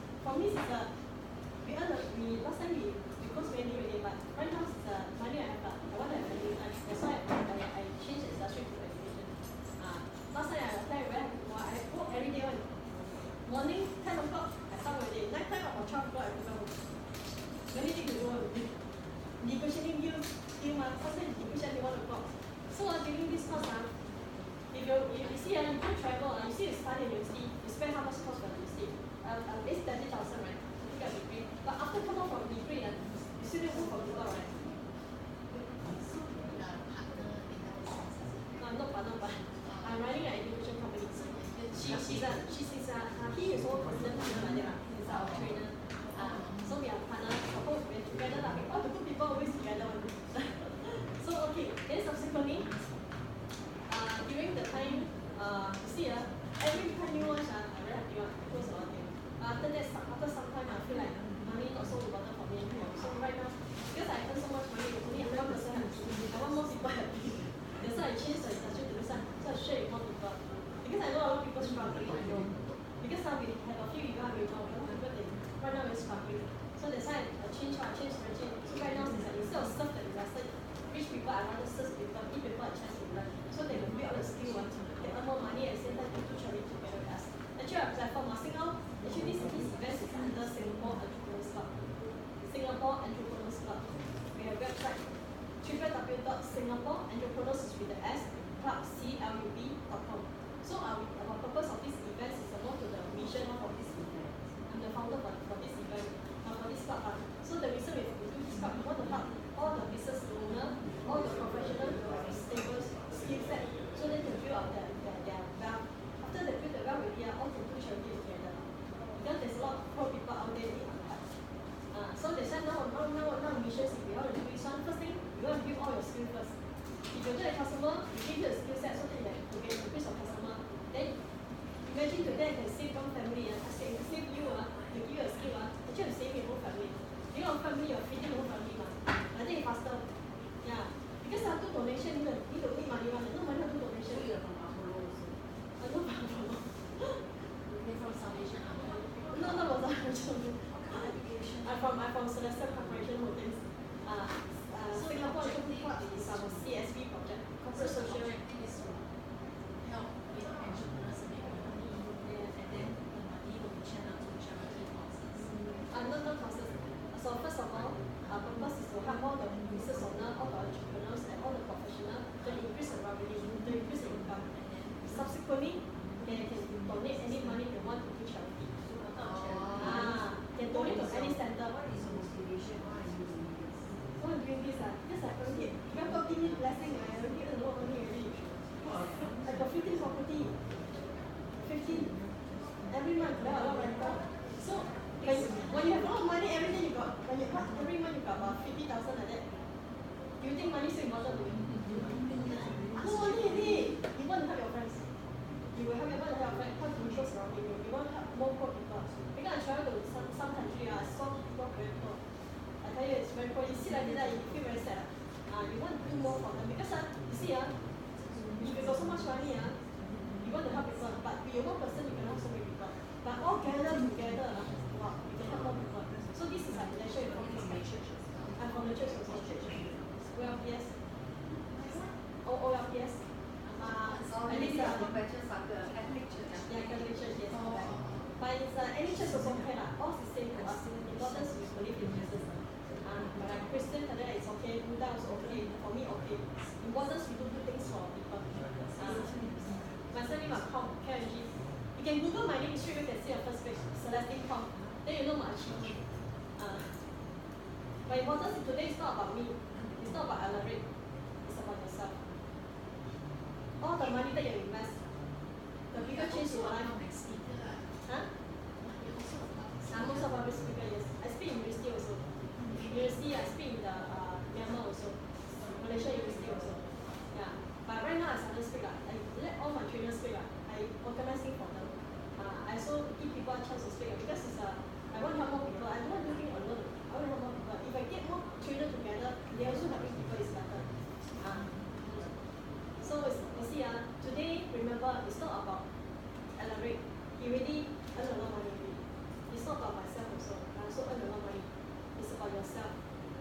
last time we close many already, but right now it's money I have, I want to have money. That's why I changed the industry to education. Last time I applied I work every day. Morning, 10 o'clock, I start already. 9 time about 12 o'clock, I go home. Many things to do on the day. Negotiating deal sometimes negotiate 1 o'clock. So during this course, if you see, you go travel, you see you study in university, you spend how much cost for the university? It's 30,000, right? You get a degree. But after come out from degree, you still need to work for people, right? Not partner. I'm running an education company. He is all considered partner like that. He's our trainer. So we are partners, suppose we're together. All the good people always together. So okay, then subsequently, during the time, you see, every time you watch, I very happy one, close a lot of things. After some time, I feel like money not so important for me anymore. So right now, because I earn so much money, only 1% happy. I want more people happy. That's why I changed the industry to this one, so I share with more people. Because I know a lot of people struggling, I know. Because now we have a few people we know, a lot of people right now we're struggling. So that's why I changed. So right now, instead of serve the investor, rich people, I rather serve people, give people a chance to learn. So they will build all the skill, they earn more money at the same time to do charity together with us. Actually, our platform, actually this event is under Singapore Entrepreneurs Club. Singapore Entrepreneurs Club. We have a website, www.singaporeentrepreneurs with the S, club.com. So our purpose of this event is to to the mission of this event. I'm the founder for this event, for this club. So the reason we do this club, we want to help all the business owner, all the professionals to have a stable skill set, so they can build up their wealth. After they build the wealth, we are all to do charity together. Because there's a lot of poor people out there in our life. So they said now mission is we want to do this one. First thing, you want to build all your skills first. If you get a customer, you give you a skill set so that you can increase your customer. Then imagine today I can save one family. I can save you, you give you a skill, actually I'm saving your whole family. You know, family, you're feeding your whole family. I think it's faster. Yeah. Because I do donation, you need to make money. No money to do donation. I know from Apollo. From Salvation. No, that was I'm from Celestial Corporation Holdings. Singapore Entrepreneurs Club is our CSV project, corporate social. Help with entrepreneurs make money, and then the money will be channeled to charity causes. No causes. So first of all, our purpose is to help all the business owners, all the entrepreneurs, and all the professionals to increase the revenue, to increase the income. And then subsequently, they can donate any money they want to do charity. They donate to any center. What is your motivation? Why are you doing this? Why I'm doing this? Because I already, God gave me blessing, I already earn a lot of money already. I got 15 property. 15. Every month, I got a lot of rental. So, when you have a lot of money, everything you got, every month you got about 50,000 like that. Do you think money is so important to you? No money already. You want to help your friends. You will help your friends, help people surrounding you. You want to help more poor people. Because I travel to some country, I saw people very poor. I tell you, it's very poor. You see like that, you feel very sad. You want to do more for them. Because you see, if you got so much money, you want to help people. But with your one person, you can help so many people. But all gathered together, wow, you can help more people. So this is like actually from my church. I'm from the church also. OLPS. OLPS. Sorry, this is our perpetual soccer, Catholic Church. Yeah, Catholic Church, yes. But it's any church also okay lah. All the same to us. Importance we believe in Jesus. But I'm Christian, today it's okay. Buddha also okay. For me, okay. Importance we do good things for people. My surname is Kong, KMG. You can Google my name straight away, you can see your first page, Celestine Kong. Then you know my achievement. But importance today is not about me. It's not about Alaric. It's about yourself. All the money that you invest, the bigger change in your life. Huh? I'm also a public speaker, yes. I speak in university also. University, I speak in the Myanmar also. Malaysia University also. Yeah. But right now I started speak. I let all my trainers speak. I organize things for them. I also give people a chance to speak because it's I want to help more people. I don't want to do it alone. I want to help more people. If I get more trainers together, they also helping people is better. So you see, today remember it's not about Alaric. He really earned a lot of money. It's not about myself also. I also earn a lot of money. It's about yourself.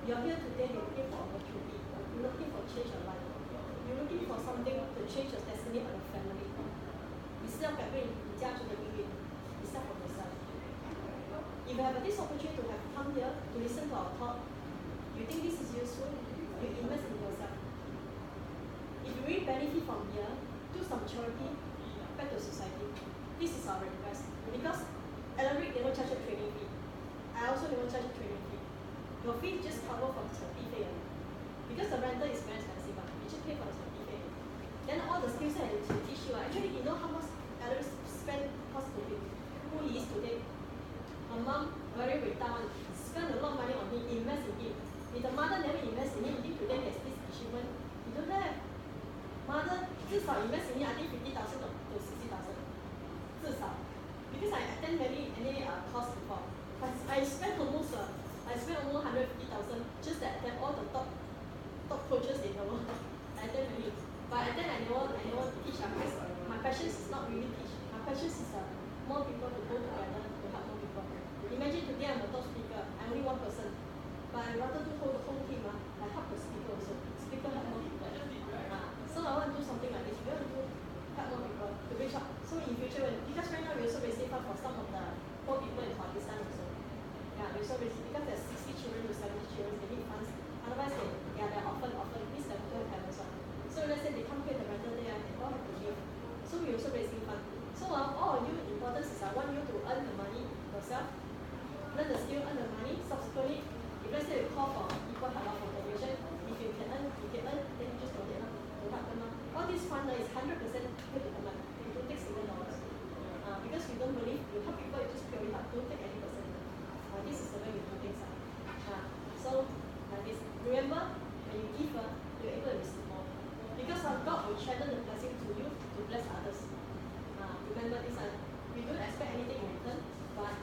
You're here today, you're looking for opportunity. You're looking for change of life. You're looking for something to change your destiny of your family. 你是要改变你家族的命运，你是要for yourself. If you have this opportunity to have come here to listen to our talk, you think this is useful? You invest in yourself. If you really benefit from here, do some charity back to society. This is our request. Because Alaric never charge a training fee. I also never charge a training fee. Your fee just cover for the fee fee. Because the rental is very expensive, you just pay for the fee fee. Then all the skills that they teach you, actually you know how much Alaric spent cost to him, who he is today. Her mom very retired, spend a lot of money on him, invest in him. If the mother never invest in him, you think today there's this achievement? You don't have. Mother 至少 invest in him, I think 50,000 to 60,000. 至少. Because I attend many course before. I spent almost 150,000 just to attend all the top coaches in the world. I attend many. But I never teach because my passion is not really teach. My passion is more people to go together to help more people. Imagine today I'm a top speaker, I'm only one person. But I rather do hold the whole team, I help the speaker also. Speaker help more people. So I want to do something like this. We want to do help more people to reach out. So in future, because right now we also raising funds for some of the poor people in Pakistan also. Yeah, we also raising because there's 60 children to 70 children, they need funds. Otherwise, they're often means they don't have as well. So let's say they come here the rental day, they all have to give. So we also raising funds. So all of you importance is I want you to earn the money yourself, learn the skill, earn the money. Subsequently, if let's say you call for people help for donation, if you can earn, then you just donate to help them. All this fund is 100% good to them. You don't take $1. Because we don't believe you help people, you just purely help. Don't take any percent. This is the way we do things. So this. Remember, when you give, you're able to receive more. Because God will channel the blessing to you to bless others. Remember this. We don't expect anything in return, but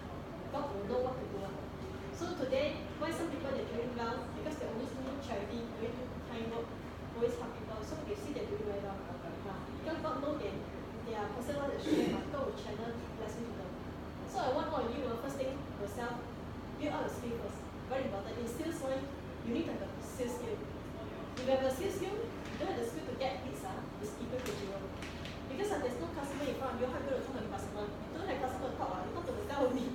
God will know what to do. So today, why some people they're doing well? Because they always do charity, doing kind work, always help people. So they see they're doing very well. Because God knows they are personal that share, but God will channel blessing to them. So I want all of you, first thing yourself, build out the skill first. Very important. In sales line, you need to have a sales skill. If you have a sales skill, you don't have the skill to get leads, it's equal to zero. Because there's no customer in front of you, how are you going to talk to the customer? You don't have customer to talk, you talk to the sell only.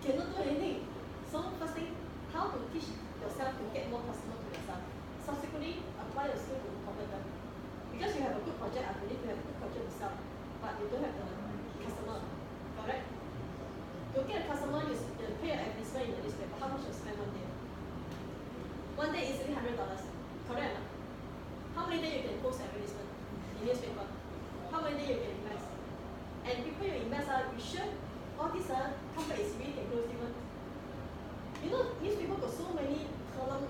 Cannot do anything. So first thing, how to teach yourself to get more customers to yourself. Subsequently, apply your skill to convert them. Because you have a good project, I believe you have a good project to sell, but you don't have the customer. Correct? To get a customer, you pay an advertisement in the newspaper. How much you spend one day? One day easily $100. Correct? How many days you can post advertisement in newspaper? How many days you can invest? And people you invest, you sure all these companies really can close even? You know, newspaper got so many columns,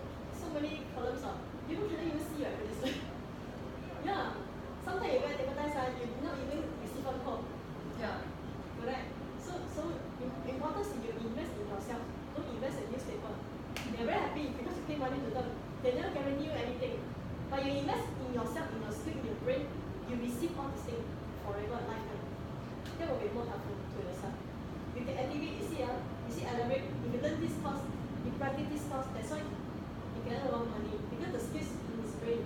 you cannot even see your advertisement. Yeah. Sometimes you get advertised, you do not even receive one call. Yeah. Correct? So important is you invest in yourself. Don't invest in newspaper. They're very happy because you pay money to them. They never guarantee you anything. But you invest in yourself, in your skill, in your brain, you receive all these things forever, lifetime. That will be more helpful to yourself. You can activate, you see Alaric, if you learn this course, you practice this course, that's why you can earn a lot of money. Because the skills in his brain.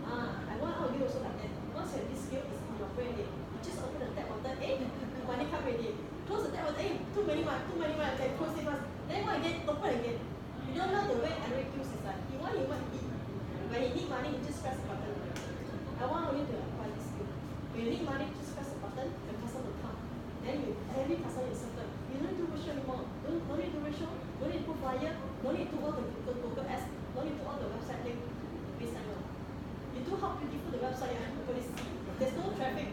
I want all of you also like that. Once you have this skill, it's in your brain. You just open the tap water, money come already. Close the tap water, too many money, okay, close it first. Then what again? Open again. You don't know the way Alaric uses his life. He want to eat. When he need money, he just press the button. I want you to apply this skill. When you need money, just press the button, the customer will come. Then every customer is circled. You don't need to ratio anymore. No need to ratio, no need to put flyer, no need to all the Google Ads, no need to all the website link. You do how beautiful the website, everybody see. There's no traffic.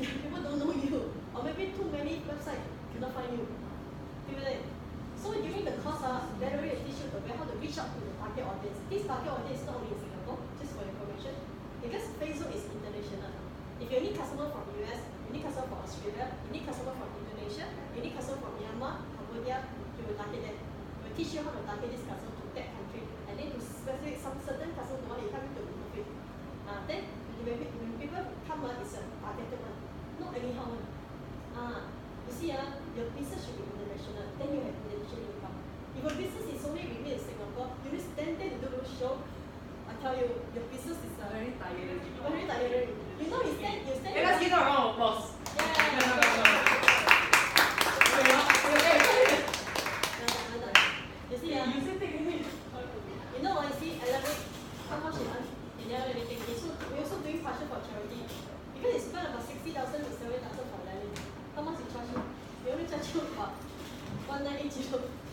People don't know you. Or maybe too many websites cannot find you. So during the course, Valerie will teach you the way how to reach out to the target audience. This target audience is not only in Singapore, just for information. Because Facebook is international. If you need customer from US, you need customer from Australia, you need customer from Indonesia, you need customer from Myanmar, Cambodia, you will target them. We'll teach you how to target this customer to that country. And then to specific some certain customer, the one you help you to be perfect. Then when people come, it's a targeted one. Not anyhow one. You see, your business should be international. Then you have international income. If your business is only remain in Singapore, you will stand there to do a show. I tell you, your business is very tiring. Very tiring. You know, you stand. Hey, let's give her a round of applause. Yeah.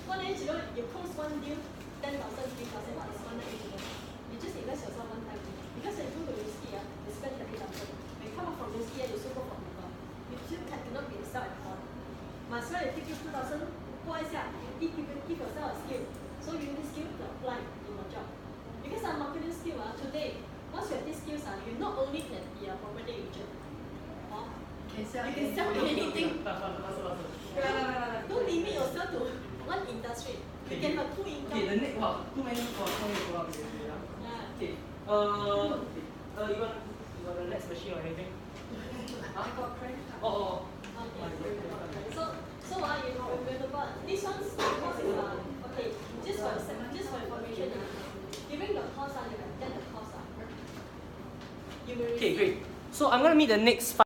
One age, you close one deal, 10,000, 3,000, what is one age? You just invest yourself one time. Because if you go to risky, you spend 30,000. When you come out from risky, you still go for people. You still cannot be self-employed. Might as well you take 2,000, 过一下 give yourself a skill. So you need skill to apply in your job. Because our marketing skill today, once you have these skills, you not only can be a property agent, you can sell anything. Don't limit yourself to one industry. You can have two income. Okay, the next wow, too many Yeah. Okay. You want the next machine or anything? I got credit card. Oh. So you remember this one's okay. Just for information, during the course you can get the course. You will receive. Okay, great. So I'm gonna meet the next